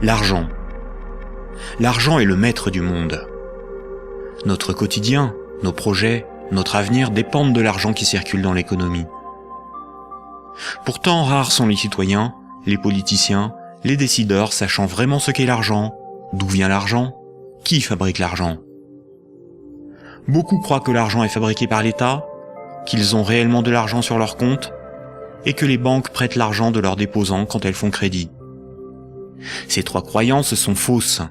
L'argent. L'argent est le maître du monde. Notre quotidien, nos projets, notre avenir dépendent de l'argent qui circule dans l'économie. Pourtant, rares sont les citoyens, les politiciens, les décideurs sachant vraiment ce qu'est l'argent, d'où vient l'argent, qui fabrique l'argent. Beaucoup croient que l'argent est fabriqué par l'État, qu'ils ont réellement de l'argent sur leur compte, et que les banques prêtent l'argent de leurs déposants quand elles font crédit. Ces trois croyances sont fausses.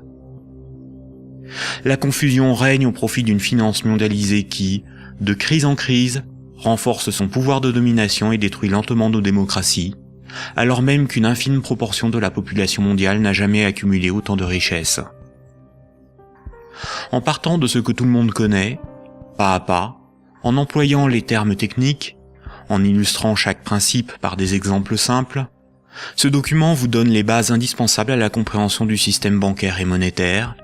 La confusion règne au profit d'une finance mondialisée qui, de crise en crise, renforce son pouvoir de domination et détruit lentement nos démocraties, alors même qu'une infime proportion de la population mondiale n'a jamais accumulé autant de richesses. En partant de ce que tout le monde connaît, pas à pas, en employant les termes techniques, en illustrant chaque principe par des exemples simples, ce document vous donne les bases indispensables à la compréhension du système bancaire et monétaire,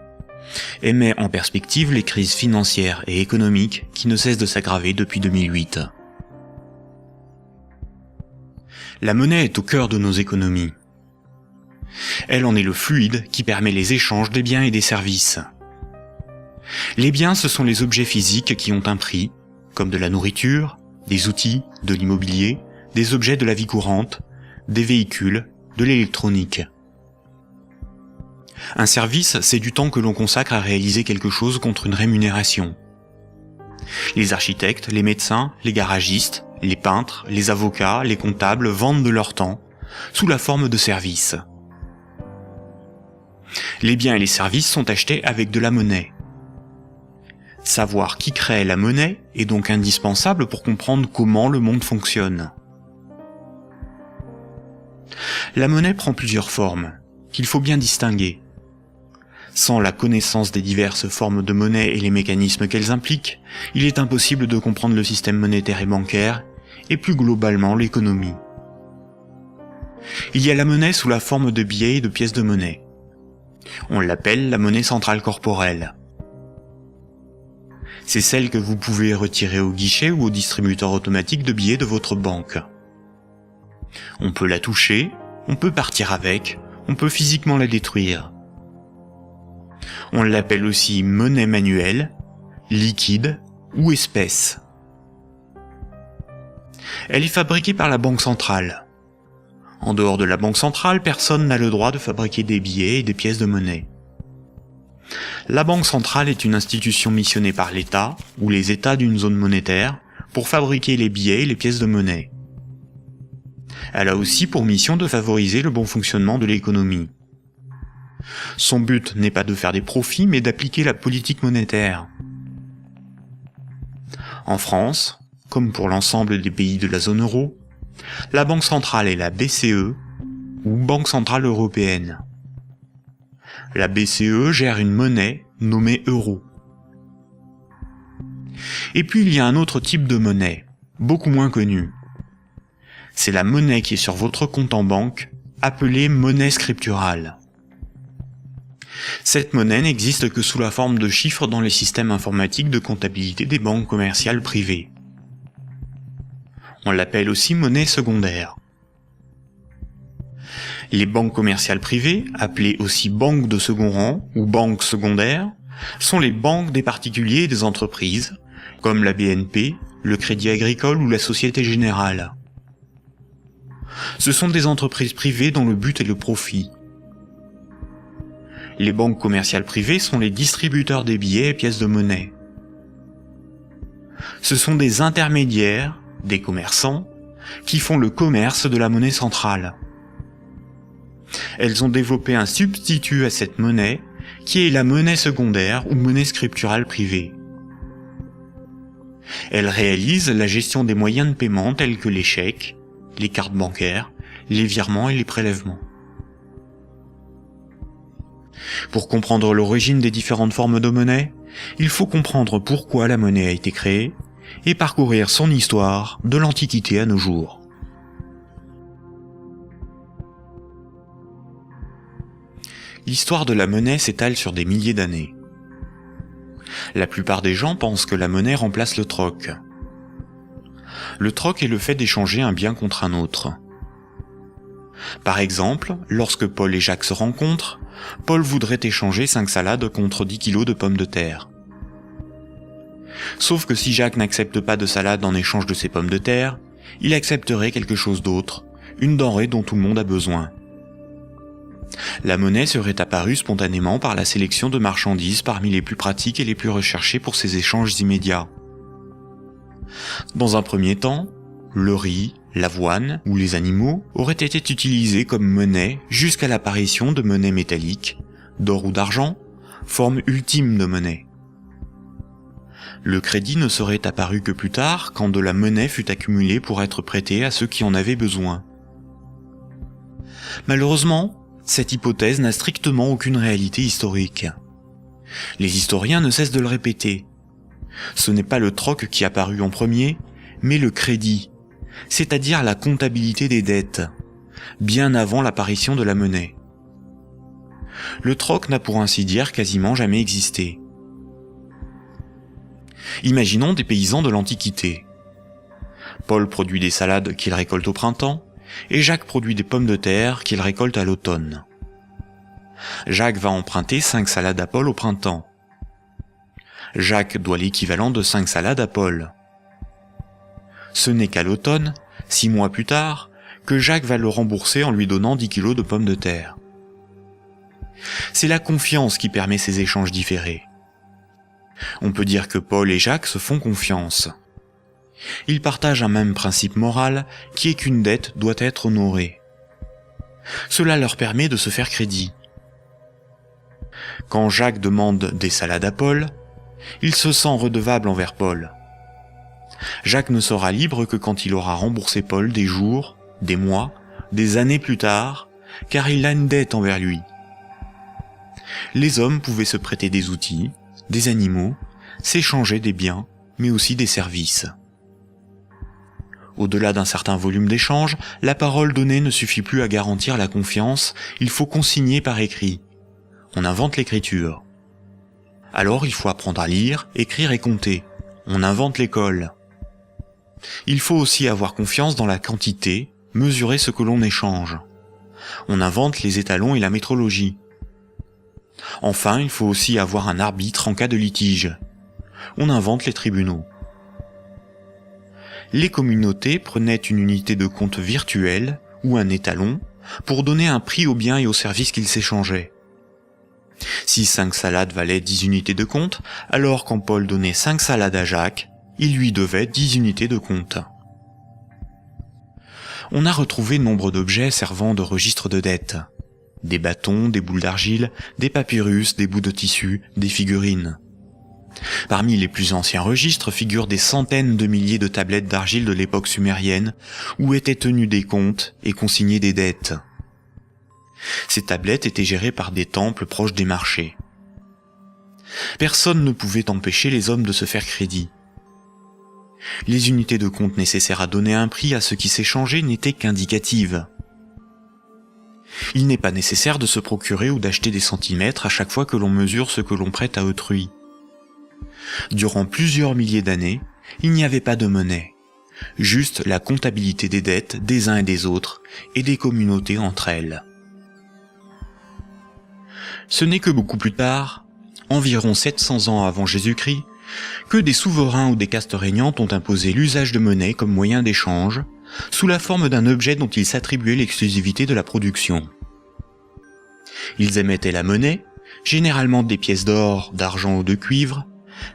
et met en perspective les crises financières et économiques qui ne cessent de s'aggraver depuis 2008. La monnaie est au cœur de nos économies. Elle en est le fluide qui permet les échanges des biens et des services. Les biens, ce sont les objets physiques qui ont un prix, comme de la nourriture, des outils, de l'immobilier, des objets de la vie courante, des véhicules, de l'électronique. Un service, c'est du temps que l'on consacre à réaliser quelque chose contre une rémunération. Les architectes, les médecins, les garagistes, les peintres, les avocats, les comptables vendent de leur temps, sous la forme de services. Les biens et les services sont achetés avec de la monnaie. Savoir qui crée la monnaie est donc indispensable pour comprendre comment le monde fonctionne. La monnaie prend plusieurs formes, qu'il faut bien distinguer. Sans la connaissance des diverses formes de monnaie et les mécanismes qu'elles impliquent, il est impossible de comprendre le système monétaire et bancaire, et plus globalement l'économie. Il y a la monnaie sous la forme de billets et de pièces de monnaie. On l'appelle la monnaie centrale corporelle. C'est celle que vous pouvez retirer au guichet ou au distributeur automatique de billets de votre banque. On peut la toucher, on peut partir avec, on peut physiquement la détruire. On l'appelle aussi monnaie manuelle, liquide ou espèce. Elle est fabriquée par la Banque centrale. En dehors de la Banque centrale, personne n'a le droit de fabriquer des billets et des pièces de monnaie. La Banque centrale est une institution missionnée par l'État, ou les États d'une zone monétaire, pour fabriquer les billets et les pièces de monnaie. Elle a aussi pour mission de favoriser le bon fonctionnement de l'économie. Son but n'est pas de faire des profits, mais d'appliquer la politique monétaire. En France, comme pour l'ensemble des pays de la zone euro, la Banque centrale est la BCE, ou Banque centrale européenne. La BCE gère une monnaie nommée euro. Et puis il y a un autre type de monnaie, beaucoup moins connu. C'est la monnaie qui est sur votre compte en banque, appelée monnaie scripturale. Cette monnaie n'existe que sous la forme de chiffres dans les systèmes informatiques de comptabilité des banques commerciales privées. On l'appelle aussi monnaie secondaire. Les banques commerciales privées, appelées aussi banques de second rang ou banques secondaires, sont les banques des particuliers et des entreprises, comme la BNP, le Crédit Agricole ou la Société Générale. Ce sont des entreprises privées dont le but est le profit. Les banques commerciales privées sont les distributeurs des billets et pièces de monnaie. Ce sont des intermédiaires, des commerçants, qui font le commerce de la monnaie centrale. Elles ont développé un substitut à cette monnaie, qui est la monnaie secondaire ou monnaie scripturale privée. Elles réalisent la gestion des moyens de paiement tels que les chèques, les cartes bancaires, les virements et les prélèvements. Pour comprendre l'origine des différentes formes de monnaie, il faut comprendre pourquoi la monnaie a été créée et parcourir son histoire de l'Antiquité à nos jours. L'histoire de la monnaie s'étale sur des milliers d'années. La plupart des gens pensent que la monnaie remplace le troc. Le troc est le fait d'échanger un bien contre un autre. Par exemple, lorsque Paul et Jacques se rencontrent, Paul voudrait échanger 5 salades contre 10 kilos de pommes de terre. Sauf que si Jacques n'accepte pas de salade en échange de ses pommes de terre, il accepterait quelque chose d'autre, une denrée dont tout le monde a besoin. La monnaie serait apparue spontanément par la sélection de marchandises parmi les plus pratiques et les plus recherchées pour ces échanges immédiats. Dans un premier temps, le riz, l'avoine ou les animaux auraient été utilisés comme monnaie jusqu'à l'apparition de monnaies métalliques, d'or ou d'argent, forme ultime de monnaie. Le crédit ne serait apparu que plus tard, quand de la monnaie fut accumulée pour être prêtée à ceux qui en avaient besoin. Malheureusement, cette hypothèse n'a strictement aucune réalité historique. Les historiens ne cessent de le répéter. Ce n'est pas le troc qui apparut en premier, mais le crédit, c'est-à-dire la comptabilité des dettes, bien avant l'apparition de la monnaie. Le troc n'a pour ainsi dire quasiment jamais existé. Imaginons des paysans de l'Antiquité. Paul produit des salades qu'il récolte au printemps, et Jacques produit des pommes de terre qu'il récolte à l'automne. Jacques va emprunter 5 salades à Paul au printemps. Jacques doit l'équivalent de 5 salades à Paul. Ce n'est qu'à l'automne, 6 mois plus tard, que Jacques va le rembourser en lui donnant 10 kilos de pommes de terre. C'est la confiance qui permet ces échanges différés. On peut dire que Paul et Jacques se font confiance. Ils partagent un même principe moral qui est qu'une dette doit être honorée. Cela leur permet de se faire crédit. Quand Jacques demande des salades à Paul, il se sent redevable envers Paul. Jacques ne sera libre que quand il aura remboursé Paul des jours, des mois, des années plus tard, car il a une dette envers lui. Les hommes pouvaient se prêter des outils, des animaux, s'échanger des biens, mais aussi des services. Au-delà d'un certain volume d'échanges, la parole donnée ne suffit plus à garantir la confiance, il faut consigner par écrit. On invente l'écriture. Alors il faut apprendre à lire, écrire et compter. On invente l'école. Il faut aussi avoir confiance dans la quantité, mesurer ce que l'on échange. On invente les étalons et la métrologie. Enfin, il faut aussi avoir un arbitre en cas de litige. On invente les tribunaux. Les communautés prenaient une unité de compte virtuelle, ou un étalon, pour donner un prix aux biens et aux services qu'ils s'échangeaient. Si 5 salades valaient 10 unités de compte, alors quand Paul donnait 5 salades à Jacques, il lui devait 10 unités de compte. On a retrouvé nombre d'objets servant de registre de dette. Des bâtons, des boules d'argile, des papyrus, des bouts de tissu, des figurines. Parmi les plus anciens registres figurent des centaines de milliers de tablettes d'argile de l'époque sumérienne où étaient tenus des comptes et consignés des dettes. Ces tablettes étaient gérées par des temples proches des marchés. Personne ne pouvait empêcher les hommes de se faire crédit. Les unités de compte nécessaires à donner un prix à ce qui s'échangeait n'étaient qu'indicatives. Il n'est pas nécessaire de se procurer ou d'acheter des centimètres à chaque fois que l'on mesure ce que l'on prête à autrui. Durant plusieurs milliers d'années, il n'y avait pas de monnaie, juste la comptabilité des dettes des uns et des autres et des communautés entre elles. Ce n'est que beaucoup plus tard, environ 700 ans avant Jésus-Christ, que des souverains ou des castes régnantes ont imposé l'usage de monnaie comme moyen d'échange, sous la forme d'un objet dont ils s'attribuaient l'exclusivité de la production. Ils émettaient la monnaie, généralement des pièces d'or, d'argent ou de cuivre,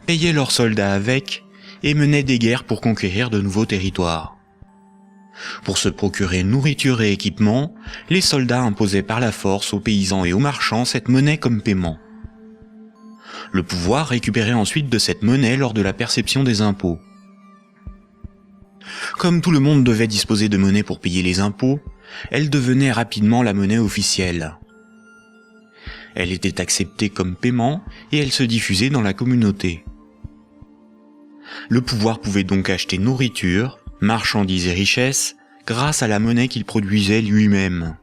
payaient leurs soldats avec, et menaient des guerres pour conquérir de nouveaux territoires. Pour se procurer nourriture et équipement, les soldats imposaient par la force aux paysans et aux marchands cette monnaie comme paiement. Le pouvoir récupérait ensuite de cette monnaie lors de la perception des impôts. Comme tout le monde devait disposer de monnaie pour payer les impôts, elle devenait rapidement la monnaie officielle. Elle était acceptée comme paiement et elle se diffusait dans la communauté. Le pouvoir pouvait donc acheter nourriture, marchandises et richesses grâce à la monnaie qu'il produisait lui-même.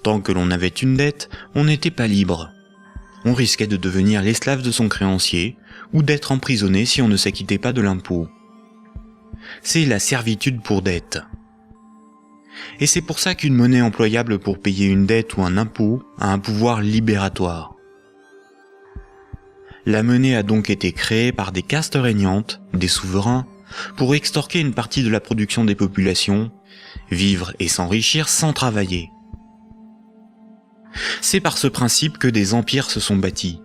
Tant que l'on avait une dette, on n'était pas libre. On risquait de devenir l'esclave de son créancier ou d'être emprisonné si on ne s'acquittait pas de l'impôt. C'est la servitude pour dette. Et c'est pour ça qu'une monnaie employable pour payer une dette ou un impôt a un pouvoir libératoire. La monnaie a donc été créée par des castes régnantes, des souverains, pour extorquer une partie de la production des populations, vivre et s'enrichir sans travailler. C'est par ce principe que des empires se sont bâtis.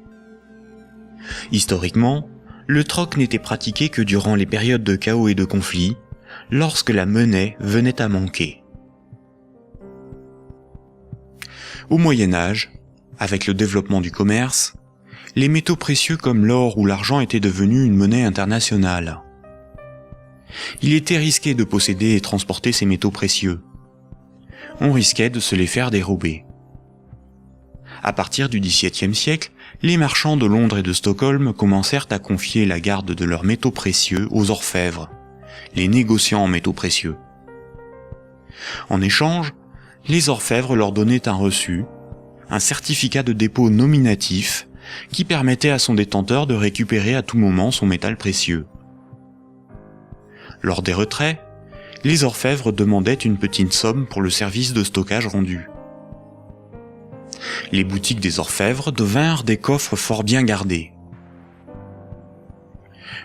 Historiquement, le troc n'était pratiqué que durant les périodes de chaos et de conflits, lorsque la monnaie venait à manquer. Au Moyen Âge, avec le développement du commerce, les métaux précieux comme l'or ou l'argent étaient devenus une monnaie internationale. Il était risqué de posséder et transporter ces métaux précieux. On risquait de se les faire dérober. À partir du XVIIe siècle, les marchands de Londres et de Stockholm commencèrent à confier la garde de leurs métaux précieux aux orfèvres, les négociants en métaux précieux. En échange, les orfèvres leur donnaient un reçu, un certificat de dépôt nominatif qui permettait à son détenteur de récupérer à tout moment son métal précieux. Lors des retraits, les orfèvres demandaient une petite somme pour le service de stockage rendu. Les boutiques des orfèvres devinrent des coffres fort bien gardés.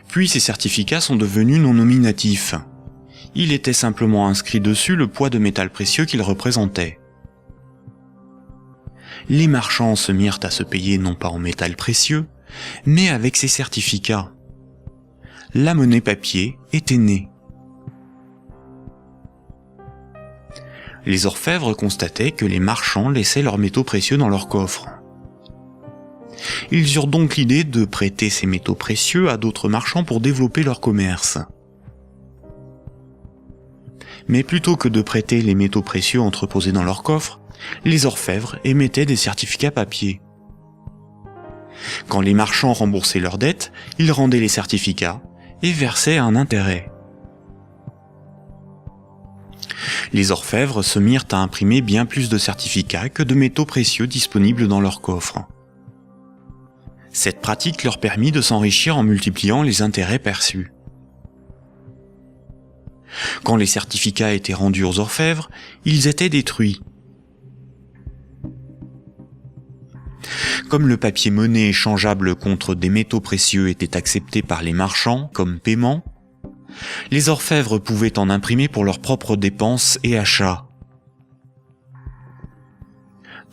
Puis ces certificats sont devenus non nominatifs. Il était simplement inscrit dessus le poids de métal précieux qu'ils représentaient. Les marchands se mirent à se payer non pas en métal précieux, mais avec ces certificats. La monnaie papier était née. Les orfèvres constataient que les marchands laissaient leurs métaux précieux dans leurs coffres. Ils eurent donc l'idée de prêter ces métaux précieux à d'autres marchands pour développer leur commerce. Mais plutôt que de prêter les métaux précieux entreposés dans leurs coffres, les orfèvres émettaient des certificats papier. Quand les marchands remboursaient leurs dettes, ils rendaient les certificats et versaient un intérêt. Les orfèvres se mirent à imprimer bien plus de certificats que de métaux précieux disponibles dans leurs coffres. Cette pratique leur permit de s'enrichir en multipliant les intérêts perçus. Quand les certificats étaient rendus aux orfèvres, ils étaient détruits. Comme le papier monnaie échangeable contre des métaux précieux était accepté par les marchands comme paiement, les orfèvres pouvaient en imprimer pour leurs propres dépenses et achats.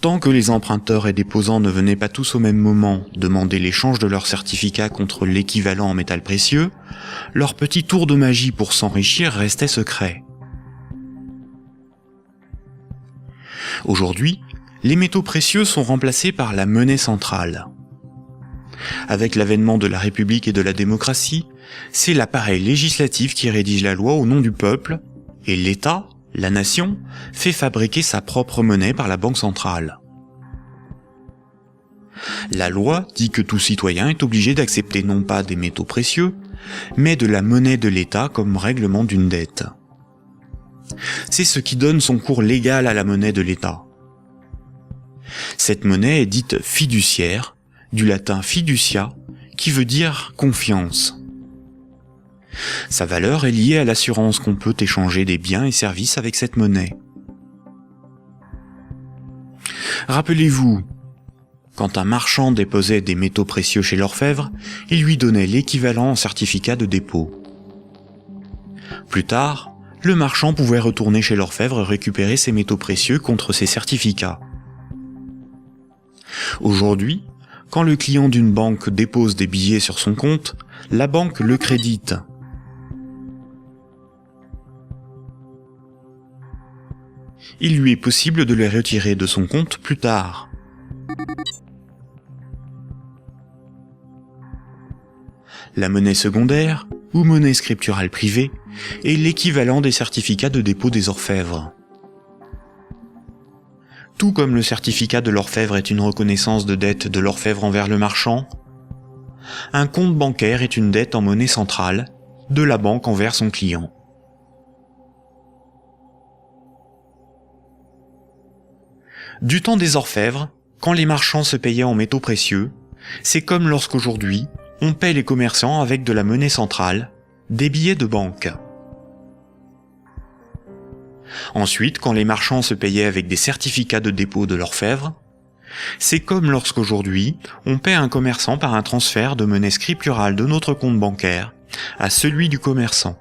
Tant que les emprunteurs et déposants ne venaient pas tous au même moment demander l'échange de leurs certificats contre l'équivalent en métal précieux, leur petit tour de magie pour s'enrichir restait secret. Aujourd'hui, les métaux précieux sont remplacés par la monnaie centrale. Avec l'avènement de la République et de la démocratie, c'est l'appareil législatif qui rédige la loi au nom du peuple, et l'État, la nation, fait fabriquer sa propre monnaie par la Banque centrale. La loi dit que tout citoyen est obligé d'accepter non pas des métaux précieux, mais de la monnaie de l'État comme règlement d'une dette. C'est ce qui donne son cours légal à la monnaie de l'État. Cette monnaie est dite fiduciaire, du latin fiducia, qui veut dire confiance. Sa valeur est liée à l'assurance qu'on peut échanger des biens et services avec cette monnaie. Rappelez-vous, quand un marchand déposait des métaux précieux chez l'orfèvre, il lui donnait l'équivalent en certificat de dépôt. Plus tard, le marchand pouvait retourner chez l'orfèvre et récupérer ses métaux précieux contre ses certificats. Aujourd'hui, quand le client d'une banque dépose des billets sur son compte, la banque le crédite. Il lui est possible de les retirer de son compte plus tard. La monnaie secondaire, ou monnaie scripturale privée, est l'équivalent des certificats de dépôt des orfèvres. Tout comme le certificat de l'orfèvre est une reconnaissance de dette de l'orfèvre envers le marchand, un compte bancaire est une dette en monnaie centrale de la banque envers son client. Du temps des orfèvres, quand les marchands se payaient en métaux précieux, c'est comme lorsqu'aujourd'hui, on paie les commerçants avec de la monnaie centrale, des billets de banque. Ensuite, quand les marchands se payaient avec des certificats de dépôt de l'orfèvre, c'est comme lorsqu'aujourd'hui, on paie un commerçant par un transfert de monnaie scripturale de notre compte bancaire à celui du commerçant.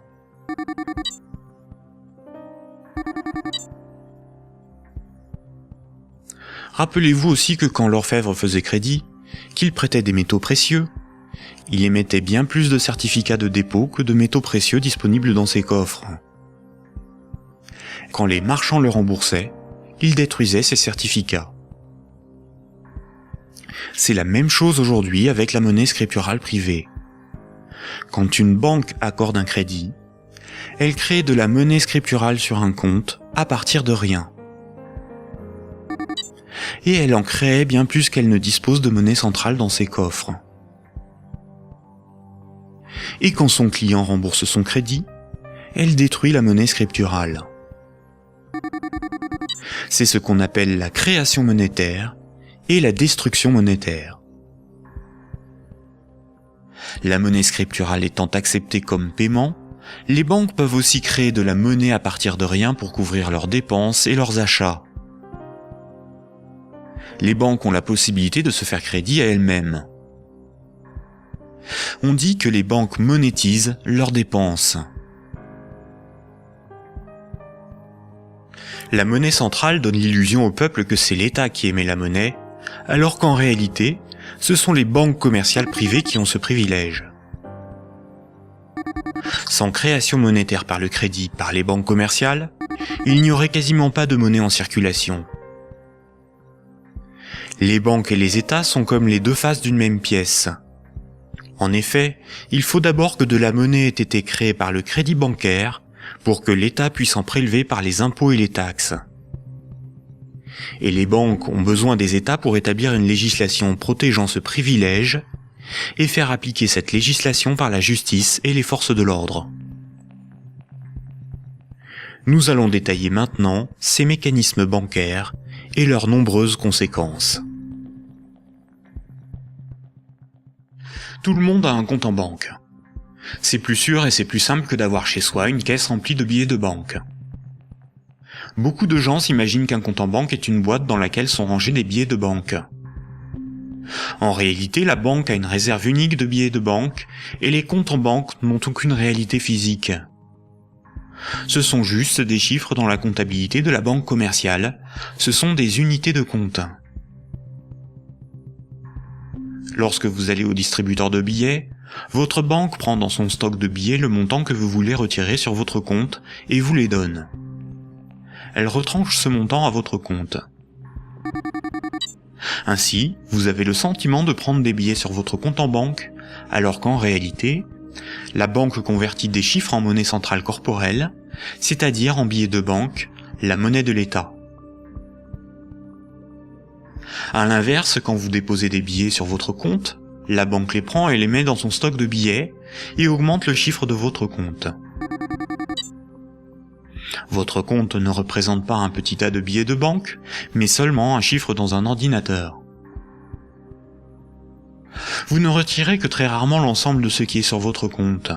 Rappelez-vous aussi que quand l'orfèvre faisait crédit, qu'il prêtait des métaux précieux, il émettait bien plus de certificats de dépôt que de métaux précieux disponibles dans ses coffres. Quand les marchands le remboursaient, il détruisait ces certificats. C'est la même chose aujourd'hui avec la monnaie scripturale privée. Quand une banque accorde un crédit, elle crée de la monnaie scripturale sur un compte à partir de rien. Et elle en crée bien plus qu'elle ne dispose de monnaie centrale dans ses coffres. Et quand son client rembourse son crédit, elle détruit la monnaie scripturale. C'est ce qu'on appelle la création monétaire et la destruction monétaire. La monnaie scripturale étant acceptée comme paiement, les banques peuvent aussi créer de la monnaie à partir de rien pour couvrir leurs dépenses et leurs achats. Les banques ont la possibilité de se faire crédit à elles-mêmes. On dit que les banques monétisent leurs dépenses. La monnaie centrale donne l'illusion au peuple que c'est l'État qui émet la monnaie, alors qu'en réalité, ce sont les banques commerciales privées qui ont ce privilège. Sans création monétaire par le crédit par les banques commerciales, il n'y aurait quasiment pas de monnaie en circulation. Les banques et les États sont comme les deux faces d'une même pièce. En effet, il faut d'abord que de la monnaie ait été créée par le crédit bancaire pour que l'État puisse en prélever par les impôts et les taxes. Et les banques ont besoin des États pour établir une législation protégeant ce privilège et faire appliquer cette législation par la justice et les forces de l'ordre. Nous allons détailler maintenant ces mécanismes bancaires et leurs nombreuses conséquences. Tout le monde a un compte en banque. C'est plus sûr et c'est plus simple que d'avoir chez soi une caisse remplie de billets de banque. Beaucoup de gens s'imaginent qu'un compte en banque est une boîte dans laquelle sont rangés des billets de banque. En réalité, la banque a une réserve unique de billets de banque et les comptes en banque n'ont aucune réalité physique. Ce sont juste des chiffres dans la comptabilité de la banque commerciale, ce sont des unités de compte. Lorsque vous allez au distributeur de billets, votre banque prend dans son stock de billets le montant que vous voulez retirer sur votre compte et vous les donne. Elle retranche ce montant à votre compte. Ainsi, vous avez le sentiment de prendre des billets sur votre compte en banque, alors qu'en réalité, la banque convertit des chiffres en monnaie centrale corporelle, c'est-à-dire en billets de banque, la monnaie de l'État. À l'inverse, quand vous déposez des billets sur votre compte, la banque les prend et les met dans son stock de billets et augmente le chiffre de votre compte. Votre compte ne représente pas un petit tas de billets de banque, mais seulement un chiffre dans un ordinateur. Vous ne retirez que très rarement l'ensemble de ce qui est sur votre compte.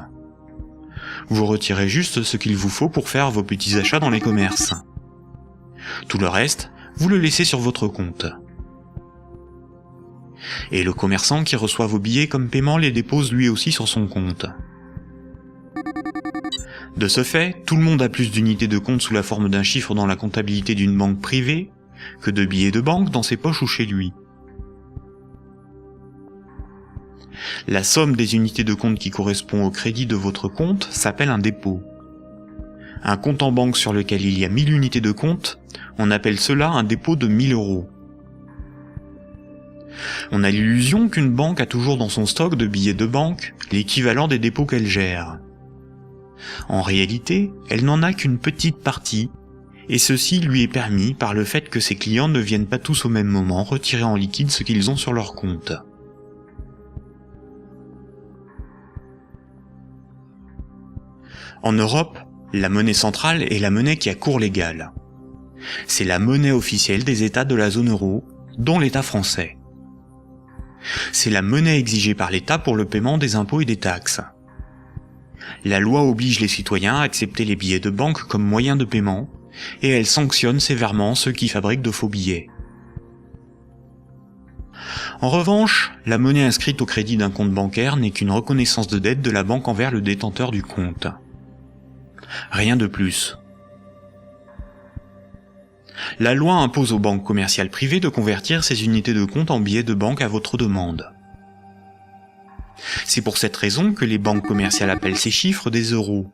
Vous retirez juste ce qu'il vous faut pour faire vos petits achats dans les commerces. Tout le reste, vous le laissez sur votre compte. Et le commerçant qui reçoit vos billets comme paiement les dépose lui aussi sur son compte. De ce fait, tout le monde a plus d'unités de compte sous la forme d'un chiffre dans la comptabilité d'une banque privée que de billets de banque dans ses poches ou chez lui. La somme des unités de compte qui correspond au crédit de votre compte s'appelle un dépôt. Un compte en banque sur lequel il y a 1000 unités de compte, on appelle cela un dépôt de 1000 €. On a l'illusion qu'une banque a toujours dans son stock de billets de banque l'équivalent des dépôts qu'elle gère. En réalité, elle n'en a qu'une petite partie, et ceci lui est permis par le fait que ses clients ne viennent pas tous au même moment retirer en liquide ce qu'ils ont sur leur compte. En Europe, la monnaie centrale est la monnaie qui a cours légal. C'est la monnaie officielle des États de la zone euro, dont l'État français. C'est la monnaie exigée par l'État pour le paiement des impôts et des taxes. La loi oblige les citoyens à accepter les billets de banque comme moyen de paiement, et elle sanctionne sévèrement ceux qui fabriquent de faux billets. En revanche, la monnaie inscrite au crédit d'un compte bancaire n'est qu'une reconnaissance de dette de la banque envers le détenteur du compte. Rien de plus. La loi impose aux banques commerciales privées de convertir ces unités de compte en billets de banque à votre demande. C'est pour cette raison que les banques commerciales appellent ces chiffres des euros.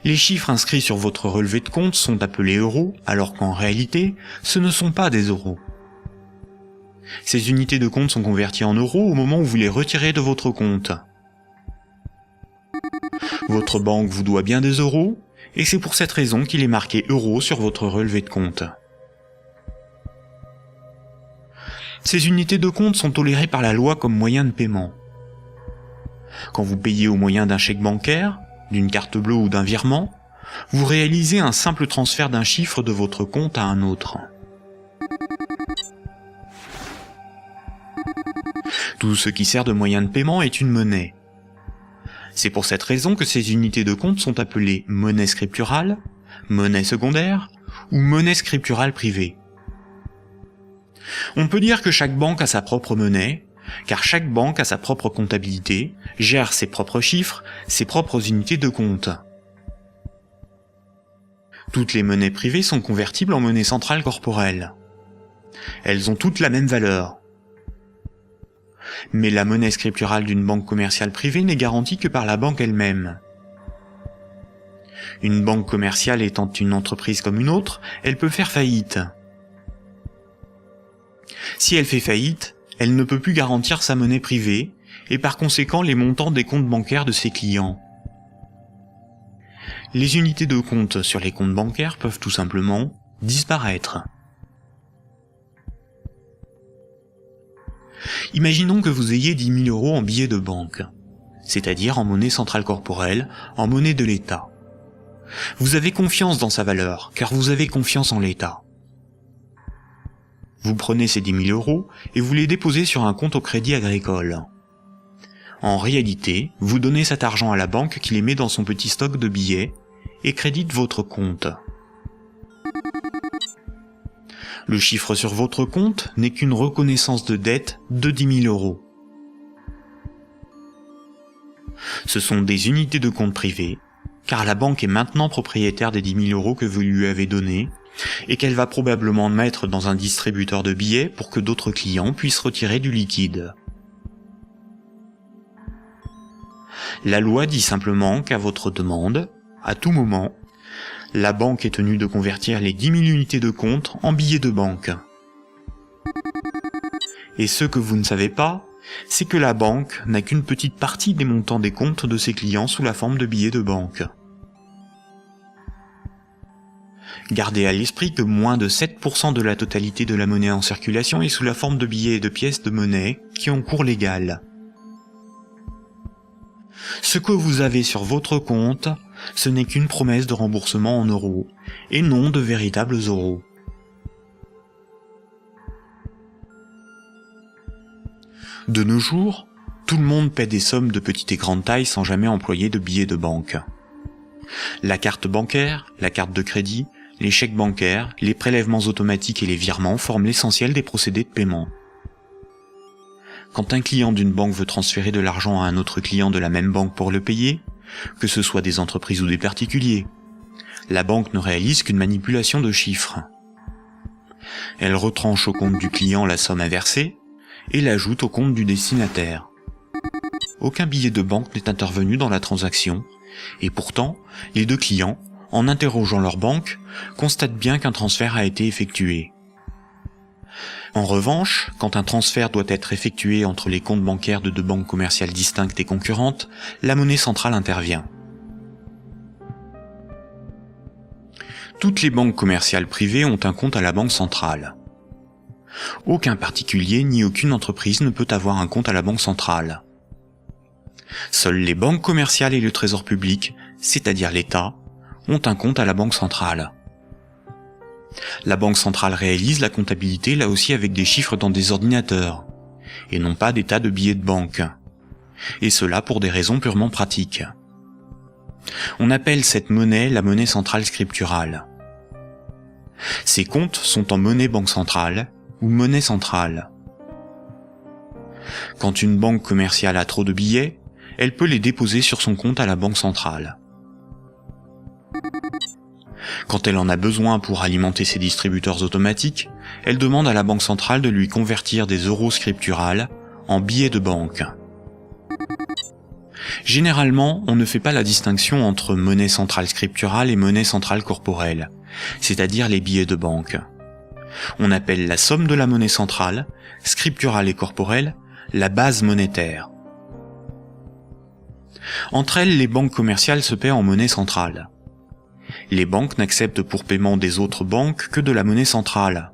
Les chiffres inscrits sur votre relevé de compte sont appelés euros, alors qu'en réalité, ce ne sont pas des euros. Ces unités de compte sont converties en euros au moment où vous les retirez de votre compte. Votre banque vous doit bien des euros, et c'est pour cette raison qu'il est marqué euros sur votre relevé de compte. Ces unités de compte sont tolérées par la loi comme moyen de paiement. Quand vous payez au moyen d'un chèque bancaire, d'une carte bleue ou d'un virement, vous réalisez un simple transfert d'un chiffre de votre compte à un autre. Tout ce qui sert de moyen de paiement est une monnaie. C'est pour cette raison que ces unités de compte sont appelées monnaie scripturale, monnaie secondaire ou monnaie scripturale privée. On peut dire que chaque banque a sa propre monnaie, car chaque banque a sa propre comptabilité, gère ses propres chiffres, ses propres unités de compte. Toutes les monnaies privées sont convertibles en monnaie centrale corporelle. Elles ont toutes la même valeur. Mais la monnaie scripturale d'une banque commerciale privée n'est garantie que par la banque elle-même. Une banque commerciale étant une entreprise comme une autre, elle peut faire faillite. Si elle fait faillite, elle ne peut plus garantir sa monnaie privée, et par conséquent les montants des comptes bancaires de ses clients. Les unités de compte sur les comptes bancaires peuvent tout simplement disparaître. Imaginons que vous ayez 10 000 € en billets de banque, c'est-à-dire en monnaie centrale corporelle, en monnaie de l'État. Vous avez confiance dans sa valeur, car vous avez confiance en l'État. Vous prenez ces 10 000 € et vous les déposez sur un compte au Crédit Agricole. En réalité, vous donnez cet argent à la banque qui les met dans son petit stock de billets et crédite votre compte. Le chiffre sur votre compte n'est qu'une reconnaissance de dette de 10 000 €. Ce sont des unités de compte privées, car la banque est maintenant propriétaire des 10 000 € que vous lui avez donnés, et qu'elle va probablement mettre dans un distributeur de billets pour que d'autres clients puissent retirer du liquide. La loi dit simplement qu'à votre demande, à tout moment, la banque est tenue de convertir les 10 000 unités de compte en billets de banque. Et ce que vous ne savez pas, c'est que la banque n'a qu'une petite partie des montants des comptes de ses clients sous la forme de billets de banque. Gardez à l'esprit que moins de 7% de la totalité de la monnaie en circulation est sous la forme de billets et de pièces de monnaie qui ont cours légal. Ce que vous avez sur votre compte, ce n'est qu'une promesse de remboursement en euros, et non de véritables euros. De nos jours, tout le monde paie des sommes de petite et grande taille sans jamais employer de billets de banque. La carte bancaire, la carte de crédit, les chèques bancaires, les prélèvements automatiques et les virements forment l'essentiel des procédés de paiement. Quand un client d'une banque veut transférer de l'argent à un autre client de la même banque pour le payer, que ce soit des entreprises ou des particuliers, la banque ne réalise qu'une manipulation de chiffres. Elle retranche au compte du client la somme inversée et l'ajoute au compte du destinataire. Aucun billet de banque n'est intervenu dans la transaction, et pourtant, les deux clients, en interrogeant leur banque, constatent bien qu'un transfert a été effectué. En revanche, quand un transfert doit être effectué entre les comptes bancaires de deux banques commerciales distinctes et concurrentes, la monnaie centrale intervient. Toutes les banques commerciales privées ont un compte à la banque centrale. Aucun particulier ni aucune entreprise ne peut avoir un compte à la banque centrale. Seules les banques commerciales et le trésor public, c'est-à-dire l'État, ont un compte à la banque centrale. La banque centrale réalise la comptabilité là aussi avec des chiffres dans des ordinateurs, et non pas des tas de billets de banque. Et cela pour des raisons purement pratiques. On appelle cette monnaie la monnaie centrale scripturale. Ces comptes sont en monnaie banque centrale ou monnaie centrale. Quand une banque commerciale a trop de billets, elle peut les déposer sur son compte à la banque centrale. Quand elle en a besoin pour alimenter ses distributeurs automatiques, elle demande à la banque centrale de lui convertir des euros scripturales en billets de banque. Généralement, on ne fait pas la distinction entre monnaie centrale scripturale et monnaie centrale corporelle, c'est-à-dire les billets de banque. On appelle la somme de la monnaie centrale, scripturale et corporelle, la base monétaire. Entre elles, les banques commerciales se paient en monnaie centrale. Les banques n'acceptent pour paiement des autres banques que de la monnaie centrale.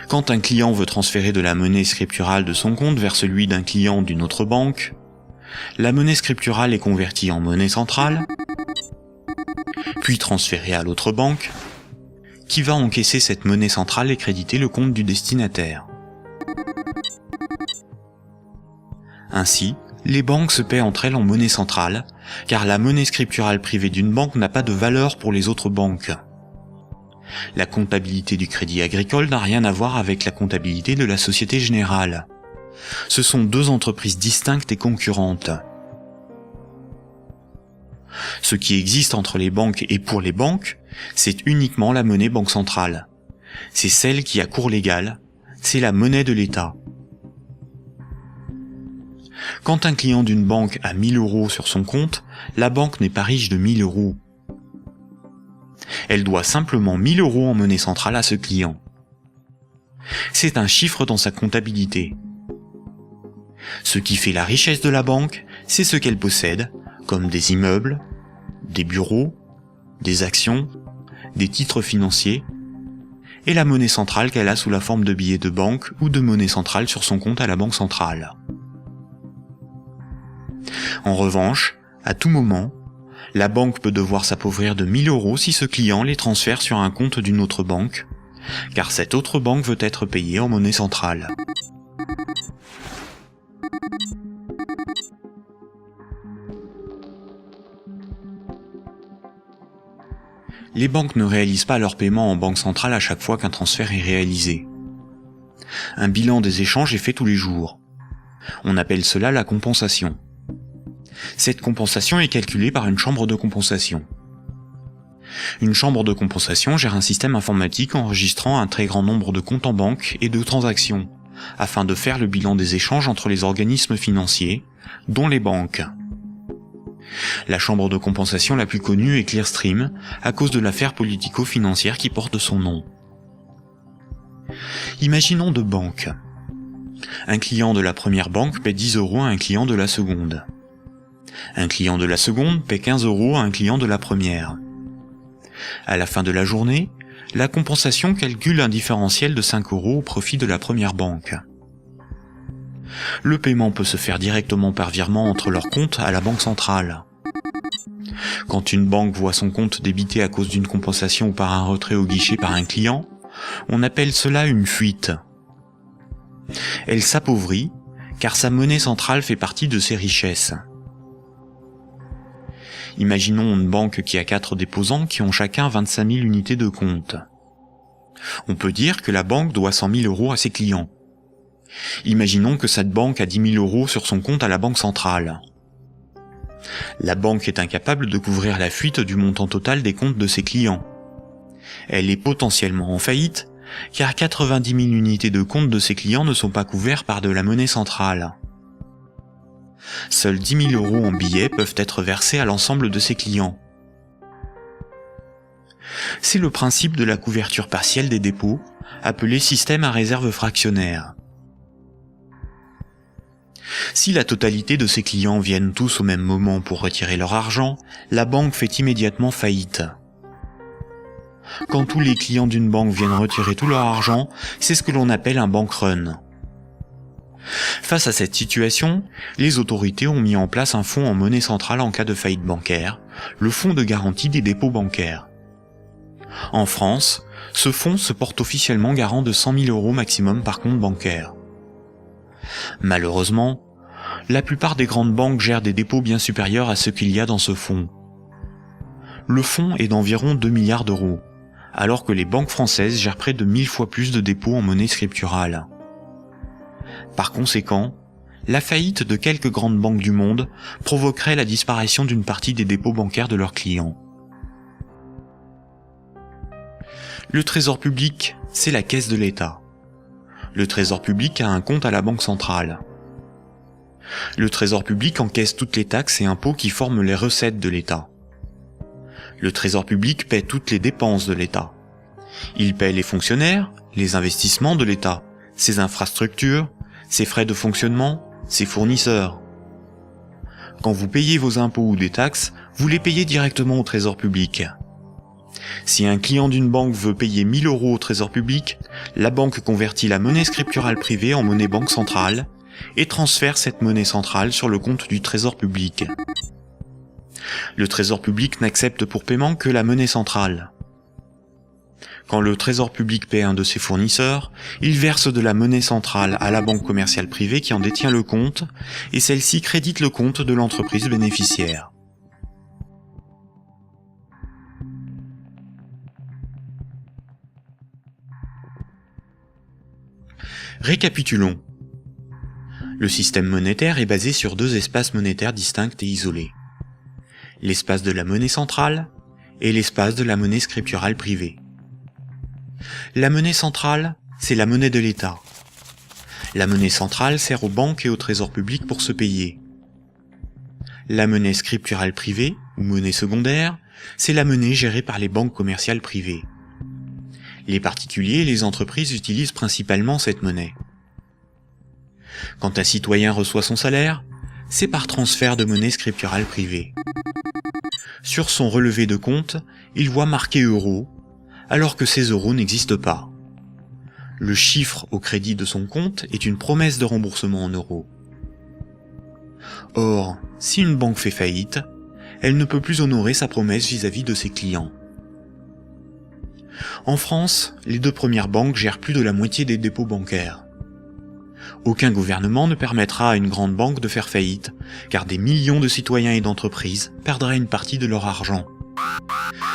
Quand un client veut transférer de la monnaie scripturale de son compte vers celui d'un client d'une autre banque, la monnaie scripturale est convertie en monnaie centrale, puis transférée à l'autre banque, qui va encaisser cette monnaie centrale et créditer le compte du destinataire. Ainsi, les banques se paient entre elles en monnaie centrale, car la monnaie scripturale privée d'une banque n'a pas de valeur pour les autres banques. La comptabilité du Crédit Agricole n'a rien à voir avec la comptabilité de la Société Générale. Ce sont deux entreprises distinctes et concurrentes. Ce qui existe entre les banques et pour les banques, c'est uniquement la monnaie banque centrale. C'est celle qui a cours légal, c'est la monnaie de l'État. Quand un client d'une banque a 1000 euros sur son compte, la banque n'est pas riche de 1000 euros. Elle doit simplement 1000 euros en monnaie centrale à ce client. C'est un chiffre dans sa comptabilité. Ce qui fait la richesse de la banque, c'est ce qu'elle possède, comme des immeubles, des bureaux, des actions, des titres financiers, et la monnaie centrale qu'elle a sous la forme de billets de banque ou de monnaie centrale sur son compte à la banque centrale. En revanche, à tout moment, la banque peut devoir s'appauvrir de 1000 euros si ce client les transfère sur un compte d'une autre banque, car cette autre banque veut être payée en monnaie centrale. Les banques ne réalisent pas leur paiement en banque centrale à chaque fois qu'un transfert est réalisé. Un bilan des échanges est fait tous les jours. On appelle cela la compensation. Cette compensation est calculée par une chambre de compensation. Une chambre de compensation gère un système informatique enregistrant un très grand nombre de comptes en banque et de transactions, afin de faire le bilan des échanges entre les organismes financiers, dont les banques. La chambre de compensation la plus connue est Clearstream, à cause de l'affaire politico-financière qui porte son nom. Imaginons deux banques. Un client de la première banque paie 10 euros à un client de la seconde. Un client de la seconde paie 15 euros à un client de la première. À la fin de la journée, la compensation calcule un différentiel de 5 euros au profit de la première banque. Le paiement peut se faire directement par virement entre leurs comptes à la banque centrale. Quand une banque voit son compte débité à cause d'une compensation ou par un retrait au guichet par un client, on appelle cela une fuite. Elle s'appauvrit, car sa monnaie centrale fait partie de ses richesses. Imaginons une banque qui a 4 déposants qui ont chacun 25 000 unités de compte. On peut dire que la banque doit 100 000 euros à ses clients. Imaginons que cette banque a 10 000 euros sur son compte à la banque centrale. La banque est incapable de couvrir la fuite du montant total des comptes de ses clients. Elle est potentiellement en faillite, car 90 000 unités de compte de ses clients ne sont pas couverts par de la monnaie centrale. Seuls 10 000 euros en billets peuvent être versés à l'ensemble de ses clients. C'est le principe de la couverture partielle des dépôts, appelé système à réserve fractionnaire. Si la totalité de ses clients viennent tous au même moment pour retirer leur argent, la banque fait immédiatement faillite. Quand tous les clients d'une banque viennent retirer tout leur argent, c'est ce que l'on appelle un bank run. Face à cette situation, les autorités ont mis en place un fonds en monnaie centrale en cas de faillite bancaire, le fonds de garantie des dépôts bancaires. En France, ce fonds se porte officiellement garant de 100 000 euros maximum par compte bancaire. Malheureusement, La plupart des grandes banques gèrent des dépôts bien supérieurs à ce qu'il y a dans ce fonds. Le fonds est d'environ 2 milliards d'euros, alors que les banques françaises gèrent près de 1000 fois plus de dépôts en monnaie scripturale. Par conséquent, la faillite de quelques grandes banques du monde provoquerait la disparition d'une partie des dépôts bancaires de leurs clients. Le Trésor public, c'est la caisse de l'État. Le Trésor public a un compte à la Banque centrale. Le Trésor public encaisse toutes les taxes et impôts qui forment les recettes de l'État. Le Trésor public paie toutes les dépenses de l'État. Il paie les fonctionnaires, les investissements de l'État, ses infrastructures, ses frais de fonctionnement, ses fournisseurs. Quand vous payez vos impôts ou des taxes, vous les payez directement au Trésor public. Si un client d'une banque veut payer 1000 € au Trésor public, la banque convertit la monnaie scripturale privée en monnaie banque centrale et transfère cette monnaie centrale sur le compte du Trésor public. Le Trésor public n'accepte pour paiement que la monnaie centrale. Quand le Trésor public paie un de ses fournisseurs, il verse de la monnaie centrale à la banque commerciale privée qui en détient le compte, et celle-ci crédite le compte de l'entreprise bénéficiaire. Récapitulons. Le système monétaire est basé sur 2 espaces monétaires distincts et isolés. L'espace de la monnaie centrale et l'espace de la monnaie scripturale privée. La monnaie centrale, c'est la monnaie de l'État. La monnaie centrale sert aux banques et au Trésor public pour se payer. La monnaie scripturale privée, ou monnaie secondaire, c'est la monnaie gérée par les banques commerciales privées. Les particuliers et les entreprises utilisent principalement cette monnaie. Quand un citoyen reçoit son salaire, c'est par transfert de monnaie scripturale privée. Sur son relevé de compte, il voit marqué euros, alors que ces euros n'existent pas. Le chiffre au crédit de son compte est une promesse de remboursement en euros. Or, si une banque fait faillite, elle ne peut plus honorer sa promesse vis-à-vis de ses clients. En France, les 2 premières banques gèrent plus de la moitié des dépôts bancaires. Aucun gouvernement ne permettra à une grande banque de faire faillite, car des millions de citoyens et d'entreprises perdraient une partie de leur argent.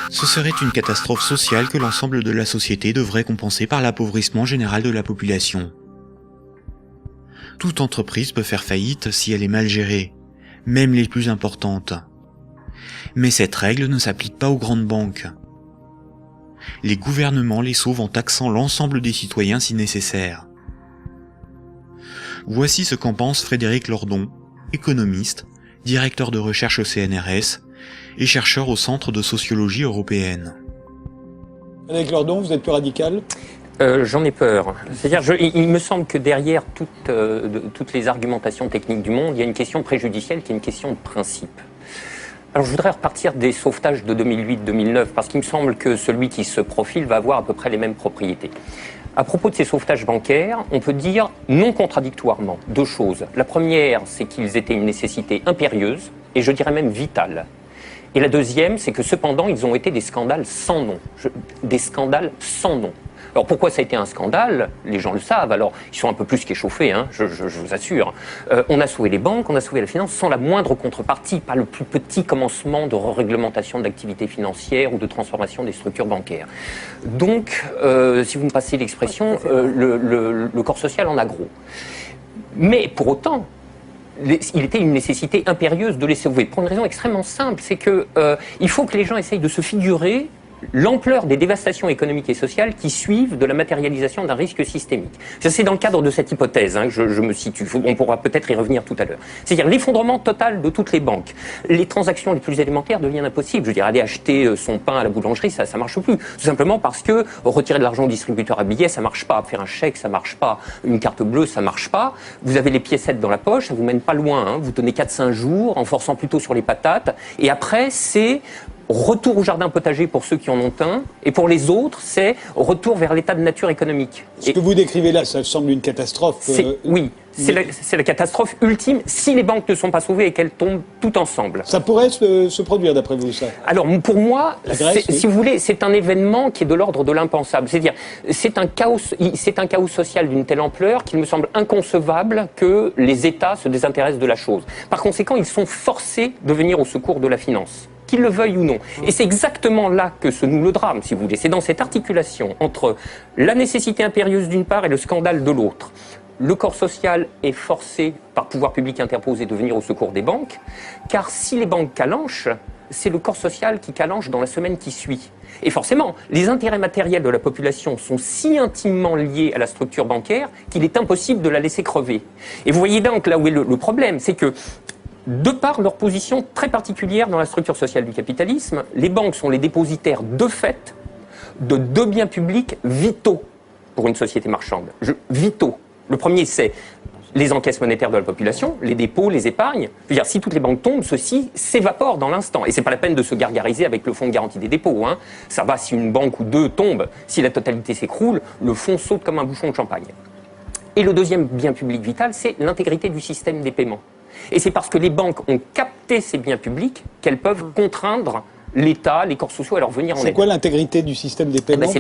Ce serait une catastrophe sociale que l'ensemble de la société devrait compenser par l'appauvrissement général de la population. Toute entreprise peut faire faillite si elle est mal gérée, même les plus importantes. Mais cette règle ne s'applique pas aux grandes banques. Les gouvernements les sauvent en taxant l'ensemble des citoyens si nécessaire. Voici ce qu'en pense Frédéric Lordon, économiste, directeur de recherche au CNRS et chercheur au Centre de sociologie européenne. Frédéric Lordon, vous êtes plus radical ? J'en ai peur. C'est-à-dire, il me semble que derrière toutes les argumentations techniques du monde, il y a une question préjudicielle qui est une question de principe. Alors je voudrais repartir des sauvetages de 2008-2009, parce qu'il me semble que celui qui se profile va avoir à peu près les mêmes propriétés. À propos de ces sauvetages bancaires, on peut dire non contradictoirement 2 choses. La première, c'est qu'ils étaient une nécessité impérieuse, et je dirais même vitale. Et la deuxième, c'est que cependant, ils ont été des scandales sans nom. Des scandales sans nom. Alors pourquoi ça a été un scandale? Les gens le savent, alors ils sont un peu plus qu'échauffés, je vous assure. On a sauvé les banques, on a sauvé la finance sans la moindre contrepartie, pas le plus petit commencement de réglementation de l'activité financière ou de transformation des structures bancaires. Donc, si vous me passez l'expression, le corps social en a gros. Mais pour autant, il était une nécessité impérieuse de les sauver, pour une raison extrêmement simple, c'est que il faut que les gens essayent de se figurer l'ampleur des dévastations économiques et sociales qui suivent de la matérialisation d'un risque systémique. C'est dans le cadre de cette hypothèse que je me situe. On pourra peut-être y revenir tout à l'heure. C'est-à-dire l'effondrement total de toutes les banques. Les transactions les plus élémentaires deviennent impossibles. Je veux dire, aller acheter son pain à la boulangerie, ça marche plus. Tout simplement parce que retirer de l'argent au distributeur à billets, ça marche pas. Faire un chèque, ça marche pas. Une carte bleue, ça marche pas. Vous avez les piécettes dans la poche, ça vous mène pas loin. Vous tenez 4-5 jours en forçant plutôt sur les patates. Et après, c'est retour au jardin potager pour ceux qui en ont un, et pour les autres, c'est retour vers l'état de nature économique. Ce que vous décrivez là, ça semble une catastrophe. Oui, c'est la catastrophe ultime si les banques ne sont pas sauvées et qu'elles tombent toutes ensemble. Ça pourrait se produire d'après vous, ça? Alors pour moi, La Grèce, oui. si vous voulez, c'est un événement qui est de l'ordre de l'impensable. C'est-à-dire, c'est un chaos social d'une telle ampleur qu'il me semble inconcevable que les États se désintéressent de la chose. Par conséquent, ils sont forcés de venir au secours de la finance, qu'ils le veuillent ou non. Et c'est exactement là que se noue le drame, si vous voulez. C'est dans cette articulation entre la nécessité impérieuse d'une part et le scandale de l'autre. Le corps social est forcé, par pouvoir public interposé, de venir au secours des banques, car si les banques calanchent, c'est le corps social qui calanche dans la semaine qui suit. Et forcément, les intérêts matériels de la population sont si intimement liés à la structure bancaire qu'il est impossible de la laisser crever. Et vous voyez donc là où est le problème, c'est que de par leur position très particulière dans la structure sociale du capitalisme, les banques sont les dépositaires de fait de deux biens publics vitaux pour une société marchande. Vitaux. Le premier, c'est les encaisses monétaires de la population, les dépôts, les épargnes. Je veux dire, si toutes les banques tombent, ceci s'évapore dans l'instant. Et c'est pas la peine de se gargariser avec le fonds de garantie des dépôts. Hein. Ça va si une banque ou deux tombe. Si la totalité s'écroule, le fonds saute comme un bouchon de champagne. Et le deuxième bien public vital, c'est l'intégrité du système des paiements. Et c'est parce que les banques ont capté ces biens publics qu'elles peuvent contraindre l'État, les corps sociaux à leur venir en aide. C'est quoi l'intégrité du système des paiements, c'est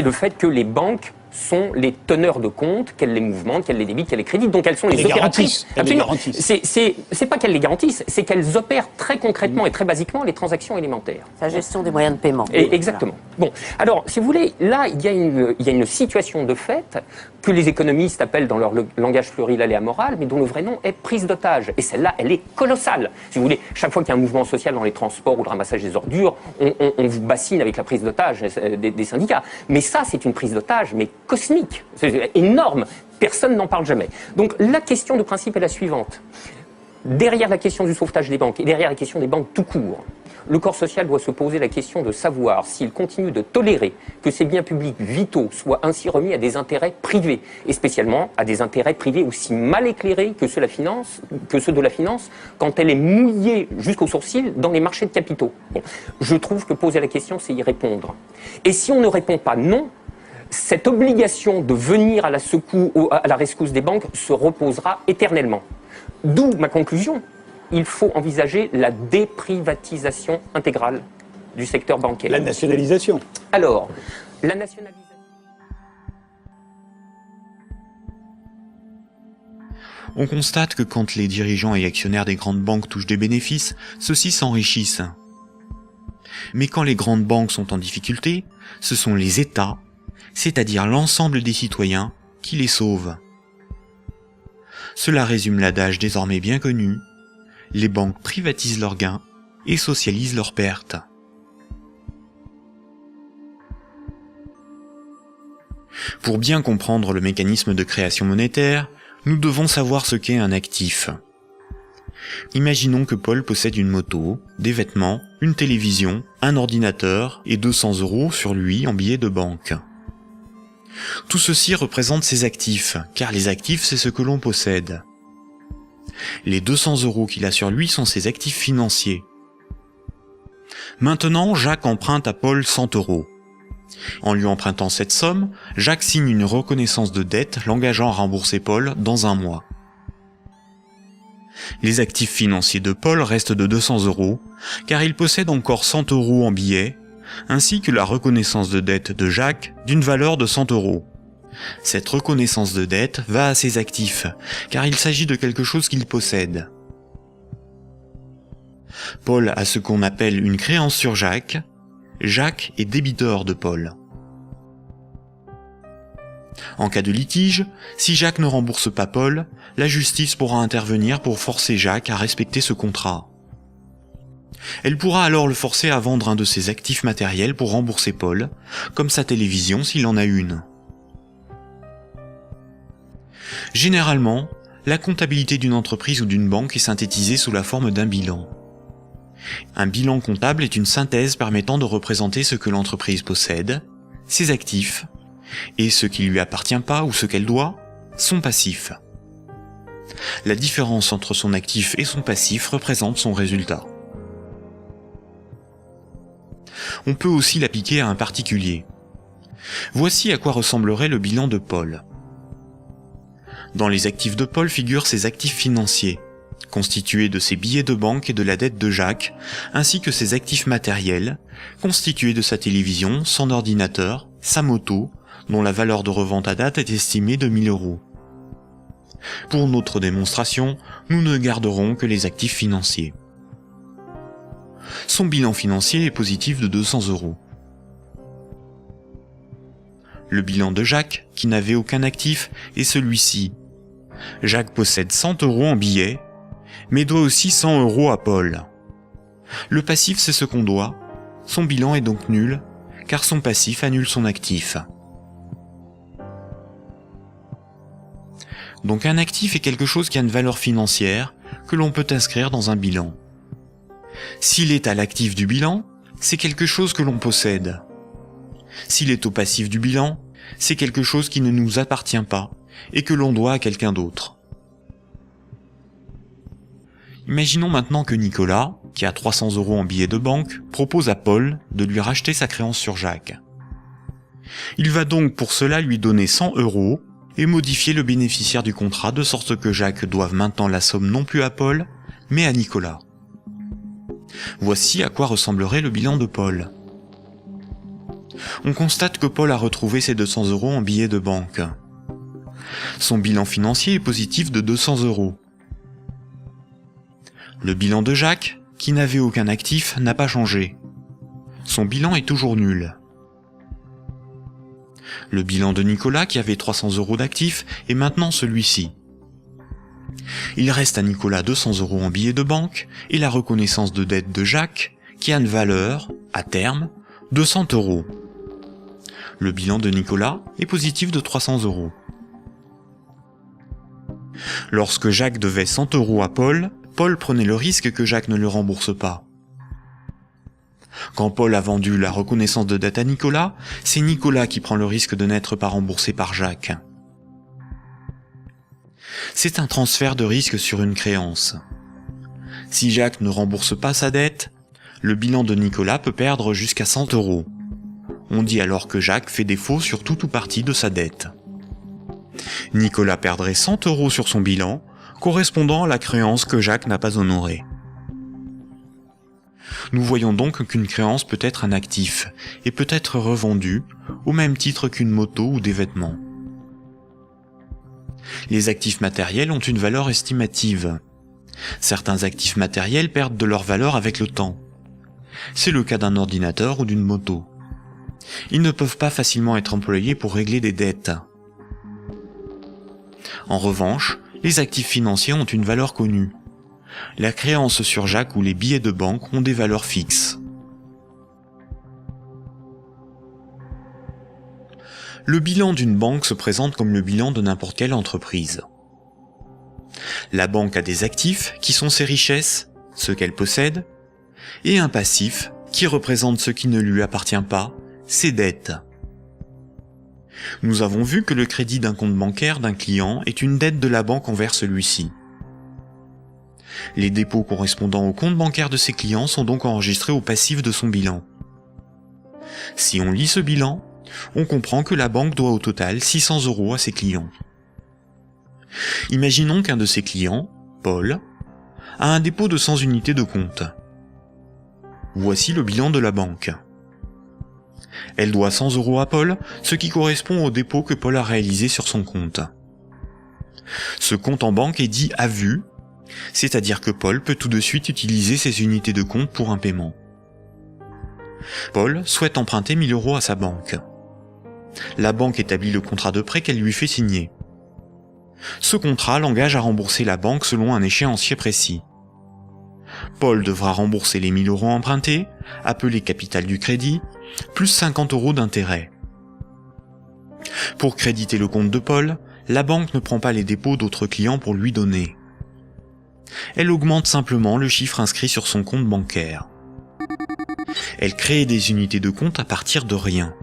le fait que les banques sont les teneurs de compte, qu'elles les mouvementent, qu'elles les débitent, qu'elles les créditent, donc elles sont les opératrices. Absolument. C'est pas qu'elles les garantissent, c'est qu'elles opèrent très concrètement et très basiquement les transactions élémentaires. La gestion des moyens de paiement. Exactement. Bon, alors, si vous voulez, là, il y a une situation de fait que les économistes appellent dans leur langage pluriel et amoral, mais dont le vrai nom est prise d'otage. Et celle-là, elle est colossale. Si vous voulez, chaque fois qu'il y a un mouvement social dans les transports ou le ramassage des ordures, on vous bassine avec la prise d'otage des syndicats. Mais ça, c'est une prise d'otage, mais cosmique. C'est énorme. Personne n'en parle jamais. Donc, la question de principe est la suivante. Derrière la question du sauvetage des banques et derrière la question des banques tout court, le corps social doit se poser la question de savoir s'il continue de tolérer que ces biens publics vitaux soient ainsi remis à des intérêts privés, et spécialement à des intérêts privés aussi mal éclairés que ceux de la finance, quand elle est mouillée jusqu'aux sourcils dans les marchés de capitaux. Bon, je trouve que poser la question, c'est y répondre. Et si on ne répond pas non, cette obligation de venir à la rescousse des banques se reposera éternellement. D'où ma conclusion. Il faut envisager la déprivatisation intégrale du secteur bancaire. La nationalisation. Alors, la nationalisation... On constate que quand les dirigeants et actionnaires des grandes banques touchent des bénéfices, ceux-ci s'enrichissent. Mais quand les grandes banques sont en difficulté, ce sont les États, c'est-à-dire l'ensemble des citoyens, qui les sauvent. Cela résume l'adage désormais bien connu: les banques privatisent leurs gains et socialisent leurs pertes. Pour bien comprendre le mécanisme de création monétaire, nous devons savoir ce qu'est un actif. Imaginons que Paul possède une moto, des vêtements, une télévision, un ordinateur et 200 € sur lui en billets de banque. Tout ceci représente ses actifs, car les actifs, c'est ce que l'on possède. Les 200 € qu'il a sur lui sont ses actifs financiers. Maintenant, Jacques emprunte à Paul 100 €. En lui empruntant cette somme, Jacques signe une reconnaissance de dette l'engageant à rembourser Paul dans 1 mois. Les actifs financiers de Paul restent de 200 €, car il possède encore 100 € en billets, ainsi que la reconnaissance de dette de Jacques d'une valeur de 100 €. Cette reconnaissance de dette va à ses actifs, car il s'agit de quelque chose qu'il possède. Paul a ce qu'on appelle une créance sur Jacques. Jacques est débiteur de Paul. En cas de litige, si Jacques ne rembourse pas Paul, la justice pourra intervenir pour forcer Jacques à respecter ce contrat. Elle pourra alors le forcer à vendre un de ses actifs matériels pour rembourser Paul, comme sa télévision s'il en a une. Généralement, la comptabilité d'une entreprise ou d'une banque est synthétisée sous la forme d'un bilan. Un bilan comptable est une synthèse permettant de représenter ce que l'entreprise possède, ses actifs, et ce qui lui appartient pas ou ce qu'elle doit, son passif. La différence entre son actif et son passif représente son résultat. On peut aussi l'appliquer à un particulier. Voici à quoi ressemblerait le bilan de Paul. Dans les actifs de Paul figurent ses actifs financiers, constitués de ses billets de banque et de la dette de Jacques, ainsi que ses actifs matériels, constitués de sa télévision, son ordinateur, sa moto, dont la valeur de revente à date est estimée de 1000 €. Pour notre démonstration, nous ne garderons que les actifs financiers. Son bilan financier est positif de 200 €. Le bilan de Jacques, qui n'avait aucun actif, est celui-ci. Jacques possède 100 € en billets, mais doit aussi 100 € à Paul. Le passif, c'est ce qu'on doit. Son bilan est donc nul, car son passif annule son actif. Donc un actif est quelque chose qui a une valeur financière que l'on peut inscrire dans un bilan. S'il est à l'actif du bilan, c'est quelque chose que l'on possède. S'il est au passif du bilan, c'est quelque chose qui ne nous appartient pas et que l'on doit à quelqu'un d'autre. Imaginons maintenant que Nicolas, qui a 300 € en billets de banque, propose à Paul de lui racheter sa créance sur Jacques. Il va donc pour cela lui donner 100 € et modifier le bénéficiaire du contrat de sorte que Jacques doive maintenant la somme non plus à Paul, mais à Nicolas. Voici à quoi ressemblerait le bilan de Paul. On constate que Paul a retrouvé ses 200 € en billets de banque. Son bilan financier est positif de 200 €. Le bilan de Jacques, qui n'avait aucun actif, n'a pas changé. Son bilan est toujours nul. Le bilan de Nicolas, qui avait 300 € d'actifs, est maintenant celui-ci. Il reste à Nicolas 200 € en billets de banque et la reconnaissance de dette de Jacques, qui a une valeur, à terme, de 100 €. Le bilan de Nicolas est positif de 300 €. Lorsque Jacques devait 100 € à Paul, Paul prenait le risque que Jacques ne le rembourse pas. Quand Paul a vendu la reconnaissance de dette à Nicolas, c'est Nicolas qui prend le risque de n'être pas remboursé par Jacques. C'est un transfert de risque sur une créance. Si Jacques ne rembourse pas sa dette, le bilan de Nicolas peut perdre jusqu'à 100 €. On dit alors que Jacques fait défaut sur tout ou partie de sa dette. Nicolas perdrait 100 € sur son bilan, correspondant à la créance que Jacques n'a pas honorée. Nous voyons donc qu'une créance peut être un actif et peut être revendue au même titre qu'une moto ou des vêtements. Les actifs matériels ont une valeur estimative. Certains actifs matériels perdent de leur valeur avec le temps. C'est le cas d'un ordinateur ou d'une moto. Ils ne peuvent pas facilement être employés pour régler des dettes. En revanche, les actifs financiers ont une valeur connue. La créance sur Jacques ou les billets de banque ont des valeurs fixes. Le bilan d'une banque se présente comme le bilan de n'importe quelle entreprise. La banque a des actifs qui sont ses richesses, ce qu'elle possède, et un passif qui représente ce qui ne lui appartient pas, ses dettes. Nous avons vu que le crédit d'un compte bancaire d'un client est une dette de la banque envers celui-ci. Les dépôts correspondant au compte bancaire de ses clients sont donc enregistrés au passif de son bilan. Si on lit ce bilan, on comprend que la banque doit au total 600 € à ses clients. Imaginons qu'un de ses clients, Paul, a un dépôt de 100 unités de compte. Voici le bilan de la banque. Elle doit 100 € à Paul, ce qui correspond au dépôt que Paul a réalisé sur son compte. Ce compte en banque est dit à vue, c'est-à-dire que Paul peut tout de suite utiliser ses unités de compte pour un paiement. Paul souhaite emprunter 1000 € à sa banque. La banque établit le contrat de prêt qu'elle lui fait signer. Ce contrat l'engage à rembourser la banque selon un échéancier précis. Paul devra rembourser les 1000 € empruntés, appelés capital du crédit, plus 50 € d'intérêt. Pour créditer le compte de Paul, la banque ne prend pas les dépôts d'autres clients pour lui donner. Elle augmente simplement le chiffre inscrit sur son compte bancaire. Elle crée des unités de compte à partir de rien.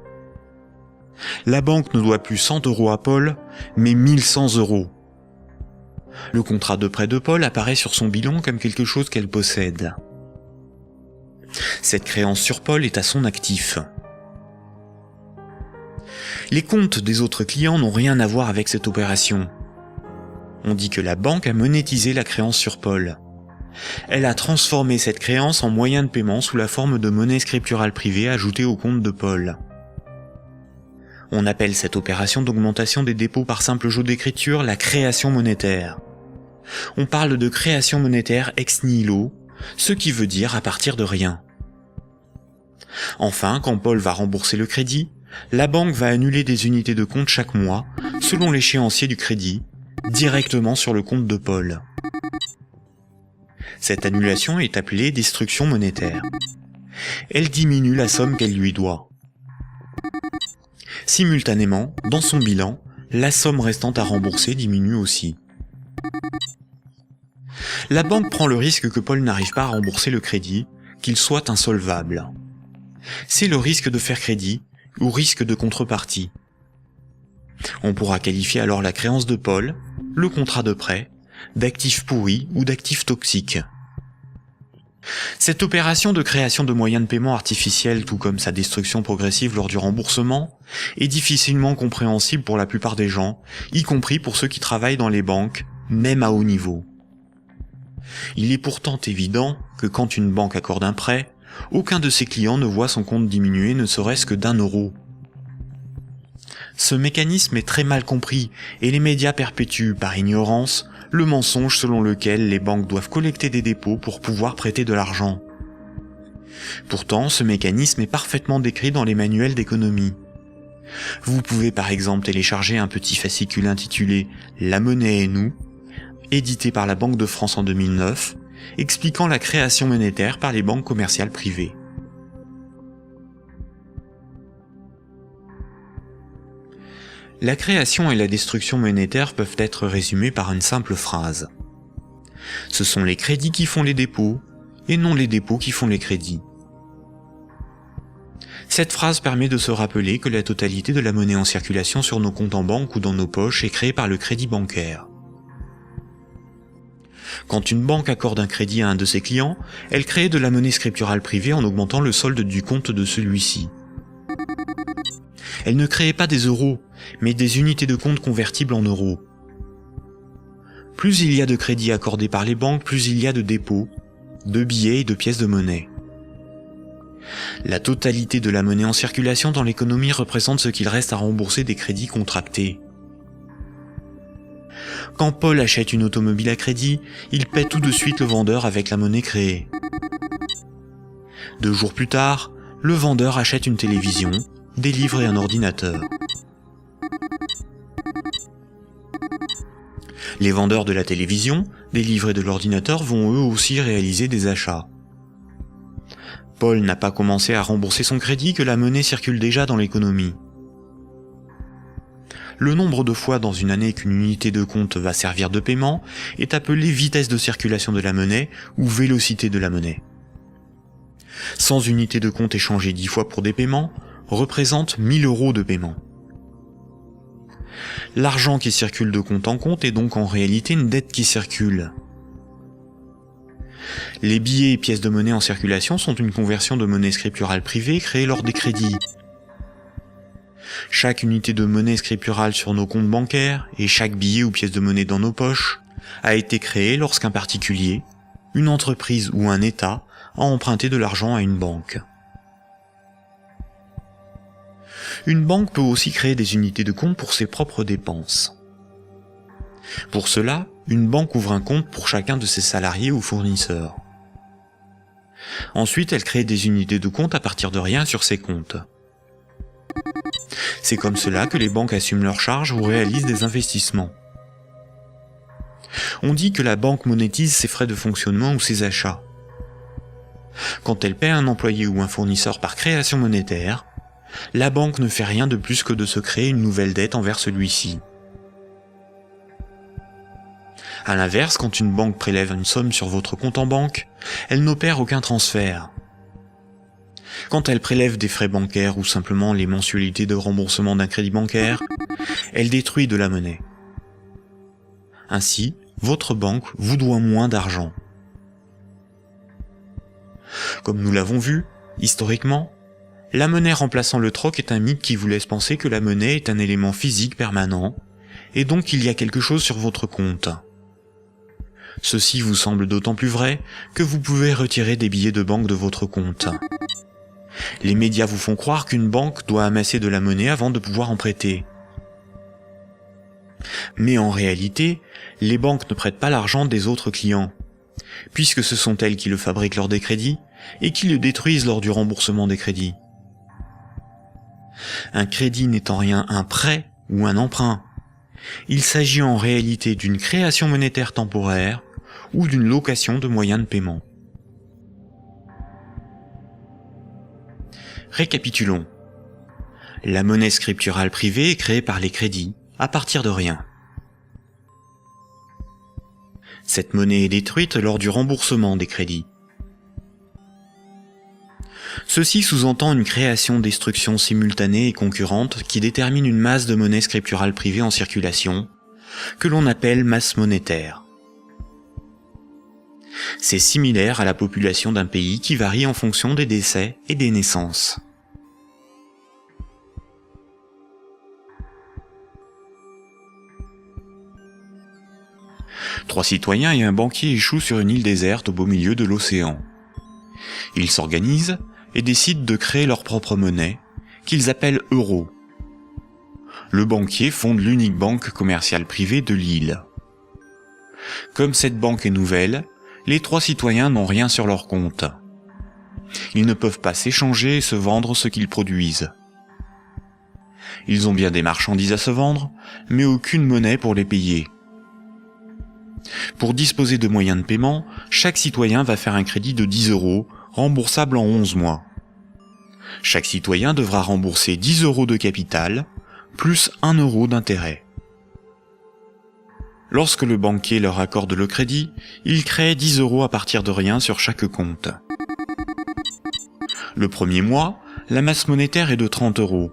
La banque ne doit plus 100 € à Paul, mais 1100 €. Le contrat de prêt de Paul apparaît sur son bilan comme quelque chose qu'elle possède. Cette créance sur Paul est à son actif. Les comptes des autres clients n'ont rien à voir avec cette opération. On dit que la banque a monétisé la créance sur Paul. Elle a transformé cette créance en moyen de paiement sous la forme de monnaie scripturale privée ajoutée au compte de Paul. On appelle cette opération d'augmentation des dépôts par simple jeu d'écriture la création monétaire. On parle de création monétaire ex nihilo, ce qui veut dire à partir de rien. Enfin, quand Paul va rembourser le crédit, la banque va annuler des unités de compte chaque mois, selon l'échéancier du crédit, directement sur le compte de Paul. Cette annulation est appelée destruction monétaire. Elle diminue la somme qu'elle lui doit. Simultanément, dans son bilan, la somme restant à rembourser diminue aussi. La banque prend le risque que Paul n'arrive pas à rembourser le crédit, qu'il soit insolvable. C'est le risque de faire crédit ou risque de contrepartie. On pourra qualifier alors la créance de Paul, le contrat de prêt, d'actifs pourris ou d'actifs toxiques. Cette opération de création de moyens de paiement artificiels, tout comme sa destruction progressive lors du remboursement, est difficilement compréhensible pour la plupart des gens, y compris pour ceux qui travaillent dans les banques, même à haut niveau. Il est pourtant évident que quand une banque accorde un prêt, aucun de ses clients ne voit son compte diminuer ne serait-ce que d'1 €. Ce mécanisme est très mal compris et les médias perpétuent, par ignorance, le mensonge selon lequel les banques doivent collecter des dépôts pour pouvoir prêter de l'argent. Pourtant, ce mécanisme est parfaitement décrit dans les manuels d'économie. Vous pouvez par exemple télécharger un petit fascicule intitulé « La monnaie et nous », édité par la Banque de France en 2009, expliquant la création monétaire par les banques commerciales privées. La création et la destruction monétaire peuvent être résumées par une simple phrase. Ce sont les crédits qui font les dépôts, et non les dépôts qui font les crédits. Cette phrase permet de se rappeler que la totalité de la monnaie en circulation sur nos comptes en banque ou dans nos poches est créée par le crédit bancaire. Quand une banque accorde un crédit à un de ses clients, elle crée de la monnaie scripturale privée en augmentant le solde du compte de celui-ci. Elle ne crée pas des euros, mais des unités de compte convertibles en euros. Plus il y a de crédits accordés par les banques, plus il y a de dépôts, de billets et de pièces de monnaie. La totalité de la monnaie en circulation dans l'économie représente ce qu'il reste à rembourser des crédits contractés. Quand Paul achète une automobile à crédit, il paie tout de suite le vendeur avec la monnaie créée. 2 jours plus tard, le vendeur achète une télévision, des livres et un ordinateur. Les vendeurs de la télévision, des livres et de l'ordinateur vont eux aussi réaliser des achats. Paul n'a pas commencé à rembourser son crédit que la monnaie circule déjà dans l'économie. Le nombre de fois dans une année qu'une unité de compte va servir de paiement est appelé vitesse de circulation de la monnaie ou vélocité de la monnaie. 100 unités de compte échangées 10 fois pour des paiements représente 1000 € de paiement. L'argent qui circule de compte en compte est donc en réalité une dette qui circule. Les billets et pièces de monnaie en circulation sont une conversion de monnaie scripturale privée créée lors des crédits. Chaque unité de monnaie scripturale sur nos comptes bancaires et chaque billet ou pièce de monnaie dans nos poches a été créé lorsqu'un particulier, une entreprise ou un État a emprunté de l'argent à une banque. Une banque peut aussi créer des unités de compte pour ses propres dépenses. Pour cela, une banque ouvre un compte pour chacun de ses salariés ou fournisseurs. Ensuite, elle crée des unités de compte à partir de rien sur ses comptes. C'est comme cela que les banques assument leurs charges ou réalisent des investissements. On dit que la banque monétise ses frais de fonctionnement ou ses achats. Quand elle paie un employé ou un fournisseur par création monétaire, la banque ne fait rien de plus que de se créer une nouvelle dette envers celui-ci. À l'inverse, quand une banque prélève une somme sur votre compte en banque, elle n'opère aucun transfert. Quand elle prélève des frais bancaires ou simplement les mensualités de remboursement d'un crédit bancaire, elle détruit de la monnaie. Ainsi, votre banque vous doit moins d'argent. Comme nous l'avons vu, historiquement, la monnaie remplaçant le troc est un mythe qui vous laisse penser que la monnaie est un élément physique permanent, et donc qu'il y a quelque chose sur votre compte. Ceci vous semble d'autant plus vrai que vous pouvez retirer des billets de banque de votre compte. Les médias vous font croire qu'une banque doit amasser de la monnaie avant de pouvoir en prêter. Mais en réalité, les banques ne prêtent pas l'argent des autres clients, puisque ce sont elles qui le fabriquent lors des crédits et qui le détruisent lors du remboursement des crédits. Un crédit n'est en rien un prêt ou un emprunt. Il s'agit en réalité d'une création monétaire temporaire ou d'une location de moyens de paiement. Récapitulons. La monnaie scripturale privée est créée par les crédits, à partir de rien. Cette monnaie est détruite lors du remboursement des crédits. Ceci sous-entend une création-destruction simultanée et concurrente qui détermine une masse de monnaie scripturale privée en circulation, que l'on appelle masse monétaire. C'est similaire à la population d'un pays qui varie en fonction des décès et des naissances. Trois citoyens et un banquier échouent sur une île déserte au beau milieu de l'océan. Ils s'organisent et décident de créer leur propre monnaie, qu'ils appellent euro. Le banquier fonde l'unique banque commerciale privée de l'île. Comme cette banque est nouvelle, les trois citoyens n'ont rien sur leur compte. Ils ne peuvent pas s'échanger et se vendre ce qu'ils produisent. Ils ont bien des marchandises à se vendre, mais aucune monnaie pour les payer. Pour disposer de moyens de paiement, chaque citoyen va faire un crédit de 10 €, remboursable en 11 mois. Chaque citoyen devra rembourser 10 € de capital, plus 1 € d'intérêt. Lorsque le banquier leur accorde le crédit, il crée 10 € à partir de rien sur chaque compte. Le premier mois, la masse monétaire est de 30 €.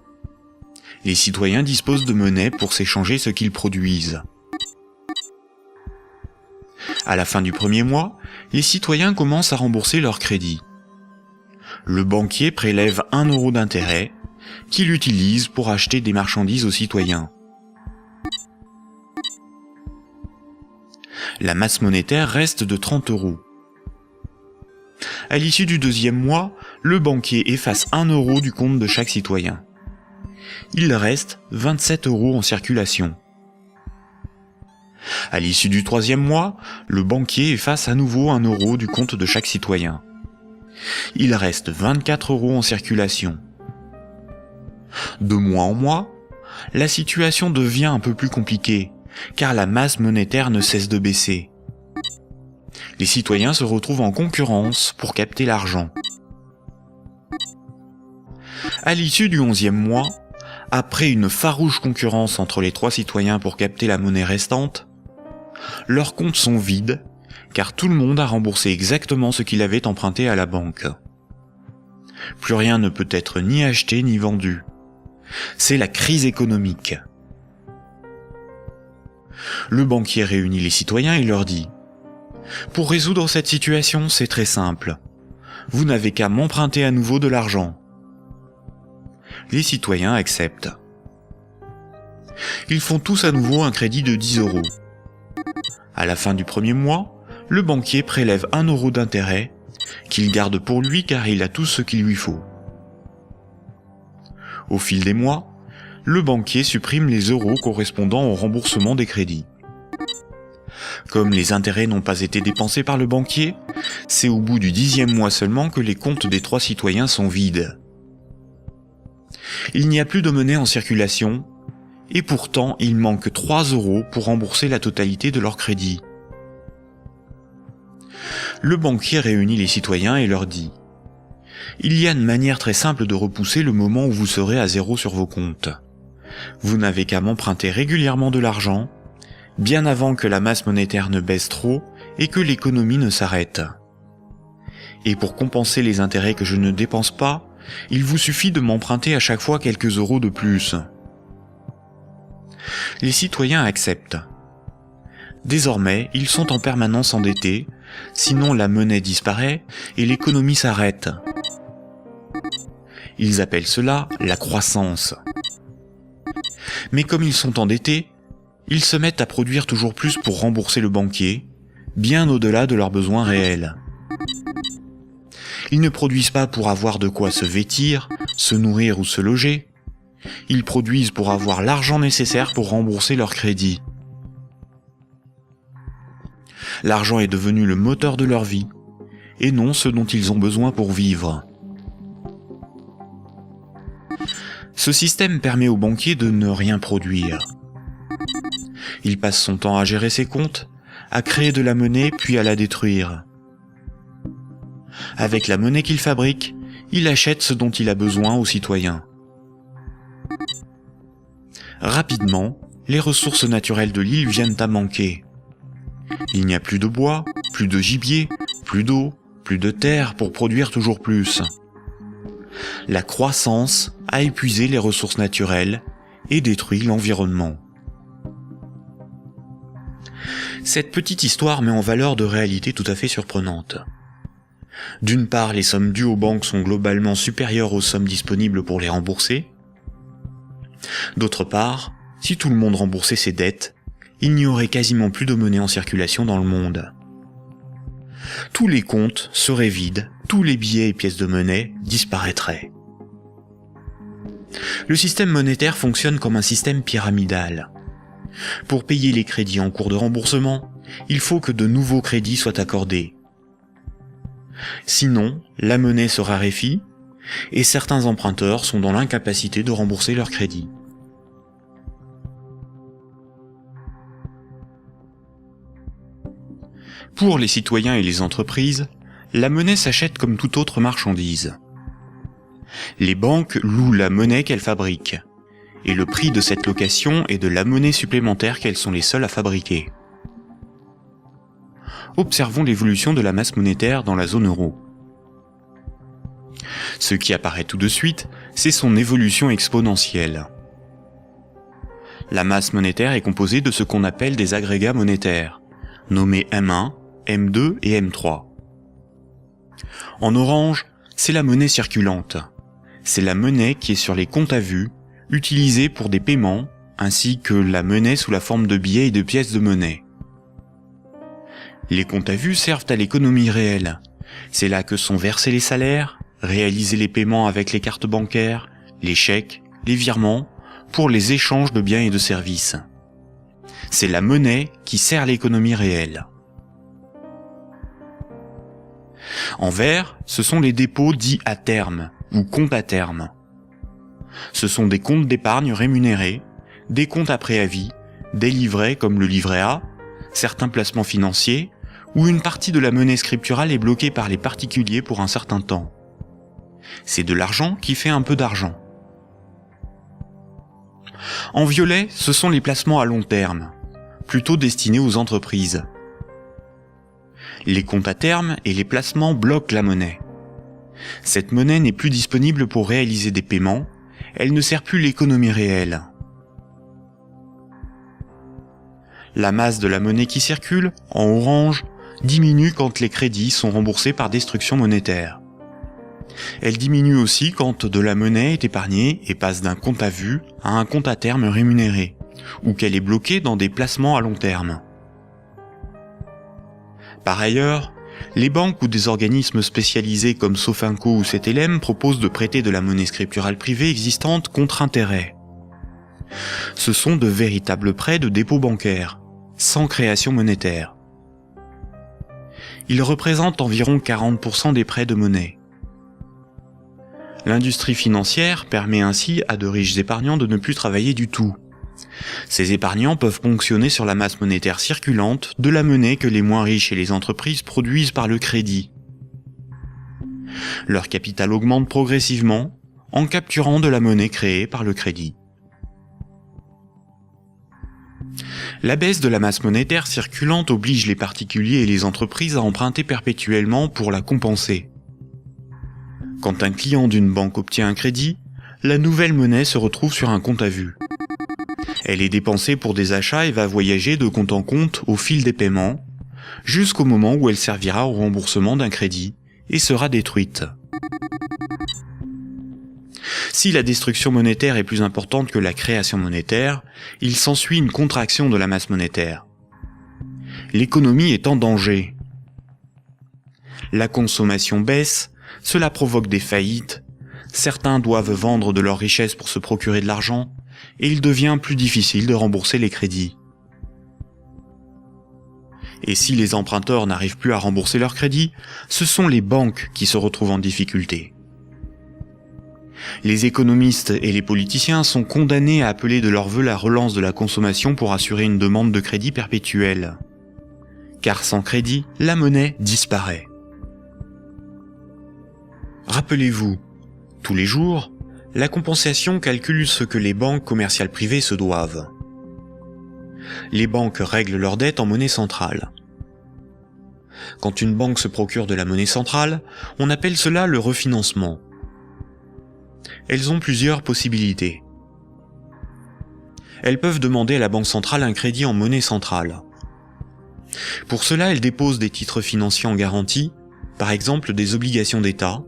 Les citoyens disposent de monnaie pour s'échanger ce qu'ils produisent. À la fin du premier mois, les citoyens commencent à rembourser leur crédit. Le banquier prélève 1 € d'intérêt, qu'il utilise pour acheter des marchandises aux citoyens. La masse monétaire reste de 30 €. À l'issue du deuxième mois, le banquier efface 1 € du compte de chaque citoyen. Il reste 27 € en circulation. À l'issue du troisième mois, le banquier efface à nouveau 1 € du compte de chaque citoyen. Il reste 24 € en circulation. De mois en mois, la situation devient un peu plus compliquée, car la masse monétaire ne cesse de baisser. Les citoyens se retrouvent en concurrence pour capter l'argent. À l'issue du 11e mois, après une farouche concurrence entre les trois citoyens pour capter la monnaie restante, leurs comptes sont vides, car tout le monde a remboursé exactement ce qu'il avait emprunté à la banque. Plus rien ne peut être ni acheté ni vendu. C'est la crise économique. Le banquier réunit les citoyens et leur dit « Pour résoudre cette situation, c'est très simple. Vous n'avez qu'à m'emprunter à nouveau de l'argent. » Les citoyens acceptent. Ils font tous à nouveau un crédit de 10 €. À la fin du premier mois, le banquier prélève 1 € d'intérêt, qu'il garde pour lui car il a tout ce qu'il lui faut. Au fil des mois, le banquier supprime les euros correspondant au remboursement des crédits. Comme les intérêts n'ont pas été dépensés par le banquier, c'est au bout du 10e mois seulement que les comptes des trois citoyens sont vides. Il n'y a plus de monnaie en circulation, et pourtant il manque 3 € pour rembourser la totalité de leur crédit. Le banquier réunit les citoyens et leur dit « Il y a une manière très simple de repousser le moment où vous serez à zéro sur vos comptes. Vous n'avez qu'à m'emprunter régulièrement de l'argent, bien avant que la masse monétaire ne baisse trop et que l'économie ne s'arrête. Et pour compenser les intérêts que je ne dépense pas, il vous suffit de m'emprunter à chaque fois quelques euros de plus. » Les citoyens acceptent. Désormais, ils sont en permanence endettés, sinon la monnaie disparaît et l'économie s'arrête. Ils appellent cela la croissance. Mais comme ils sont endettés, ils se mettent à produire toujours plus pour rembourser le banquier, bien au-delà de leurs besoins réels. Ils ne produisent pas pour avoir de quoi se vêtir, se nourrir ou se loger. Ils produisent pour avoir l'argent nécessaire pour rembourser leur crédit. L'argent est devenu le moteur de leur vie, et non ce dont ils ont besoin pour vivre. Ce système permet au banquier de ne rien produire. Il passe son temps à gérer ses comptes, à créer de la monnaie puis à la détruire. Avec la monnaie qu'il fabrique, il achète ce dont il a besoin aux citoyens. Rapidement, les ressources naturelles de l'île viennent à manquer. Il n'y a plus de bois, plus de gibier, plus d'eau, plus de terre pour produire toujours plus. La croissance a épuisé les ressources naturelles et détruit l'environnement. Cette petite histoire met en valeur de réalités tout à fait surprenantes. D'une part, les sommes dues aux banques sont globalement supérieures aux sommes disponibles pour les rembourser. D'autre part, si tout le monde remboursait ses dettes, il n'y aurait quasiment plus de monnaie en circulation dans le monde. Tous les comptes seraient vides, tous les billets et pièces de monnaie disparaîtraient. Le système monétaire fonctionne comme un système pyramidal. Pour payer les crédits en cours de remboursement, il faut que de nouveaux crédits soient accordés. Sinon, la monnaie se raréfie et certains emprunteurs sont dans l'incapacité de rembourser leurs crédits. Pour les citoyens et les entreprises, la monnaie s'achète comme toute autre marchandise. Les banques louent la monnaie qu'elles fabriquent, et le prix de cette location est de la monnaie supplémentaire qu'elles sont les seules à fabriquer. Observons l'évolution de la masse monétaire dans la zone euro. Ce qui apparaît tout de suite, c'est son évolution exponentielle. La masse monétaire est composée de ce qu'on appelle des agrégats monétaires, nommés M1, M2 et M3. En orange, c'est la monnaie circulante. C'est la monnaie qui est sur les comptes à vue, utilisée pour des paiements, ainsi que la monnaie sous la forme de billets et de pièces de monnaie. Les comptes à vue servent à l'économie réelle. C'est là que sont versés les salaires, réalisés les paiements avec les cartes bancaires, les chèques, les virements, pour les échanges de biens et de services. C'est la monnaie qui sert l'économie réelle. En vert, ce sont les dépôts dits à terme, ou comptes à terme. Ce sont des comptes d'épargne rémunérés, des comptes à préavis, des livrets comme le livret A, certains placements financiers, où une partie de la monnaie scripturale est bloquée par les particuliers pour un certain temps. C'est de l'argent qui fait un peu d'argent. En violet, ce sont les placements à long terme, plutôt destinés aux entreprises. Les comptes à terme et les placements bloquent la monnaie. Cette monnaie n'est plus disponible pour réaliser des paiements, elle ne sert plus l'économie réelle. La masse de la monnaie qui circule, en orange, diminue quand les crédits sont remboursés par destruction monétaire. Elle diminue aussi quand de la monnaie est épargnée et passe d'un compte à vue à un compte à terme rémunéré, ou qu'elle est bloquée dans des placements à long terme. Par ailleurs, les banques ou des organismes spécialisés comme Sofinco ou CTLM proposent de prêter de la monnaie scripturale privée existante contre intérêt. Ce sont de véritables prêts de dépôt bancaire, sans création monétaire. Ils représentent environ 40% des prêts de monnaie. L'industrie financière permet ainsi à de riches épargnants de ne plus travailler du tout. Ces épargnants peuvent ponctionner sur la masse monétaire circulante de la monnaie que les moins riches et les entreprises produisent par le crédit. Leur capital augmente progressivement en capturant de la monnaie créée par le crédit. La baisse de la masse monétaire circulante oblige les particuliers et les entreprises à emprunter perpétuellement pour la compenser. Quand un client d'une banque obtient un crédit, la nouvelle monnaie se retrouve sur un compte à vue. Elle est dépensée pour des achats et va voyager de compte en compte au fil des paiements, jusqu'au moment où elle servira au remboursement d'un crédit et sera détruite. Si la destruction monétaire est plus importante que la création monétaire, il s'ensuit une contraction de la masse monétaire. L'économie est en danger. La consommation baisse, cela provoque des faillites, certains doivent vendre de leurs richesses pour se procurer de l'argent, et il devient plus difficile de rembourser les crédits. Et si les emprunteurs n'arrivent plus à rembourser leurs crédits, ce sont les banques qui se retrouvent en difficulté. Les économistes et les politiciens sont condamnés à appeler de leur vœu la relance de la consommation pour assurer une demande de crédit perpétuelle. Car sans crédit, la monnaie disparaît. Rappelez-vous, tous les jours, la compensation calcule ce que les banques commerciales privées se doivent. Les banques règlent leurs dettes en monnaie centrale. Quand une banque se procure de la monnaie centrale, on appelle cela le refinancement. Elles ont plusieurs possibilités. Elles peuvent demander à la banque centrale un crédit en monnaie centrale. Pour cela, elles déposent des titres financiers en garantie, par exemple des obligations d'État,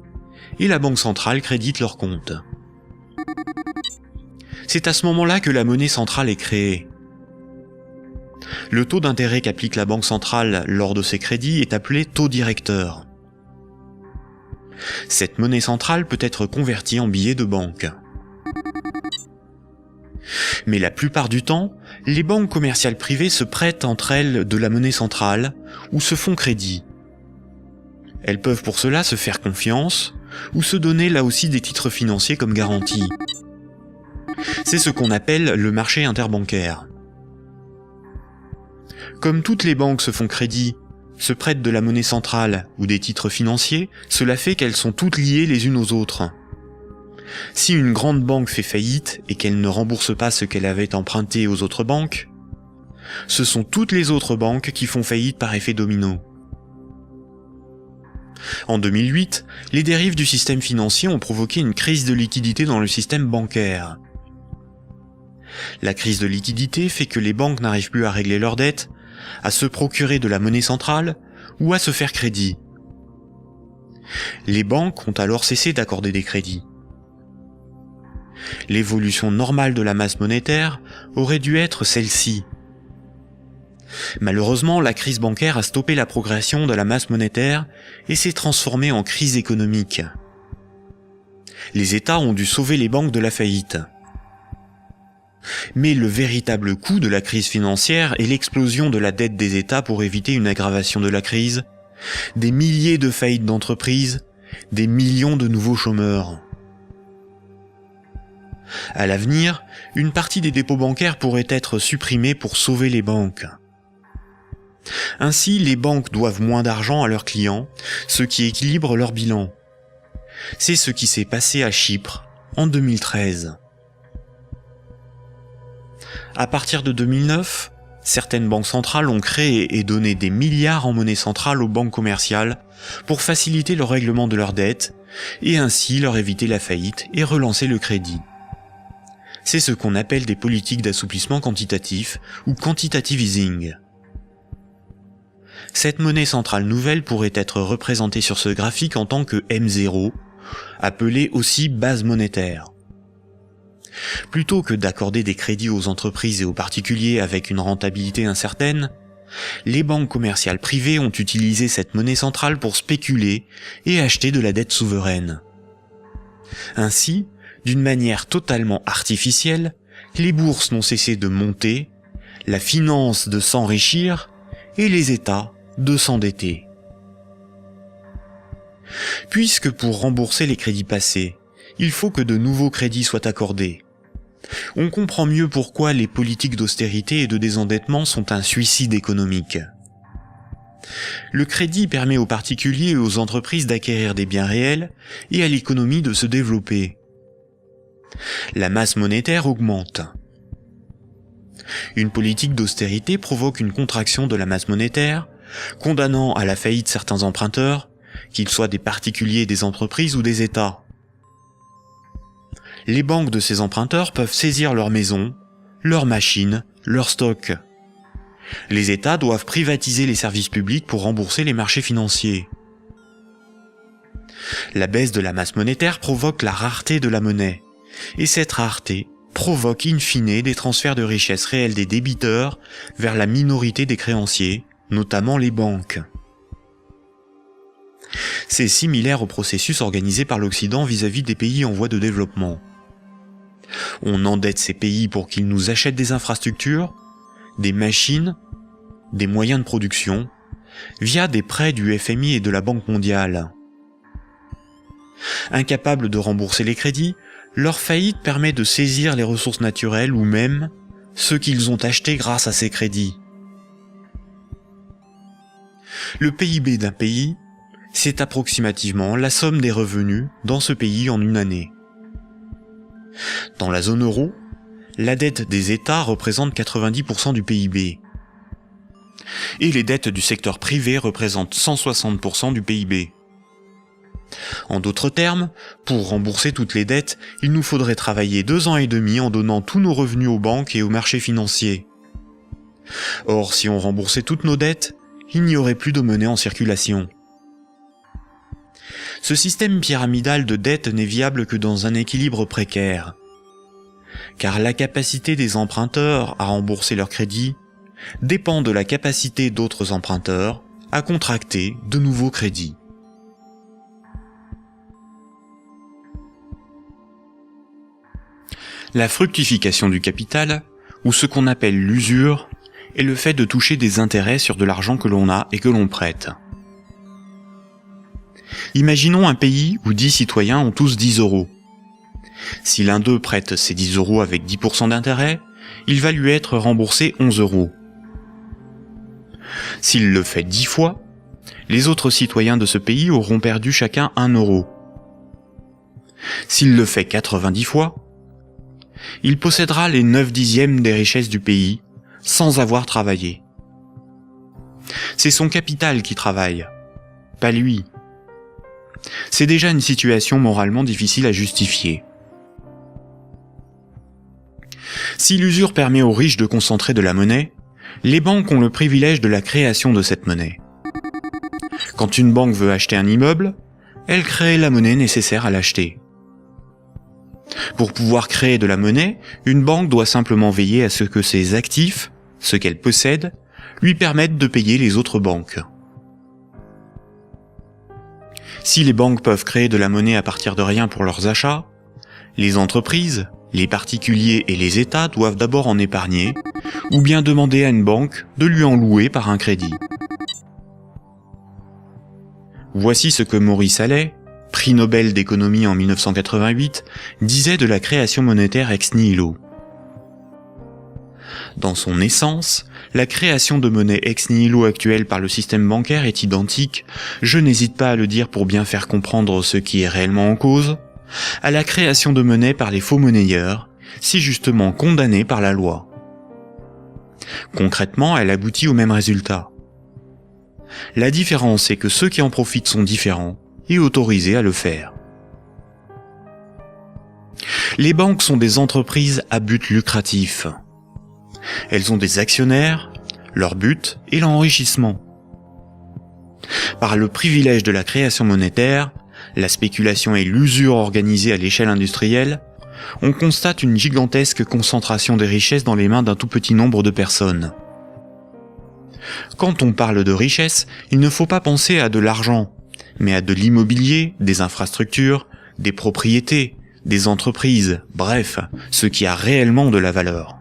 et la banque centrale crédite leurs comptes. C'est à ce moment-là que la monnaie centrale est créée. Le taux d'intérêt qu'applique la banque centrale lors de ces crédits est appelé taux directeur. Cette monnaie centrale peut être convertie en billets de banque. Mais la plupart du temps, les banques commerciales privées se prêtent entre elles de la monnaie centrale ou se font crédit. Elles peuvent pour cela se faire confiance ou se donner là aussi des titres financiers comme garantie. C'est ce qu'on appelle le marché interbancaire. Comme toutes les banques se font crédit, se prêtent de la monnaie centrale ou des titres financiers, cela fait qu'elles sont toutes liées les unes aux autres. Si une grande banque fait faillite et qu'elle ne rembourse pas ce qu'elle avait emprunté aux autres banques, ce sont toutes les autres banques qui font faillite par effet domino. En 2008, les dérives du système financier ont provoqué une crise de liquidité dans le système bancaire. La crise de liquidité fait que les banques n'arrivent plus à régler leurs dettes, à se procurer de la monnaie centrale ou à se faire crédit. Les banques ont alors cessé d'accorder des crédits. L'évolution normale de la masse monétaire aurait dû être celle-ci. Malheureusement, la crise bancaire a stoppé la progression de la masse monétaire et s'est transformée en crise économique. Les États ont dû sauver les banques de la faillite. Mais le véritable coût de la crise financière est l'explosion de la dette des États pour éviter une aggravation de la crise, des milliers de faillites d'entreprises, des millions de nouveaux chômeurs. À l'avenir, une partie des dépôts bancaires pourrait être supprimée pour sauver les banques. Ainsi, les banques doivent moins d'argent à leurs clients, ce qui équilibre leur bilan. C'est ce qui s'est passé à Chypre en 2013. À partir de 2009, certaines banques centrales ont créé et donné des milliards en monnaie centrale aux banques commerciales pour faciliter le règlement de leurs dettes et ainsi leur éviter la faillite et relancer le crédit. C'est ce qu'on appelle des politiques d'assouplissement quantitatif ou quantitative easing. Cette monnaie centrale nouvelle pourrait être représentée sur ce graphique en tant que M0, appelée aussi base monétaire. Plutôt que d'accorder des crédits aux entreprises et aux particuliers avec une rentabilité incertaine, les banques commerciales privées ont utilisé cette monnaie centrale pour spéculer et acheter de la dette souveraine. Ainsi, d'une manière totalement artificielle, les bourses n'ont cessé de monter, la finance de s'enrichir et les États de s'endetter. Puisque pour rembourser les crédits passés, il faut que de nouveaux crédits soient accordés, on comprend mieux pourquoi les politiques d'austérité et de désendettement sont un suicide économique. Le crédit permet aux particuliers et aux entreprises d'acquérir des biens réels et à l'économie de se développer. La masse monétaire augmente. Une politique d'austérité provoque une contraction de la masse monétaire, condamnant à la faillite certains emprunteurs, qu'ils soient des particuliers, des entreprises ou des États. Les banques de ces emprunteurs peuvent saisir leurs maisons, leurs machines, leurs stocks. Les États doivent privatiser les services publics pour rembourser les marchés financiers. La baisse de la masse monétaire provoque la rareté de la monnaie, et cette rareté provoque in fine des transferts de richesses réelles des débiteurs vers la minorité des créanciers, notamment les banques. C'est similaire au processus organisé par l'Occident vis-à-vis des pays en voie de développement. On endette ces pays pour qu'ils nous achètent des infrastructures, des machines, des moyens de production, via des prêts du FMI et de la Banque mondiale. Incapables de rembourser les crédits, leur faillite permet de saisir les ressources naturelles ou même ceux qu'ils ont achetés grâce à ces crédits. Le PIB d'un pays, c'est approximativement la somme des revenus dans ce pays en une année. Dans la zone euro, la dette des États représente 90% du PIB. Et les dettes du secteur privé représentent 160% du PIB. En d'autres termes, pour rembourser toutes les dettes, il nous faudrait travailler 2 ans et demi en donnant tous nos revenus aux banques et aux marchés financiers. Or, si on remboursait toutes nos dettes, il n'y aurait plus de monnaie en circulation. Ce système pyramidal de dette n'est viable que dans un équilibre précaire, car la capacité des emprunteurs à rembourser leurs crédits dépend de la capacité d'autres emprunteurs à contracter de nouveaux crédits. La fructification du capital, ou ce qu'on appelle l'usure, est le fait de toucher des intérêts sur de l'argent que l'on a et que l'on prête. Imaginons un pays où 10 citoyens ont tous 10 euros. Si l'un d'eux prête ces 10 euros avec 10% d'intérêt, il va lui être remboursé 11 euros. S'il le fait 10 fois, les autres citoyens de ce pays auront perdu chacun 1 euro. S'il le fait 90 fois, il possédera les 9/10 des richesses du pays, sans avoir travaillé. C'est son capital qui travaille, pas lui. C'est déjà une situation moralement difficile à justifier. Si l'usure permet aux riches de concentrer de la monnaie, les banques ont le privilège de la création de cette monnaie. Quand une banque veut acheter un immeuble, elle crée la monnaie nécessaire à l'acheter. Pour pouvoir créer de la monnaie, une banque doit simplement veiller à ce que ses actifs, ce qu'elle possède, lui permettent de payer les autres banques. Si les banques peuvent créer de la monnaie à partir de rien pour leurs achats, les entreprises, les particuliers et les États doivent d'abord en épargner, ou bien demander à une banque de lui en louer par un crédit. Voici ce que Maurice Allais, prix Nobel d'économie en 1988, disait de la création monétaire ex nihilo. Dans son essence, la création de monnaie ex nihilo actuelle par le système bancaire est identique, je n'hésite pas à le dire pour bien faire comprendre ce qui est réellement en cause, à la création de monnaie par les faux monnayeurs, si justement condamnée par la loi. Concrètement, elle aboutit au même résultat. La différence est que ceux qui en profitent sont différents et autorisés à le faire. Les banques sont des entreprises à but lucratif. Elles ont des actionnaires, leur but est l'enrichissement. Par le privilège de la création monétaire, la spéculation et l'usure organisée à l'échelle industrielle, on constate une gigantesque concentration des richesses dans les mains d'un tout petit nombre de personnes. Quand on parle de richesse, il ne faut pas penser à de l'argent, mais à de l'immobilier, des infrastructures, des propriétés, des entreprises, bref, ce qui a réellement de la valeur.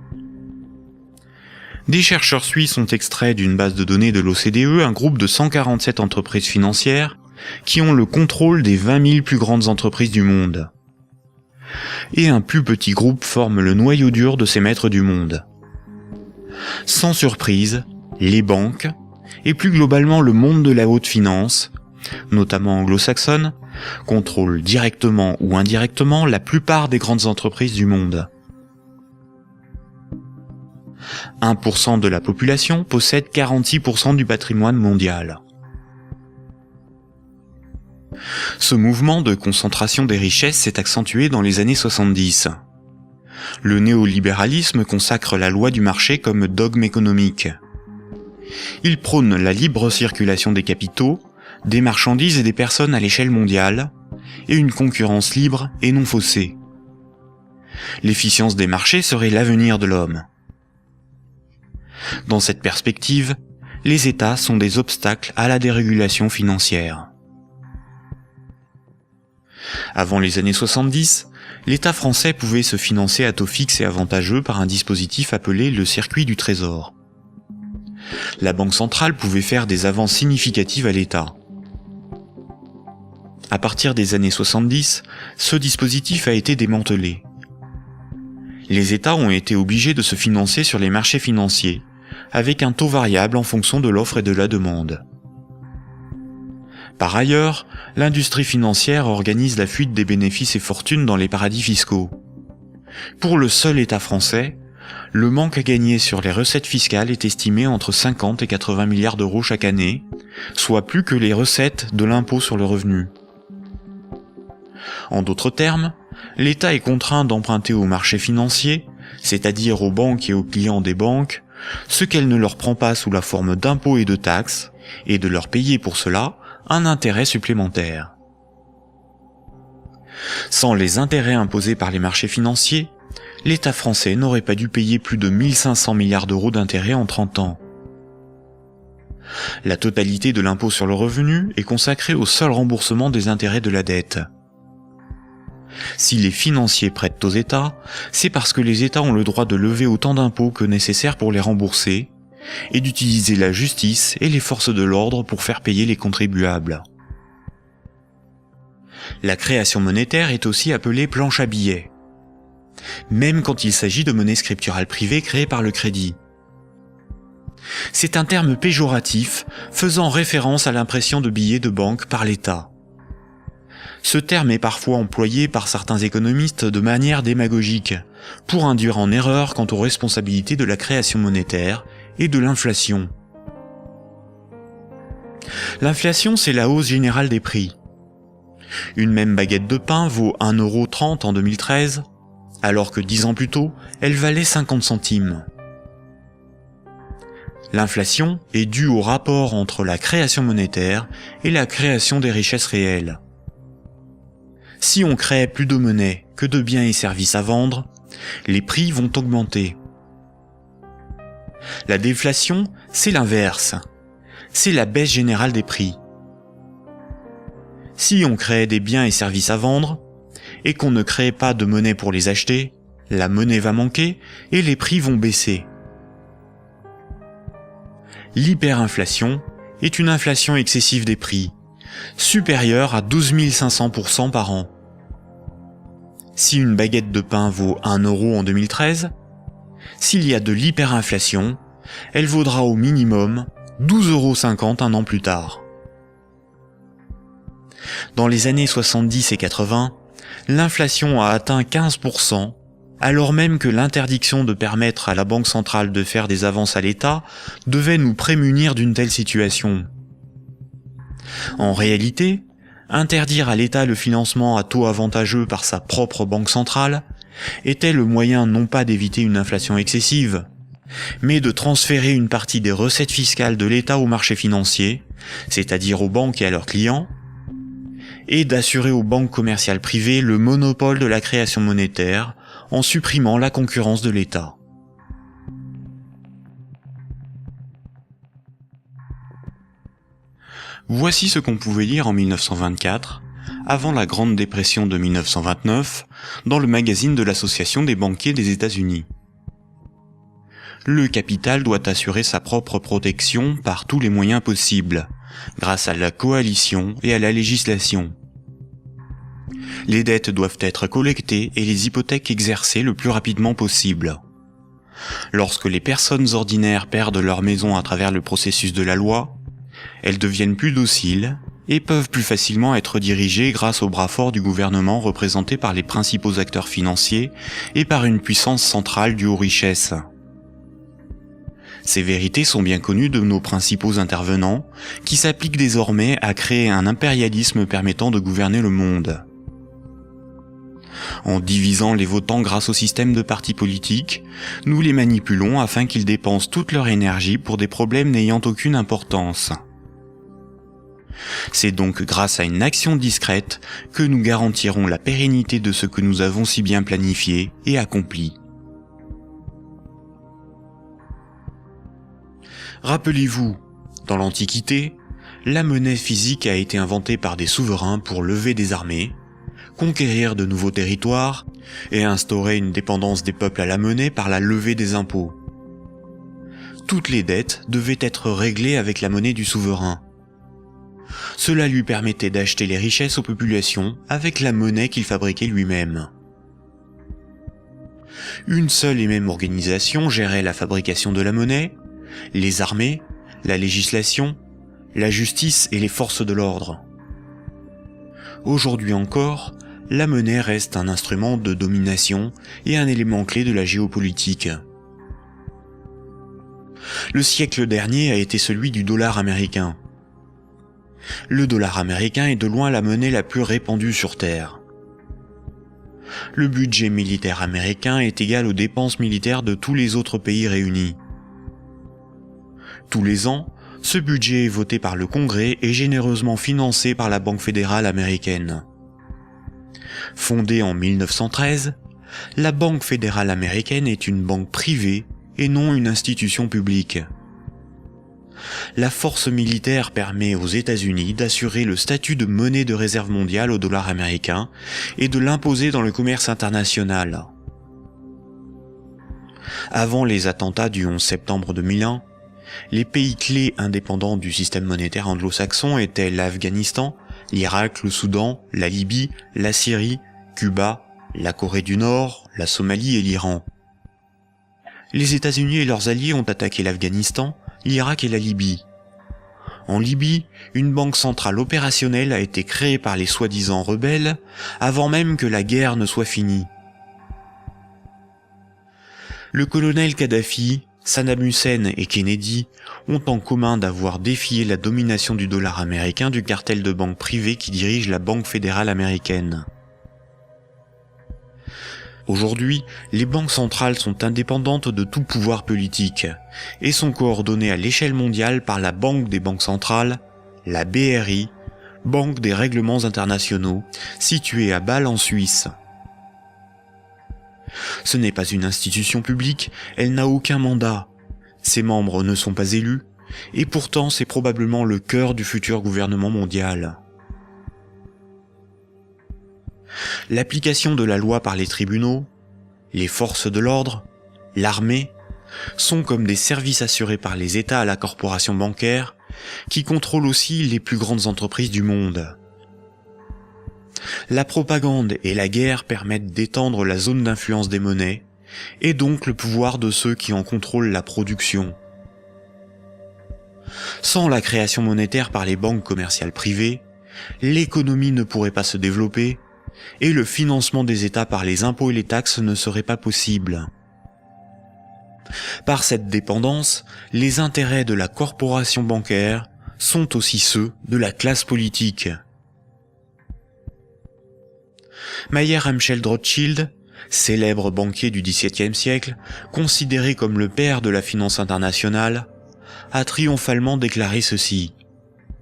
Des chercheurs suisses ont extrait d'une base de données de l'OCDE un groupe de 147 entreprises financières qui ont le contrôle des 20 000 plus grandes entreprises du monde. Et un plus petit groupe forme le noyau dur de ces maîtres du monde. Sans surprise, les banques, et plus globalement le monde de la haute finance, notamment anglo-saxonne, contrôlent directement ou indirectement la plupart des grandes entreprises du monde. 1% de la population possède 46% du patrimoine mondial. Ce mouvement de concentration des richesses s'est accentué dans les années 70. Le néolibéralisme consacre la loi du marché comme dogme économique. Il prône la libre circulation des capitaux, des marchandises et des personnes à l'échelle mondiale, et une concurrence libre et non faussée. L'efficience des marchés serait l'avenir de l'homme. Dans cette perspective, les États sont des obstacles à la dérégulation financière. Avant les années 70, l'État français pouvait se financer à taux fixe et avantageux par un dispositif appelé le circuit du trésor. La Banque centrale pouvait faire des avances significatives à l'État. À partir des années 70, ce dispositif a été démantelé. Les États ont été obligés de se financer sur les marchés financiers, avec un taux variable en fonction de l'offre et de la demande. Par ailleurs, l'industrie financière organise la fuite des bénéfices et fortunes dans les paradis fiscaux. Pour le seul État français, le manque à gagner sur les recettes fiscales est estimé entre 50 et 80 milliards d'euros chaque année, soit plus que les recettes de l'impôt sur le revenu. En d'autres termes, l'État est contraint d'emprunter aux marchés financiers, c'est-à-dire aux banques et aux clients des banques, ce qu'elle ne leur prend pas sous la forme d'impôts et de taxes, et de leur payer pour cela un intérêt supplémentaire. Sans les intérêts imposés par les marchés financiers, l'État français n'aurait pas dû payer plus de 1500 milliards d'euros d'intérêts en 30 ans. La totalité de l'impôt sur le revenu est consacrée au seul remboursement des intérêts de la dette. Si les financiers prêtent aux États, c'est parce que les États ont le droit de lever autant d'impôts que nécessaire pour les rembourser, et d'utiliser la justice et les forces de l'ordre pour faire payer les contribuables. La création monétaire est aussi appelée planche à billets, même quand il s'agit de monnaie scripturale privée créée par le crédit. C'est un terme péjoratif faisant référence à l'impression de billets de banque par l'État. Ce terme est parfois employé par certains économistes de manière démagogique, pour induire en erreur quant aux responsabilités de la création monétaire et de l'inflation. L'inflation, c'est la hausse générale des prix. Une même baguette de pain vaut 1,30 € en 2013, alors que 10 ans plus tôt, elle valait 50 centimes. L'inflation est due au rapport entre la création monétaire et la création des richesses réelles. Si on crée plus de monnaie que de biens et services à vendre, les prix vont augmenter. La déflation, c'est l'inverse. C'est la baisse générale des prix. Si on crée des biens et services à vendre, et qu'on ne crée pas de monnaie pour les acheter, la monnaie va manquer et les prix vont baisser. L'hyperinflation est une inflation excessive des prix, supérieure à 12 500% par an. Si une baguette de pain vaut 1 € en 2013, s'il y a de l'hyperinflation, elle vaudra au minimum 12,50 € un an plus tard. Dans les années 70 et 80, l'inflation a atteint 15%, alors même que l'interdiction de permettre à la Banque centrale de faire des avances à l'État devait nous prémunir d'une telle situation. En réalité, interdire à l'État le financement à taux avantageux par sa propre banque centrale était le moyen non pas d'éviter une inflation excessive, mais de transférer une partie des recettes fiscales de l'État au marché financier, c'est-à-dire aux banques et à leurs clients, et d'assurer aux banques commerciales privées le monopole de la création monétaire en supprimant la concurrence de l'État. Voici ce qu'on pouvait lire en 1924, avant la Grande Dépression de 1929, dans le magazine de l'Association des banquiers des États-Unis. Le capital doit assurer sa propre protection par tous les moyens possibles, grâce à la coalition et à la législation. Les dettes doivent être collectées et les hypothèques exercées le plus rapidement possible. Lorsque les personnes ordinaires perdent leur maison à travers le processus de la loi, elles deviennent plus dociles et peuvent plus facilement être dirigées grâce au bras fort du gouvernement représenté par les principaux acteurs financiers et par une puissance centrale due aux richesses. Ces vérités sont bien connues de nos principaux intervenants, qui s'appliquent désormais à créer un impérialisme permettant de gouverner le monde. En divisant les votants grâce au système de partis politiques, nous les manipulons afin qu'ils dépensent toute leur énergie pour des problèmes n'ayant aucune importance. C'est donc grâce à une action discrète que nous garantirons la pérennité de ce que nous avons si bien planifié et accompli. Rappelez-vous, dans l'Antiquité, la monnaie physique a été inventée par des souverains pour lever des armées, conquérir de nouveaux territoires et instaurer une dépendance des peuples à la monnaie par la levée des impôts. Toutes les dettes devaient être réglées avec la monnaie du souverain. Cela lui permettait d'acheter les richesses aux populations avec la monnaie qu'il fabriquait lui-même. Une seule et même organisation gérait la fabrication de la monnaie, les armées, la législation, la justice et les forces de l'ordre. Aujourd'hui encore, la monnaie reste un instrument de domination et un élément clé de la géopolitique. Le siècle dernier a été celui du dollar américain. Le dollar américain est de loin la monnaie la plus répandue sur Terre. Le budget militaire américain est égal aux dépenses militaires de tous les autres pays réunis. Tous les ans, ce budget est voté par le Congrès et généreusement financé par la Banque fédérale américaine. Fondée en 1913, la Banque fédérale américaine est une banque privée et non une institution publique. La force militaire permet aux États-Unis d'assurer le statut de monnaie de réserve mondiale au dollar américain et de l'imposer dans le commerce international. Avant les attentats du 11 septembre 2001, les pays clés indépendants du système monétaire anglo-saxon étaient l'Afghanistan, l'Irak, le Soudan, la Libye, la Syrie, Cuba, la Corée du Nord, la Somalie et l'Iran. Les États-Unis et leurs alliés ont attaqué l'Afghanistan, l'Irak et la Libye. En Libye, une banque centrale opérationnelle a été créée par les soi-disant rebelles avant même que la guerre ne soit finie. Le colonel Kadhafi, Saddam Hussein et Kennedy ont en commun d'avoir défié la domination du dollar américain du cartel de banques privées qui dirige la Banque fédérale américaine. Aujourd'hui, les banques centrales sont indépendantes de tout pouvoir politique et sont coordonnées à l'échelle mondiale par la Banque des banques centrales, la BRI, Banque des règlements internationaux, située à Bâle en Suisse. Ce n'est pas une institution publique, elle n'a aucun mandat, ses membres ne sont pas élus, et pourtant c'est probablement le cœur du futur gouvernement mondial. L'application de la loi par les tribunaux, les forces de l'ordre, l'armée, sont comme des services assurés par les États à la corporation bancaire, qui contrôle aussi les plus grandes entreprises du monde. La propagande et la guerre permettent d'étendre la zone d'influence des monnaies, et donc le pouvoir de ceux qui en contrôlent la production. Sans la création monétaire par les banques commerciales privées, l'économie ne pourrait pas se développer, et le financement des États par les impôts et les taxes ne serait pas possible. Par cette dépendance, les intérêts de la corporation bancaire sont aussi ceux de la classe politique. Mayer Amschel Rothschild, célèbre banquier du XVIIe siècle, considéré comme le père de la finance internationale, a triomphalement déclaré ceci.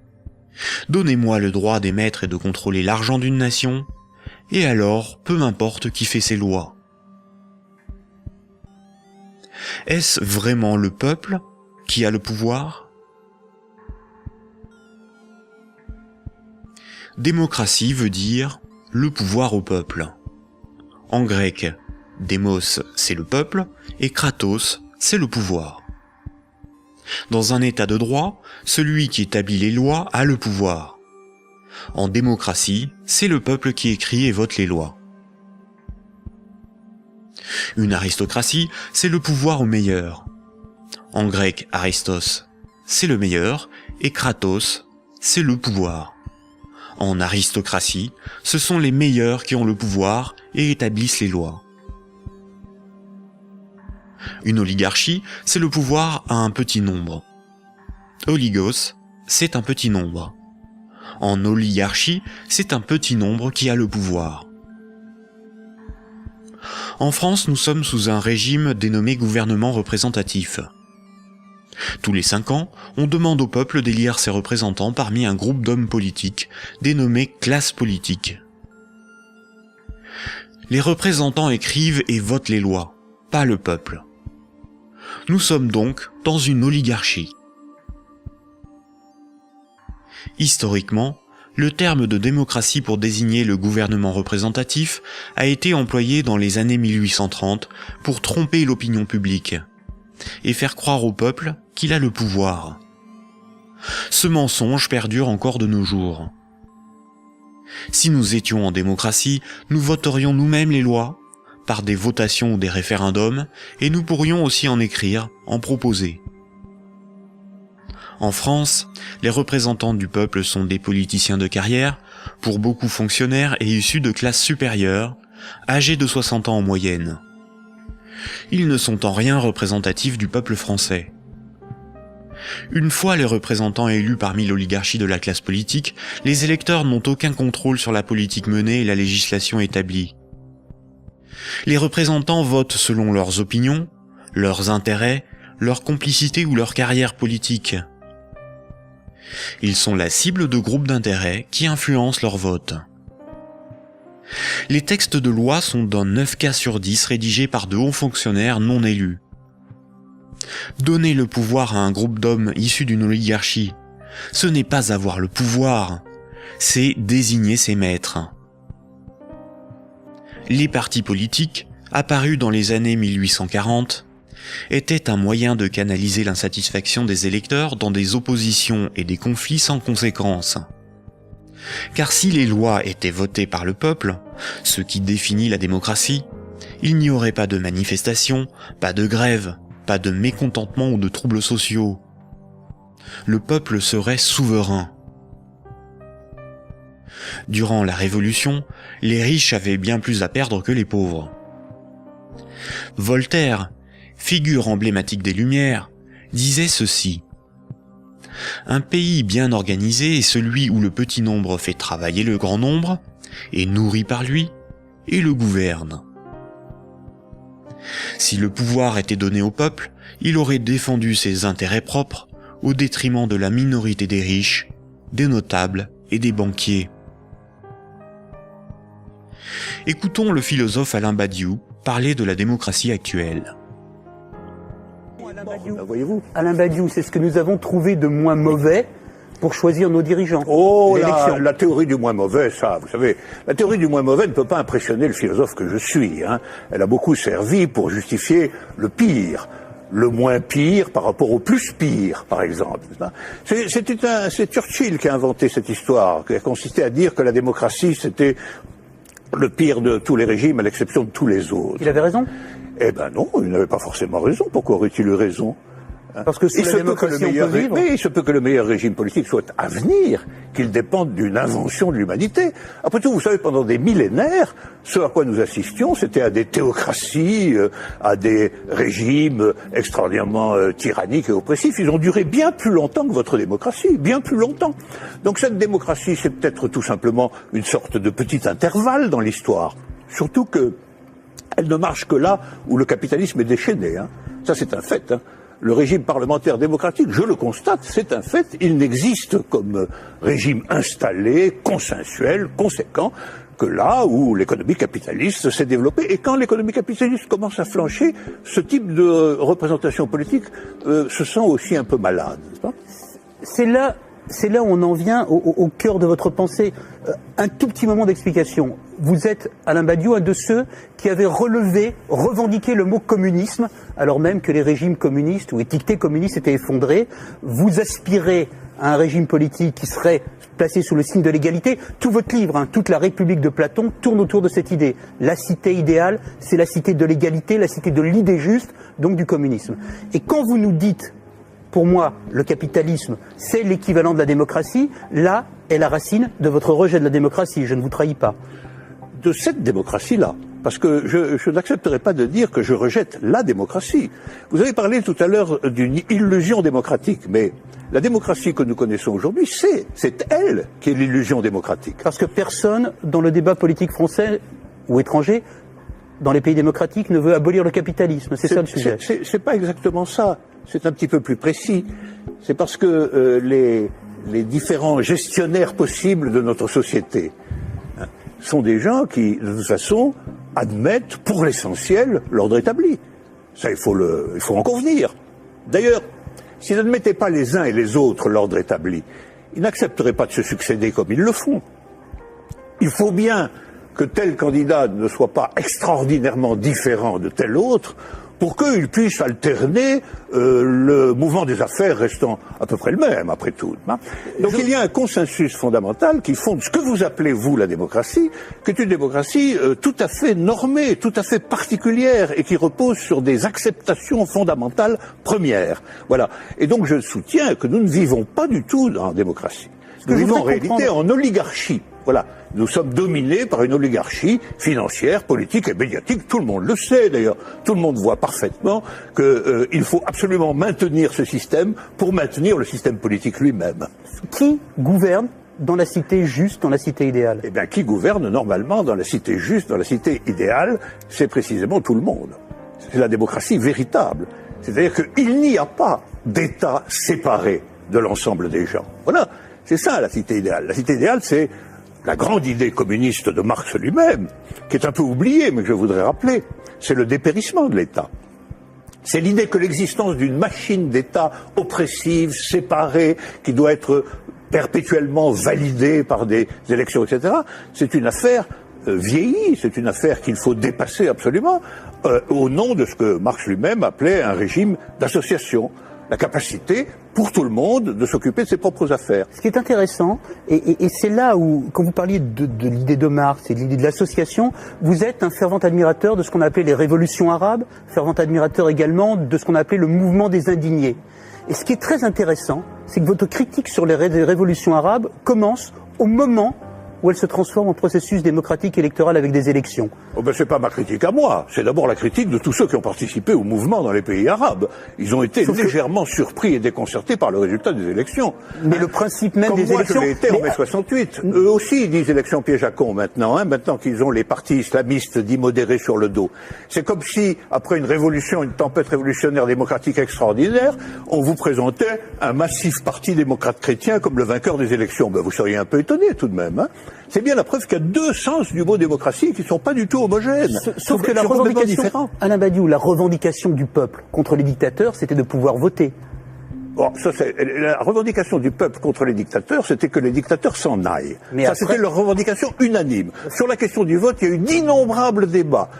« Donnez-moi le droit d'émettre et de contrôler l'argent d'une nation, et alors, peu m'importe qui fait ses lois. » Est-ce vraiment le peuple qui a le pouvoir ? Démocratie veut dire le pouvoir au peuple. En grec, démos c'est le peuple et kratos c'est le pouvoir. Dans un état de droit, celui qui établit les lois a le pouvoir. En démocratie, c'est le peuple qui écrit et vote les lois. Une aristocratie, c'est le pouvoir au meilleur. En grec, aristos, c'est le meilleur, et kratos, c'est le pouvoir. En aristocratie, ce sont les meilleurs qui ont le pouvoir et établissent les lois. Une oligarchie, c'est le pouvoir à un petit nombre. Oligos, c'est un petit nombre. En oligarchie, c'est un petit nombre qui a le pouvoir. En France, nous sommes sous un régime dénommé gouvernement représentatif. Tous les 5 ans, on demande au peuple d'élire ses représentants parmi un groupe d'hommes politiques, dénommé classe politique. Les représentants écrivent et votent les lois, pas le peuple. Nous sommes donc dans une oligarchie. Historiquement, le terme de démocratie pour désigner le gouvernement représentatif a été employé dans les années 1830 pour tromper l'opinion publique et faire croire au peuple qu'il a le pouvoir. Ce mensonge perdure encore de nos jours. Si nous étions en démocratie, nous voterions nous-mêmes les lois, par des votations ou des référendums, et nous pourrions aussi en écrire, en proposer. En France, les représentants du peuple sont des politiciens de carrière, pour beaucoup fonctionnaires et issus de classes supérieures, âgés de 60 ans en moyenne. Ils ne sont en rien représentatifs du peuple français. Une fois les représentants élus parmi l'oligarchie de la classe politique, les électeurs n'ont aucun contrôle sur la politique menée et la législation établie. Les représentants votent selon leurs opinions, leurs intérêts, leur complicité ou leur carrière politique. Ils sont la cible de groupes d'intérêts qui influencent leur vote. Les textes de loi sont dans 9 cas sur 10 rédigés par de hauts fonctionnaires non élus. Donner le pouvoir à un groupe d'hommes issus d'une oligarchie, ce n'est pas avoir le pouvoir, c'est désigner ses maîtres. Les partis politiques, apparus dans les années 1840, étaient un moyen de canaliser l'insatisfaction des électeurs dans des oppositions et des conflits sans conséquences. Car si les lois étaient votées par le peuple, ce qui définit la démocratie, il n'y aurait pas de manifestations, pas de grèves, pas de mécontentement ou de troubles sociaux. Le peuple serait souverain. Durant la Révolution, les riches avaient bien plus à perdre que les pauvres. Voltaire, figure emblématique des Lumières, disait ceci: « Un pays bien organisé est celui où le petit nombre fait travailler le grand nombre, est nourri par lui, et le gouverne. » Si le pouvoir était donné au peuple, il aurait défendu ses intérêts propres au détriment de la minorité des riches, des notables et des banquiers. Écoutons le philosophe Alain Badiou parler de la démocratie actuelle. Voyez-vous, Alain Badiou, c'est ce que nous avons trouvé de moins mauvais pour choisir nos dirigeants. Oh, la théorie du moins mauvais, ça, vous savez, la théorie du moins mauvais ne peut pas impressionner le philosophe que je suis. Elle a beaucoup servi pour justifier le moins pire par rapport au plus pire, par exemple. C'est Churchill qui a inventé cette histoire, qui a consisté à dire que la démocratie, c'était le pire de tous les régimes, à l'exception de tous les autres. Il avait raison? Eh ben non, il n'avait pas forcément raison. Pourquoi aurait-il eu raison? Parce que sous la démocratie, on peut vivre. Mais il se peut que le meilleur régime politique soit à venir, qu'il dépende d'une invention de l'humanité. Après tout, vous savez, pendant des millénaires, ce à quoi nous assistions, c'était à des théocraties, à des régimes extraordinairement tyranniques et oppressifs. Ils ont duré bien plus longtemps que votre démocratie, bien plus longtemps. Donc cette démocratie, c'est peut-être tout simplement une sorte de petit intervalle dans l'histoire. Surtout que elle ne marche que là où le capitalisme est déchaîné. Ça, c'est un fait. Le régime parlementaire démocratique, je le constate, c'est un fait. Il n'existe comme régime installé, consensuel, conséquent, que là où l'économie capitaliste s'est développée. Et quand l'économie capitaliste commence à flancher, ce type de représentation politique se sent aussi un peu malade, n'est-ce pas ? C'est là où on en vient au cœur de votre pensée. Un tout petit moment d'explication. Vous êtes, Alain Badiou, un de ceux qui avaient revendiqué le mot communisme, alors même que les régimes communistes ou étiquetés communistes étaient effondrés. Vous aspirez à un régime politique qui serait placé sous le signe de l'égalité. Tout votre livre, toute la République de Platon, tourne autour de cette idée. La cité idéale, c'est la cité de l'égalité, la cité de l'idée juste, donc du communisme. Et quand vous nous dites, pour moi, le capitalisme, c'est l'équivalent de la démocratie, là est la racine de votre rejet de la démocratie, je ne vous trahis pas. De cette démocratie-là, parce que je n'accepterai pas de dire que je rejette la démocratie. Vous avez parlé tout à l'heure d'une illusion démocratique, mais la démocratie que nous connaissons aujourd'hui, c'est elle qui est l'illusion démocratique. Parce que personne, dans le débat politique français ou étranger, dans les pays démocratiques, ne veut abolir le capitalisme. C'est ça le sujet. C'est pas exactement ça. C'est un petit peu plus précis. C'est parce que les différents gestionnaires possibles de notre société sont des gens qui, de toute façon, admettent pour l'essentiel l'ordre établi. Ça, il faut en convenir. D'ailleurs, s'ils n'admettaient pas les uns et les autres l'ordre établi, ils n'accepteraient pas de se succéder comme ils le font. Il faut bien que tel candidat ne soit pas extraordinairement différent de tel autre pour qu'il puisse alterner le mouvement des affaires restant à peu près le même, après tout. Donc il y a un consensus fondamental qui fonde ce que vous appelez, vous, la démocratie, qui est une démocratie tout à fait normée, tout à fait particulière, et qui repose sur des acceptations fondamentales premières. Voilà. Et donc je soutiens que nous ne vivons pas du tout en démocratie. Nous vivons en réalité en oligarchie. Voilà. Nous sommes dominés par une oligarchie financière, politique et médiatique. Tout le monde le sait d'ailleurs. Tout le monde voit parfaitement qu'il faut absolument maintenir ce système pour maintenir le système politique lui-même. Qui gouverne dans la cité juste, dans la cité idéale? Eh bien, qui gouverne normalement dans la cité juste, dans la cité idéale, c'est précisément tout le monde. C'est la démocratie véritable. C'est-à-dire qu'il n'y a pas d'État séparé de l'ensemble des gens. Voilà. C'est ça la cité idéale. La cité idéale, c'est la grande idée communiste de Marx lui-même, qui est un peu oubliée, mais que je voudrais rappeler. C'est le dépérissement de l'État. C'est l'idée que l'existence d'une machine d'État oppressive, séparée, qui doit être perpétuellement validée par des élections, etc., c'est une affaire vieillie, c'est une affaire qu'il faut dépasser absolument, au nom de ce que Marx lui-même appelait un régime d'association. La capacité, pour tout le monde, de s'occuper de ses propres affaires. Ce qui est intéressant, et c'est là où, quand vous parliez de l'idée de Marx et de l'idée de l'association, vous êtes un fervent admirateur de ce qu'on appelait les révolutions arabes, fervent admirateur également de ce qu'on appelait le mouvement des indignés. Et ce qui est très intéressant, c'est que votre critique sur les révolutions arabes commence au moment où elle se transforme en processus démocratique électoral avec des élections. Oh ben c'est pas ma critique à moi, c'est d'abord la critique de tous ceux qui ont participé au mouvement dans les pays arabes. Ils ont été légèrement surpris et déconcertés par le résultat des élections. Mais le principe même des élections... Comme moi je l'ai été en mai 68. Eux aussi ils disent élections piège à con maintenant, maintenant qu'ils ont les partis islamistes dits modérés sur le dos. C'est comme si, après une révolution, une tempête révolutionnaire démocratique extraordinaire, on vous présentait un massif parti démocrate chrétien comme le vainqueur des élections. Ben vous seriez un peu étonné tout de même, C'est bien la preuve qu'il y a deux sens du mot démocratie qui ne sont pas du tout homogènes. Sauf que la revendication, Alain Badiou, la revendication du peuple contre les dictateurs, c'était de pouvoir voter. Bon, la revendication du peuple contre les dictateurs, c'était que les dictateurs s'en aillent. Mais c'était leur revendication unanime. Sur la question du vote, il y a eu d'innombrables débats.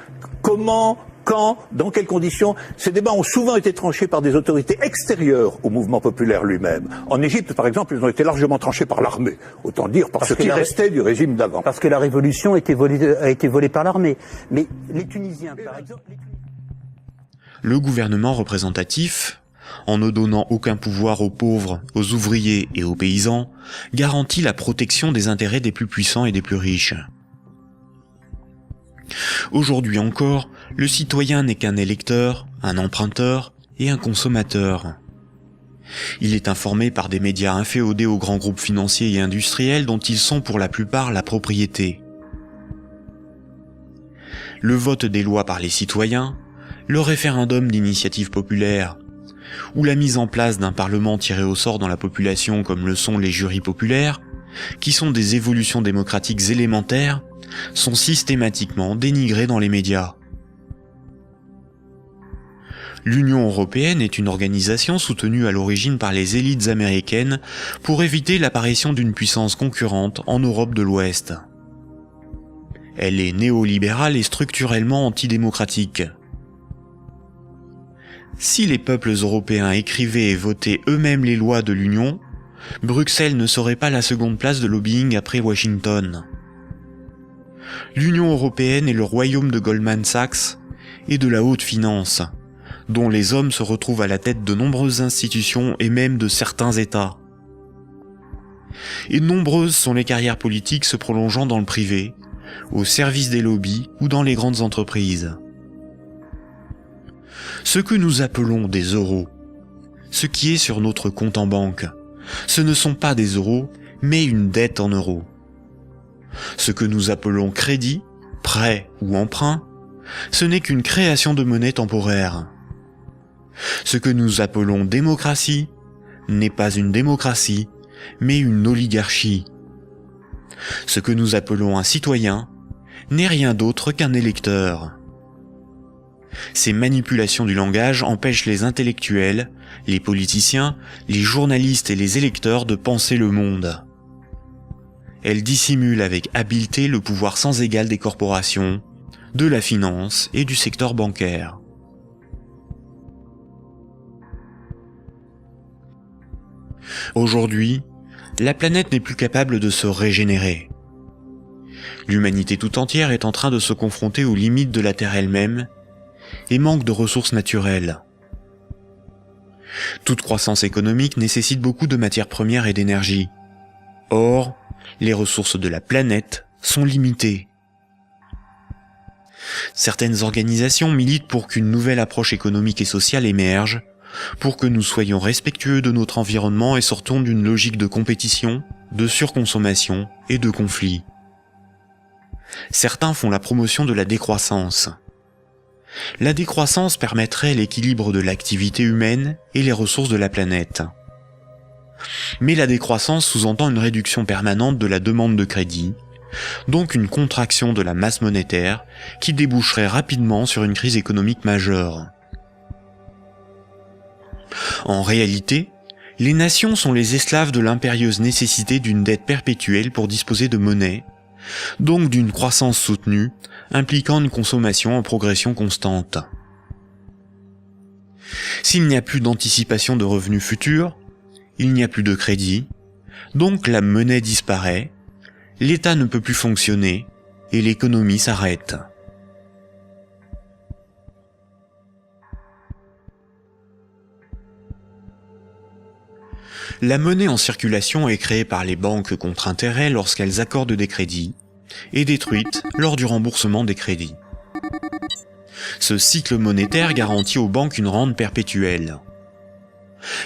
Comment, quand, dans quelles conditions? Ces débats ont souvent été tranchés par des autorités extérieures au mouvement populaire lui-même. En Égypte, par exemple, ils ont été largement tranchés par l'armée. Autant dire par ce qui restait du régime d'avant. Parce que la révolution a été volée par l'armée. Mais les Tunisiens, par exemple... Le gouvernement représentatif, en ne donnant aucun pouvoir aux pauvres, aux ouvriers et aux paysans, garantit la protection des intérêts des plus puissants et des plus riches. Aujourd'hui encore, le citoyen n'est qu'un électeur, un emprunteur et un consommateur. Il est informé par des médias inféodés aux grands groupes financiers et industriels dont ils sont pour la plupart la propriété. Le vote des lois par les citoyens, le référendum d'initiative populaire, ou la mise en place d'un parlement tiré au sort dans la population comme le sont les jurys populaires, qui sont des évolutions démocratiques élémentaires, sont systématiquement dénigrés dans les médias. L'Union européenne est une organisation soutenue à l'origine par les élites américaines pour éviter l'apparition d'une puissance concurrente en Europe de l'Ouest. Elle est néolibérale et structurellement antidémocratique. Si les peuples européens écrivaient et votaient eux-mêmes les lois de l'Union, Bruxelles ne serait pas la seconde place de lobbying après Washington. L'Union européenne est le royaume de Goldman Sachs et de la haute finance, dont les hommes se retrouvent à la tête de nombreuses institutions et même de certains États. Et nombreuses sont les carrières politiques se prolongeant dans le privé, au service des lobbies ou dans les grandes entreprises. Ce que nous appelons des euros, ce qui est sur notre compte en banque, ce ne sont pas des euros, mais une dette en euros. Ce que nous appelons crédit, prêt ou emprunt, ce n'est qu'une création de monnaie temporaire. Ce que nous appelons démocratie n'est pas une démocratie, mais une oligarchie. Ce que nous appelons un citoyen n'est rien d'autre qu'un électeur. Ces manipulations du langage empêchent les intellectuels, les politiciens, les journalistes et les électeurs de penser le monde. Elles dissimulent avec habileté le pouvoir sans égal des corporations, de la finance et du secteur bancaire. Aujourd'hui, la planète n'est plus capable de se régénérer. L'humanité tout entière est en train de se confronter aux limites de la Terre elle-même et manque de ressources naturelles. Toute croissance économique nécessite beaucoup de matières premières et d'énergie. Or, les ressources de la planète sont limitées. Certaines organisations militent pour qu'une nouvelle approche économique et sociale émerge, pour que nous soyons respectueux de notre environnement et sortons d'une logique de compétition, de surconsommation et de conflit. Certains font la promotion de la décroissance. La décroissance permettrait l'équilibre de l'activité humaine et les ressources de la planète. Mais la décroissance sous-entend une réduction permanente de la demande de crédit, donc une contraction de la masse monétaire qui déboucherait rapidement sur une crise économique majeure. En réalité, les nations sont les esclaves de l'impérieuse nécessité d'une dette perpétuelle pour disposer de monnaie, donc d'une croissance soutenue, impliquant une consommation en progression constante. S'il n'y a plus d'anticipation de revenus futurs, il n'y a plus de crédit, donc la monnaie disparaît, l'État ne peut plus fonctionner et l'économie s'arrête. La monnaie en circulation est créée par les banques contre intérêt lorsqu'elles accordent des crédits et détruite lors du remboursement des crédits. Ce cycle monétaire garantit aux banques une rente perpétuelle.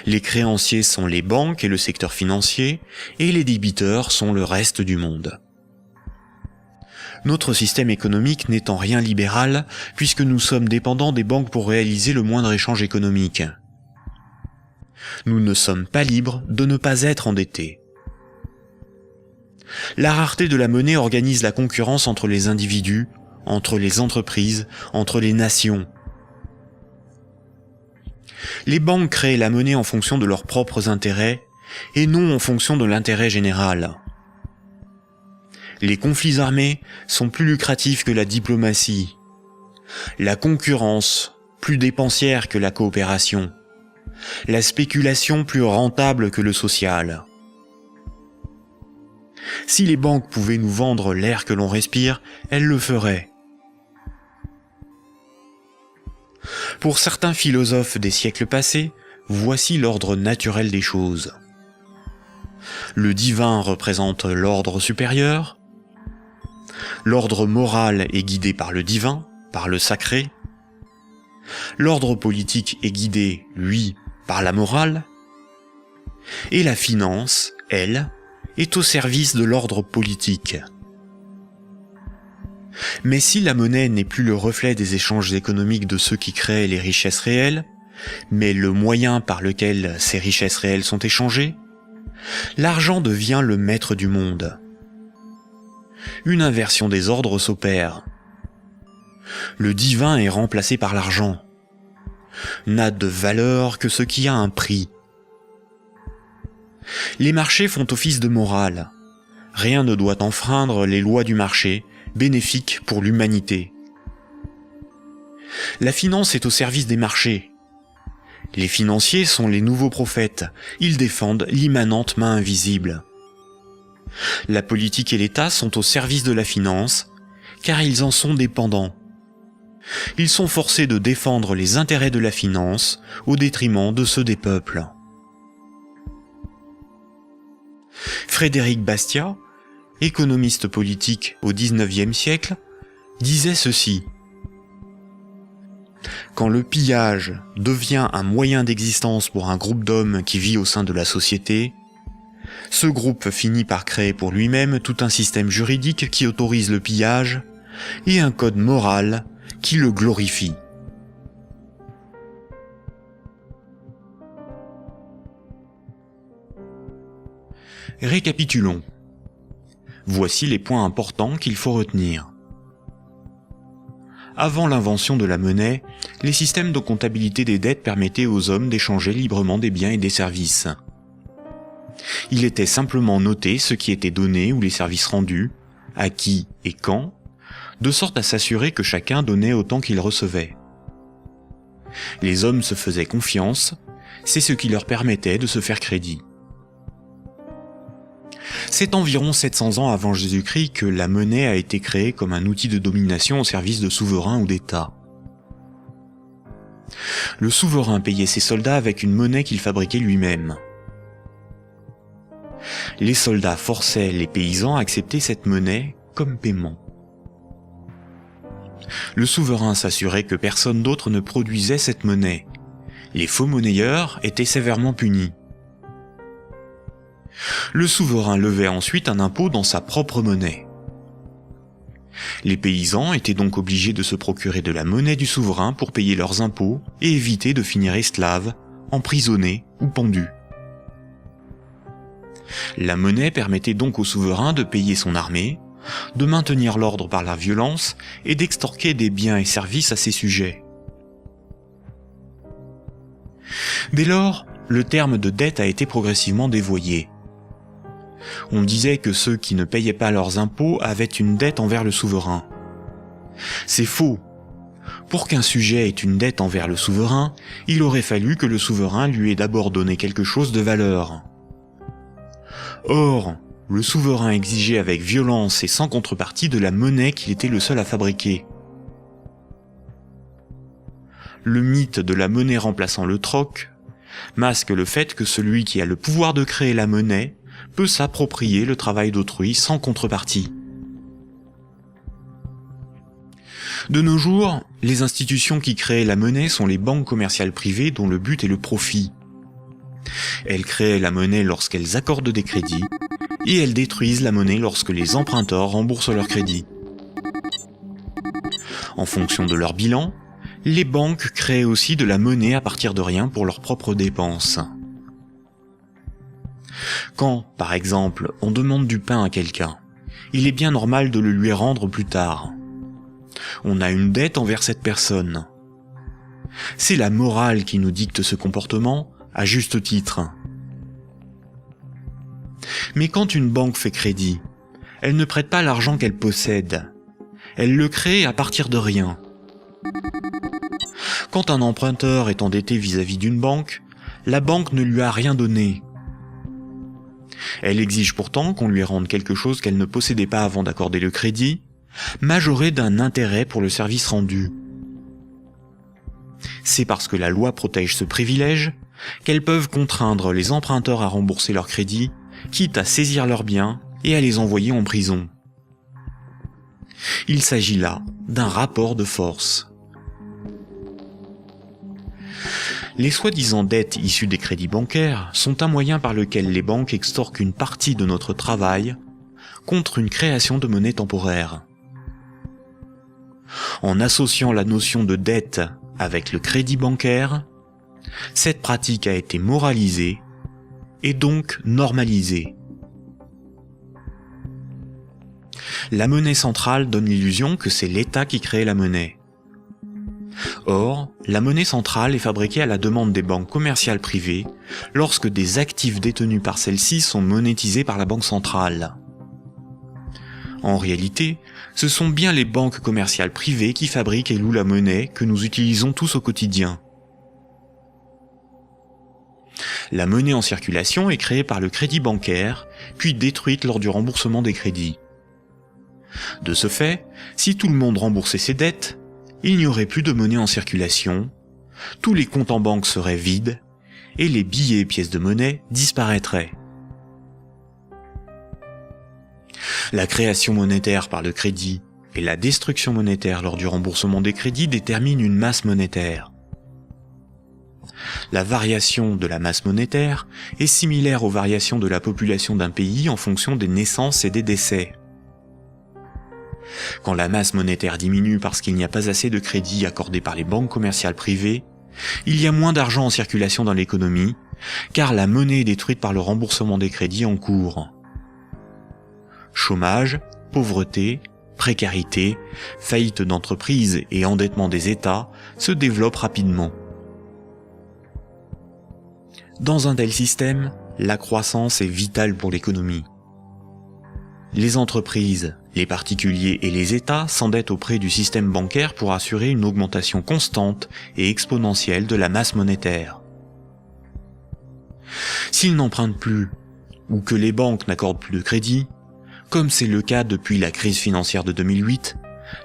Les créanciers sont les banques et le secteur financier, et les débiteurs sont le reste du monde. Notre système économique n'est en rien libéral, puisque nous sommes dépendants des banques pour réaliser le moindre échange économique. Nous ne sommes pas libres de ne pas être endettés. La rareté de la monnaie organise la concurrence entre les individus, entre les entreprises, entre les nations. Les banques créent la monnaie en fonction de leurs propres intérêts et non en fonction de l'intérêt général. Les conflits armés sont plus lucratifs que la diplomatie. La concurrence, plus dépensière que la coopération. La spéculation, plus rentable que le social. Si les banques pouvaient nous vendre l'air que l'on respire, elles le feraient. Pour certains philosophes des siècles passés, voici l'ordre naturel des choses. Le divin représente l'ordre supérieur. L'ordre moral est guidé par le divin, par le sacré. L'ordre politique est guidé, lui, par la morale. Et la finance, elle, est au service de l'ordre politique. Mais si la monnaie n'est plus le reflet des échanges économiques de ceux qui créent les richesses réelles, mais le moyen par lequel ces richesses réelles sont échangées, l'argent devient le maître du monde. Une inversion des ordres s'opère. Le divin est remplacé par l'argent. N'a de valeur que ce qui a un prix. Les marchés font office de morale. Rien ne doit enfreindre les lois du marché, bénéfiques pour l'humanité. La finance est au service des marchés. Les financiers sont les nouveaux prophètes, ils défendent l'immanente main invisible. La politique et l'État sont au service de la finance, car ils en sont dépendants. Ils sont forcés de défendre les intérêts de la finance au détriment de ceux des peuples. Frédéric Bastiat, économiste politique au XIXe siècle, disait ceci. Quand le pillage devient un moyen d'existence pour un groupe d'hommes qui vit au sein de la société, ce groupe finit par créer pour lui-même tout un système juridique qui autorise le pillage et un code moral qui le glorifient. Récapitulons. Voici les points importants qu'il faut retenir. Avant l'invention de la monnaie, les systèmes de comptabilité des dettes permettaient aux hommes d'échanger librement des biens et des services. Il était simplement noté ce qui était donné ou les services rendus, à qui et quand, de sorte à s'assurer que chacun donnait autant qu'il recevait. Les hommes se faisaient confiance, c'est ce qui leur permettait de se faire crédit. C'est environ 700 ans avant Jésus-Christ que la monnaie a été créée comme un outil de domination au service de souverains ou d'États. Le souverain payait ses soldats avec une monnaie qu'il fabriquait lui-même. Les soldats forçaient les paysans à accepter cette monnaie comme paiement. Le souverain s'assurait que personne d'autre ne produisait cette monnaie. Les faux monnayeurs étaient sévèrement punis. Le souverain levait ensuite un impôt dans sa propre monnaie. Les paysans étaient donc obligés de se procurer de la monnaie du souverain pour payer leurs impôts et éviter de finir esclaves, emprisonnés ou pendus. La monnaie permettait donc au souverain de payer son armée, de maintenir l'ordre par la violence et d'extorquer des biens et services à ses sujets. Dès lors, le terme de dette a été progressivement dévoyé. On disait que ceux qui ne payaient pas leurs impôts avaient une dette envers le souverain. C'est faux. Pour qu'un sujet ait une dette envers le souverain, il aurait fallu que le souverain lui ait d'abord donné quelque chose de valeur. Or, le souverain exigeait avec violence et sans contrepartie de la monnaie qu'il était le seul à fabriquer. Le mythe de la monnaie remplaçant le troc masque le fait que celui qui a le pouvoir de créer la monnaie peut s'approprier le travail d'autrui sans contrepartie. De nos jours, les institutions qui créent la monnaie sont les banques commerciales privées dont le but est le profit. Elles créent la monnaie lorsqu'elles accordent des crédits, et elles détruisent la monnaie lorsque les emprunteurs remboursent leurs crédits. En fonction de leur bilan, les banques créent aussi de la monnaie à partir de rien pour leurs propres dépenses. Quand, par exemple, on demande du pain à quelqu'un, il est bien normal de le lui rendre plus tard. On a une dette envers cette personne. C'est la morale qui nous dicte ce comportement, à juste titre. Mais quand une banque fait crédit, elle ne prête pas l'argent qu'elle possède. Elle le crée à partir de rien. Quand un emprunteur est endetté vis-à-vis d'une banque, la banque ne lui a rien donné. Elle exige pourtant qu'on lui rende quelque chose qu'elle ne possédait pas avant d'accorder le crédit, majoré d'un intérêt pour le service rendu. C'est parce que la loi protège ce privilège qu'elles peuvent contraindre les emprunteurs à rembourser leur crédit, quitte à saisir leurs biens et à les envoyer en prison. Il s'agit là d'un rapport de force. Les soi-disant dettes issues des crédits bancaires sont un moyen par lequel les banques extorquent une partie de notre travail contre une création de monnaie temporaire. En associant la notion de dette avec le crédit bancaire, cette pratique a été moralisée et donc normalisée. La monnaie centrale donne l'illusion que c'est l'État qui crée la monnaie. Or, la monnaie centrale est fabriquée à la demande des banques commerciales privées lorsque des actifs détenus par celles-ci sont monétisés par la banque centrale. En réalité, ce sont bien les banques commerciales privées qui fabriquent et louent la monnaie que nous utilisons tous au quotidien. La monnaie en circulation est créée par le crédit bancaire, puis détruite lors du remboursement des crédits. De ce fait, si tout le monde remboursait ses dettes, il n'y aurait plus de monnaie en circulation, tous les comptes en banque seraient vides, et les billets et pièces de monnaie disparaîtraient. La création monétaire par le crédit et la destruction monétaire lors du remboursement des crédits déterminent une masse monétaire. La variation de la masse monétaire est similaire aux variations de la population d'un pays en fonction des naissances et des décès. Quand la masse monétaire diminue parce qu'il n'y a pas assez de crédits accordés par les banques commerciales privées, il y a moins d'argent en circulation dans l'économie, car la monnaie est détruite par le remboursement des crédits en cours. Chômage, pauvreté, précarité, faillite d'entreprises et endettement des États se développent rapidement. Dans un tel système, la croissance est vitale pour l'économie. Les entreprises, les particuliers et les États s'endettent auprès du système bancaire pour assurer une augmentation constante et exponentielle de la masse monétaire. S'ils n'empruntent plus, ou que les banques n'accordent plus de crédit, comme c'est le cas depuis la crise financière de 2008,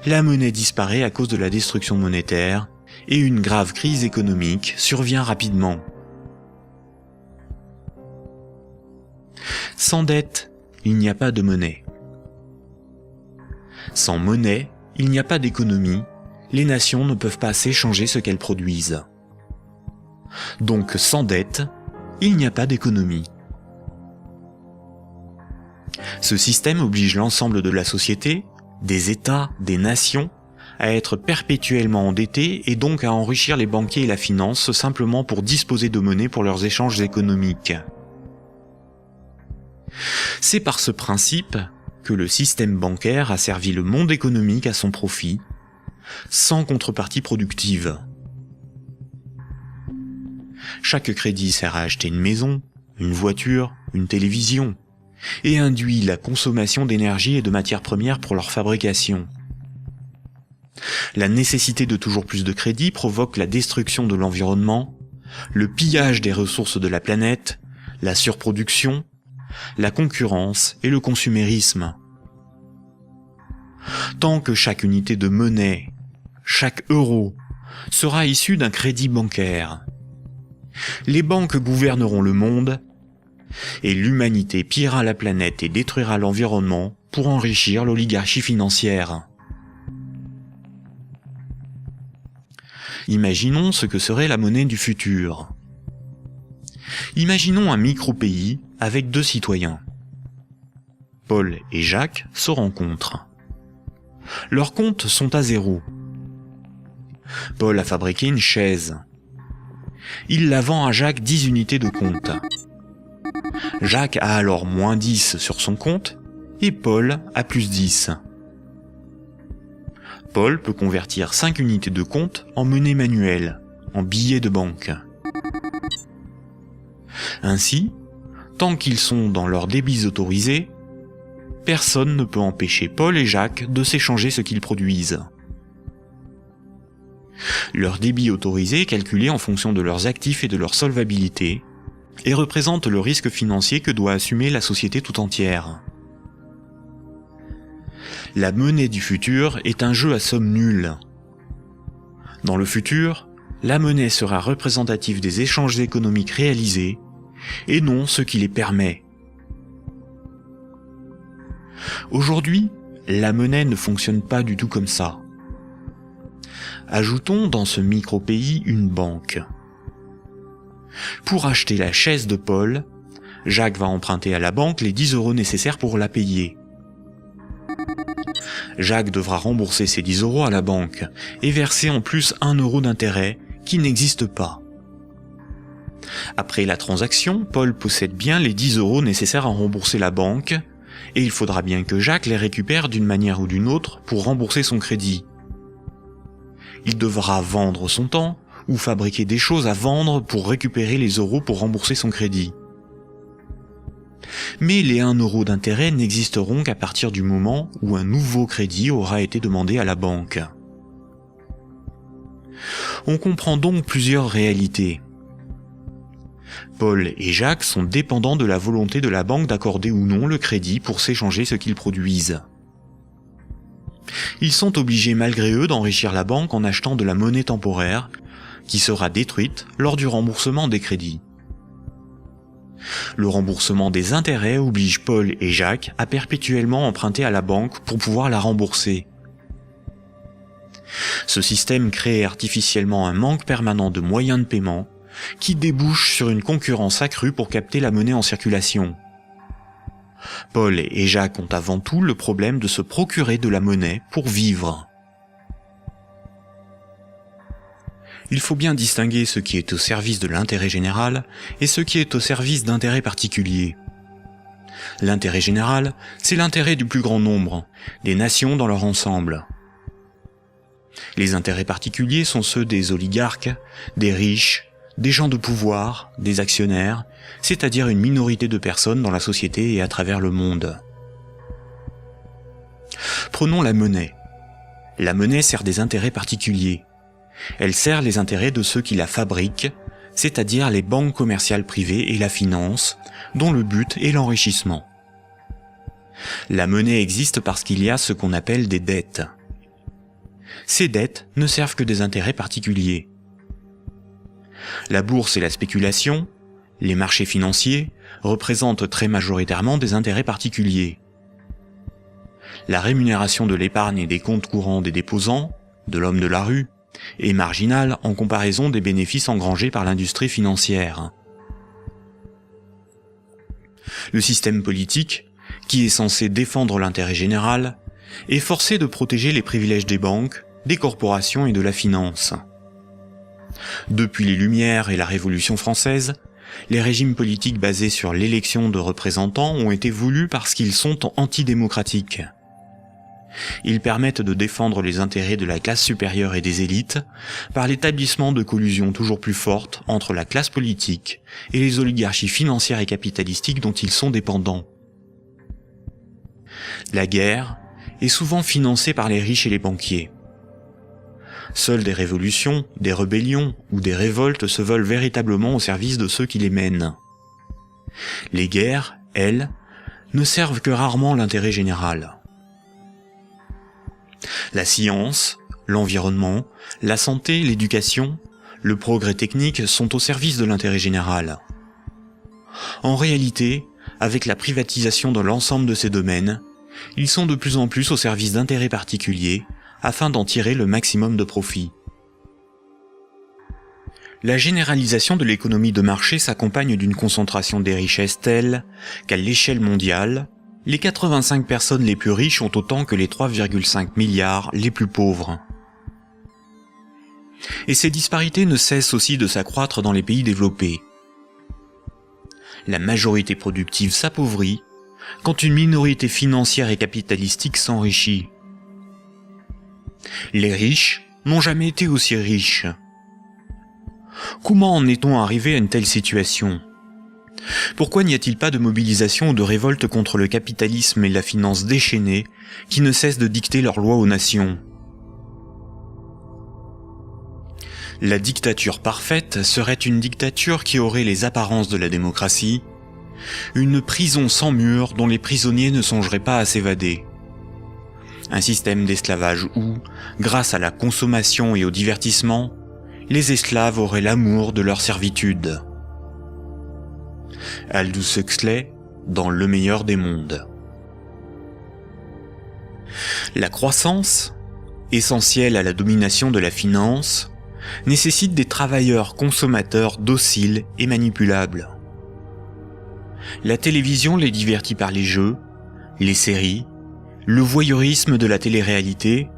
la monnaie disparaît à cause de la destruction monétaire et une grave crise économique survient rapidement. Sans dette, il n'y a pas de monnaie. Sans monnaie, il n'y a pas d'économie, les nations ne peuvent pas s'échanger ce qu'elles produisent. Donc sans dette, il n'y a pas d'économie. Ce système oblige l'ensemble de la société, des États, des nations, à être perpétuellement endettés et donc à enrichir les banquiers et la finance simplement pour disposer de monnaie pour leurs échanges économiques. C'est par ce principe que le système bancaire a servi le monde économique à son profit, sans contrepartie productive. Chaque crédit sert à acheter une maison, une voiture, une télévision, et induit la consommation d'énergie et de matières premières pour leur fabrication. La nécessité de toujours plus de crédit provoque la destruction de l'environnement, le pillage des ressources de la planète, la surproduction, la concurrence et le consumérisme. Tant que chaque unité de monnaie, chaque euro, sera issu d'un crédit bancaire, les banques gouverneront le monde et l'humanité pillera la planète et détruira l'environnement pour enrichir l'oligarchie financière. Imaginons ce que serait la monnaie du futur. Imaginons un micro-pays avec 2 citoyens. Paul et Jacques se rencontrent. Leurs comptes sont à 0. Paul a fabriqué une chaise. Il la vend à Jacques 10 unités de compte. Jacques a alors moins 10 sur son compte et Paul a plus 10. Paul peut convertir 5 unités de compte en monnaie manuelle, en billets de banque. Ainsi, tant qu'ils sont dans leurs débits autorisés, personne ne peut empêcher Paul et Jacques de s'échanger ce qu'ils produisent. Leur débit autorisé est calculé en fonction de leurs actifs et de leur solvabilité, et représente le risque financier que doit assumer la société tout entière. La monnaie du futur est un jeu à somme nulle. Dans le futur, la monnaie sera représentative des échanges économiques réalisés, et non ce qui les permet. Aujourd'hui, la monnaie ne fonctionne pas du tout comme ça. Ajoutons dans ce micro-pays une banque. Pour acheter la chaise de Paul, Jacques va emprunter à la banque les 10 € nécessaires pour la payer. Jacques devra rembourser ces 10 € à la banque et verser en plus 1 € d'intérêt qui n'existe pas. Après la transaction, Paul possède bien les 10 € nécessaires à rembourser la banque et il faudra bien que Jacques les récupère d'une manière ou d'une autre pour rembourser son crédit. Il devra vendre son temps ou fabriquer des choses à vendre pour récupérer les euros pour rembourser son crédit. Mais les 1 € d'intérêt n'existeront qu'à partir du moment où un nouveau crédit aura été demandé à la banque. On comprend donc plusieurs réalités. Paul et Jacques sont dépendants de la volonté de la banque d'accorder ou non le crédit pour s'échanger ce qu'ils produisent. Ils sont obligés malgré eux d'enrichir la banque en achetant de la monnaie temporaire, qui sera détruite lors du remboursement des crédits. Le remboursement des intérêts oblige Paul et Jacques à perpétuellement emprunter à la banque pour pouvoir la rembourser. Ce système crée artificiellement un manque permanent de moyens de paiement qui débouche sur une concurrence accrue pour capter la monnaie en circulation. Paul et Jacques ont avant tout le problème de se procurer de la monnaie pour vivre. Il faut bien distinguer ce qui est au service de l'intérêt général et ce qui est au service d'intérêts particuliers. L'intérêt général, c'est l'intérêt du plus grand nombre, des nations dans leur ensemble. Les intérêts particuliers sont ceux des oligarques, des riches, des gens de pouvoir, des actionnaires, c'est-à-dire une minorité de personnes dans la société et à travers le monde. Prenons la monnaie. La monnaie sert des intérêts particuliers. Elle sert les intérêts de ceux qui la fabriquent, c'est-à-dire les banques commerciales privées et la finance, dont le but est l'enrichissement. La monnaie existe parce qu'il y a ce qu'on appelle des dettes. Ces dettes ne servent que des intérêts particuliers. La bourse et la spéculation, les marchés financiers, représentent très majoritairement des intérêts particuliers. La rémunération de l'épargne et des comptes courants des déposants, de l'homme de la rue, est marginale en comparaison des bénéfices engrangés par l'industrie financière. Le système politique, qui est censé défendre l'intérêt général, est forcé de protéger les privilèges des banques, des corporations et de la finance. Depuis les Lumières et la Révolution française, les régimes politiques basés sur l'élection de représentants ont été voulus parce qu'ils sont antidémocratiques. Ils permettent de défendre les intérêts de la classe supérieure et des élites par l'établissement de collusions toujours plus fortes entre la classe politique et les oligarchies financières et capitalistiques dont ils sont dépendants. La guerre est souvent financée par les riches et les banquiers. Seules des révolutions, des rébellions ou des révoltes se veulent véritablement au service de ceux qui les mènent. Les guerres, elles, ne servent que rarement l'intérêt général. La science, l'environnement, la santé, l'éducation, le progrès technique sont au service de l'intérêt général. En réalité, avec la privatisation de l'ensemble de ces domaines, ils sont de plus en plus au service d'intérêts particuliers afin d'en tirer le maximum de profit. La généralisation de l'économie de marché s'accompagne d'une concentration des richesses telle qu'à l'échelle mondiale, les 85 personnes les plus riches ont autant que les 3,5 milliards les plus pauvres. Et ces disparités ne cessent aussi de s'accroître dans les pays développés. La majorité productive s'appauvrit quand une minorité financière et capitalistique s'enrichit. Les riches n'ont jamais été aussi riches. Comment en est-on arrivé à une telle situation ? Pourquoi n'y a-t-il pas de mobilisation ou de révolte contre le capitalisme et la finance déchaînée qui ne cessent de dicter leurs lois aux nations ? La dictature parfaite serait une dictature qui aurait les apparences de la démocratie, une prison sans murs dont les prisonniers ne songeraient pas à s'évader. Un système d'esclavage où, grâce à la consommation et au divertissement, les esclaves auraient l'amour de leur servitude. Aldous Huxley, dans Le meilleur des mondes. La croissance, essentielle à la domination de la finance, nécessite des travailleurs consommateurs dociles et manipulables. La télévision les divertit par les jeux, les séries, le voyeurisme de la télé-réalité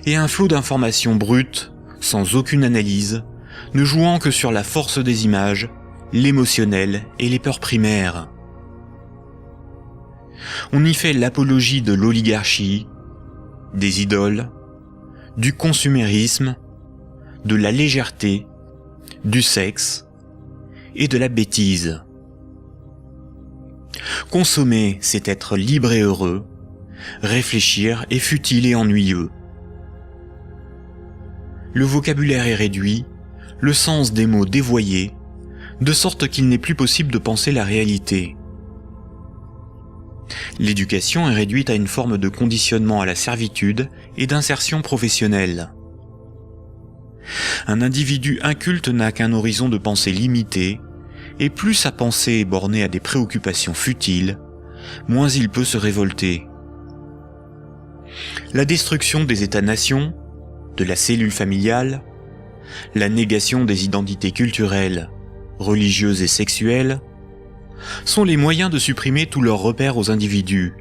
et un flot d'informations brutes, sans aucune analyse, ne jouant que sur la force des images, l'émotionnel et les peurs primaires. On y fait l'apologie de l'oligarchie, des idoles, du consumérisme, de la légèreté, du sexe et de la bêtise. Consommer, c'est être libre et heureux, réfléchir est futile et ennuyeux. Le vocabulaire est réduit, le sens des mots dévoyé, de sorte qu'il n'est plus possible de penser la réalité. L'éducation est réduite à une forme de conditionnement à la servitude et d'insertion professionnelle. Un individu inculte n'a qu'un horizon de pensée limité, et plus sa pensée est bornée à des préoccupations futiles, moins il peut se révolter. La destruction des États-nations, de la cellule familiale, la négation des identités culturelles, religieuses et sexuelles, sont les moyens de supprimer tous leurs repères aux individus.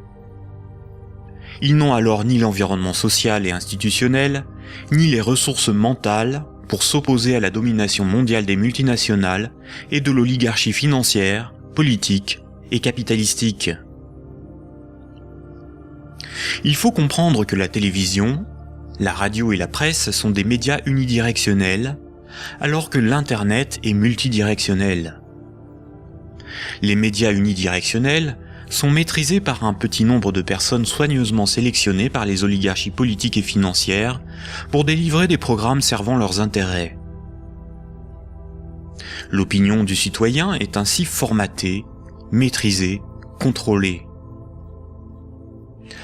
Ils n'ont alors ni l'environnement social et institutionnel, ni les ressources mentales pour s'opposer à la domination mondiale des multinationales et de l'oligarchie financière, politique et capitalistique. Il faut comprendre que la télévision, la radio et la presse sont des médias unidirectionnels, alors que l'Internet est multidirectionnel. Les médias unidirectionnels sont maîtrisés par un petit nombre de personnes soigneusement sélectionnées par les oligarchies politiques et financières pour délivrer des programmes servant leurs intérêts. L'opinion du citoyen est ainsi formatée, maîtrisée, contrôlée.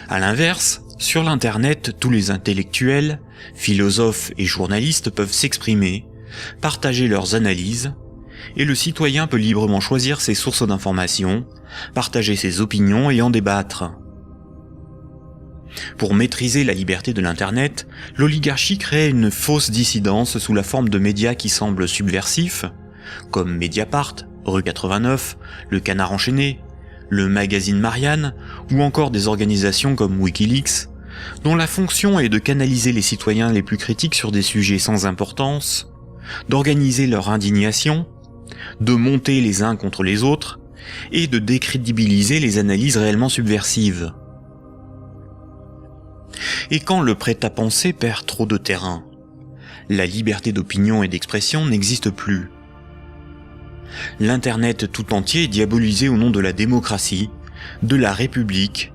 À l'inverse, sur l'Internet, tous les intellectuels, philosophes et journalistes peuvent s'exprimer, partager leurs analyses, et le citoyen peut librement choisir ses sources d'information, partager ses opinions et en débattre. Pour maîtriser la liberté de l'Internet, l'oligarchie crée une fausse dissidence sous la forme de médias qui semblent subversifs, comme Mediapart, Rue 89, Le Canard enchaîné, le magazine Marianne, ou encore des organisations comme Wikileaks, dont la fonction est de canaliser les citoyens les plus critiques sur des sujets sans importance, d'organiser leur indignation, de monter les uns contre les autres, et de décrédibiliser les analyses réellement subversives. Et quand le prêt-à-penser perd trop de terrain, la liberté d'opinion et d'expression n'existe plus. L'Internet tout entier est diabolisé au nom de la démocratie, de la République,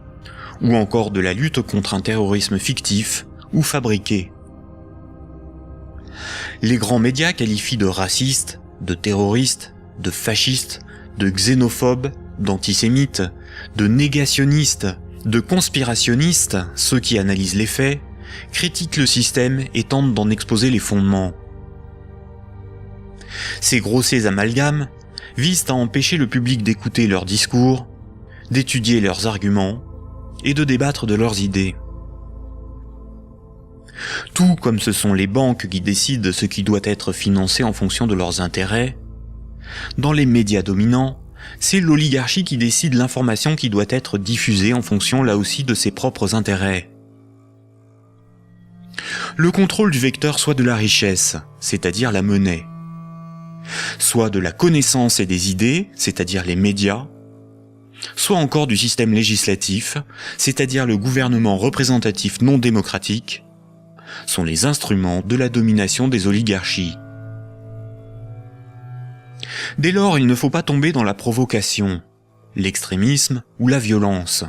ou encore de la lutte contre un terrorisme fictif ou fabriqué. Les grands médias qualifient de racistes, de terroristes, de fascistes, de xénophobes, d'antisémites, de négationnistes, de conspirationnistes ceux qui analysent les faits, critiquent le système et tentent d'en exposer les fondements. Ces grossiers amalgames visent à empêcher le public d'écouter leurs discours, d'étudier leurs arguments et de débattre de leurs idées. Tout comme ce sont les banques qui décident ce qui doit être financé en fonction de leurs intérêts, dans les médias dominants, c'est l'oligarchie qui décide l'information qui doit être diffusée en fonction là aussi de ses propres intérêts. Le contrôle du vecteur soit de la richesse, c'est-à-dire la monnaie, soit de la connaissance et des idées, c'est-à-dire les médias, soit encore du système législatif, c'est-à-dire le gouvernement représentatif non démocratique, sont les instruments de la domination des oligarchies. Dès lors, il ne faut pas tomber dans la provocation, l'extrémisme ou la violence.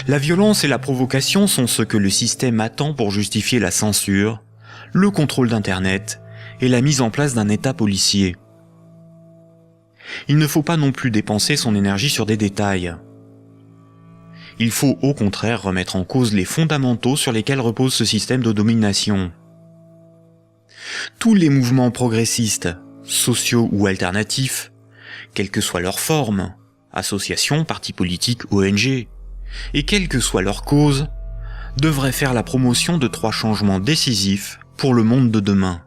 La violence et la provocation sont ce que le système attend pour justifier la censure, le contrôle d'Internet et la mise en place d'un État policier. Il ne faut pas non plus dépenser son énergie sur des détails. Il faut au contraire remettre en cause les fondamentaux sur lesquels repose ce système de domination. Tous les mouvements progressistes, sociaux ou alternatifs, quelle que soit leur forme, associations, partis politiques, ONG, et quelle que soit leur cause, devraient faire la promotion de 3 changements décisifs pour le monde de demain.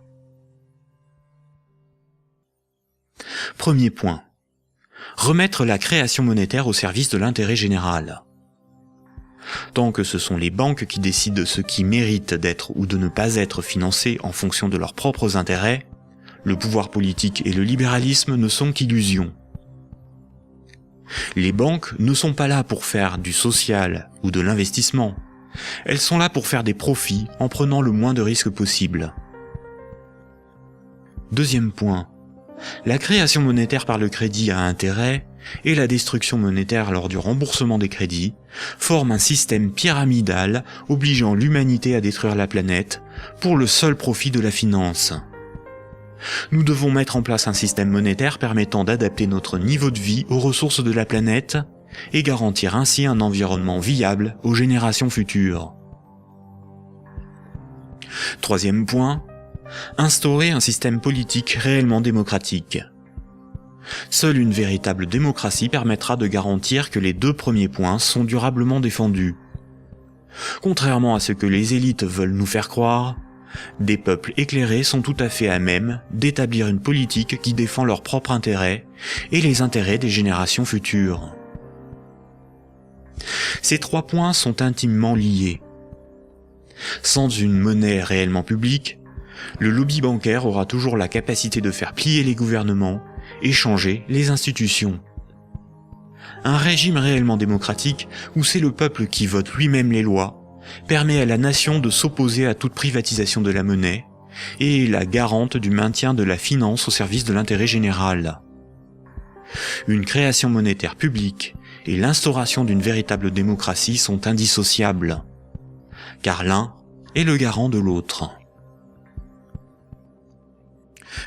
Premier point. Remettre la création monétaire au service de l'intérêt général. Tant que ce sont les banques qui décident ce qui mérite d'être ou de ne pas être financé en fonction de leurs propres intérêts, le pouvoir politique et le libéralisme ne sont qu'illusions. Les banques ne sont pas là pour faire du social ou de l'investissement. Elles sont là pour faire des profits en prenant le moins de risques possible. Deuxième point. La création monétaire par le crédit à intérêt et la destruction monétaire lors du remboursement des crédits forment un système pyramidal obligeant l'humanité à détruire la planète pour le seul profit de la finance. Nous devons mettre en place un système monétaire permettant d'adapter notre niveau de vie aux ressources de la planète et garantir ainsi un environnement viable aux générations futures. Troisième point, instaurer un système politique réellement démocratique. Seule une véritable démocratie permettra de garantir que les 2 premiers points sont durablement défendus. Contrairement à ce que les élites veulent nous faire croire, des peuples éclairés sont tout à fait à même d'établir une politique qui défend leurs propres intérêts et les intérêts des générations futures. Ces 3 points sont intimement liés. Sans une monnaie réellement publique, le lobby bancaire aura toujours la capacité de faire plier les gouvernements et changer les institutions. Un régime réellement démocratique, où c'est le peuple qui vote lui-même les lois, permet à la nation de s'opposer à toute privatisation de la monnaie et est la garante du maintien de la finance au service de l'intérêt général. Une création monétaire publique et l'instauration d'une véritable démocratie sont indissociables, car l'un est le garant de l'autre.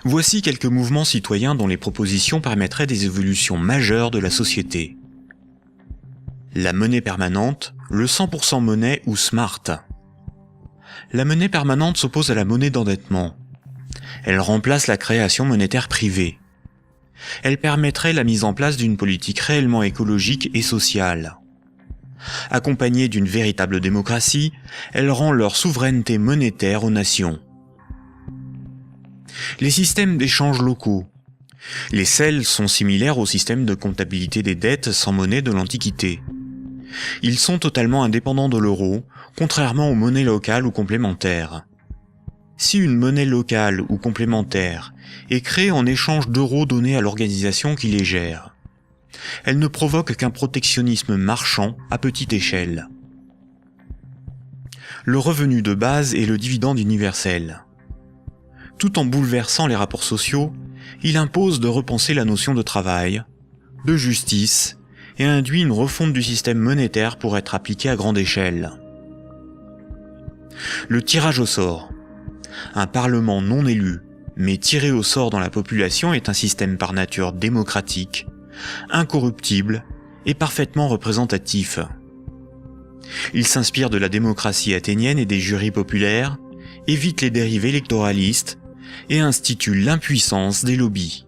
Voici quelques mouvements citoyens dont les propositions permettraient des évolutions majeures de la société. La monnaie permanente, le 100% monnaie ou smart. La monnaie permanente s'oppose à la monnaie d'endettement. Elle remplace la création monétaire privée. Elle permettrait la mise en place d'une politique réellement écologique et sociale. Accompagnée d'une véritable démocratie, elle rend leur souveraineté monétaire aux nations. Les systèmes d'échange locaux. Les CEL sont similaires au système de comptabilité des dettes sans monnaie de l'Antiquité. Ils sont totalement indépendants de l'euro, contrairement aux monnaies locales ou complémentaires. Si une monnaie locale ou complémentaire est créée en échange d'euros donnés à l'organisation qui les gère, elle ne provoque qu'un protectionnisme marchand à petite échelle. Le revenu de base est le dividende universel. Tout en bouleversant les rapports sociaux, il impose de repenser la notion de travail, de justice, et induit une refonte du système monétaire pour être appliqué à grande échelle. Le tirage au sort. Un parlement non élu, mais tiré au sort dans la population est un système par nature démocratique, incorruptible et parfaitement représentatif. Il s'inspire de la démocratie athénienne et des jurys populaires, évite les dérivés électoralistes et institue l'impuissance des lobbies.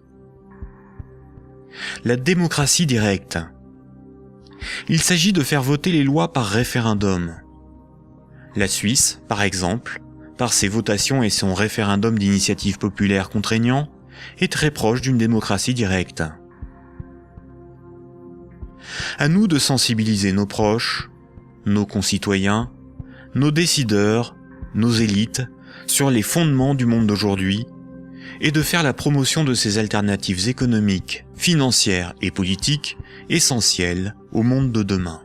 La démocratie directe. Il s'agit de faire voter les lois par référendum. La Suisse, par exemple, par ses votations et son référendum d'initiative populaire contraignant, est très proche d'une démocratie directe. À nous de sensibiliser nos proches, nos concitoyens, nos décideurs, nos élites, sur les fondements du monde d'aujourd'hui, et de faire la promotion de ces alternatives économiques, financières et politiques essentielles au monde de demain.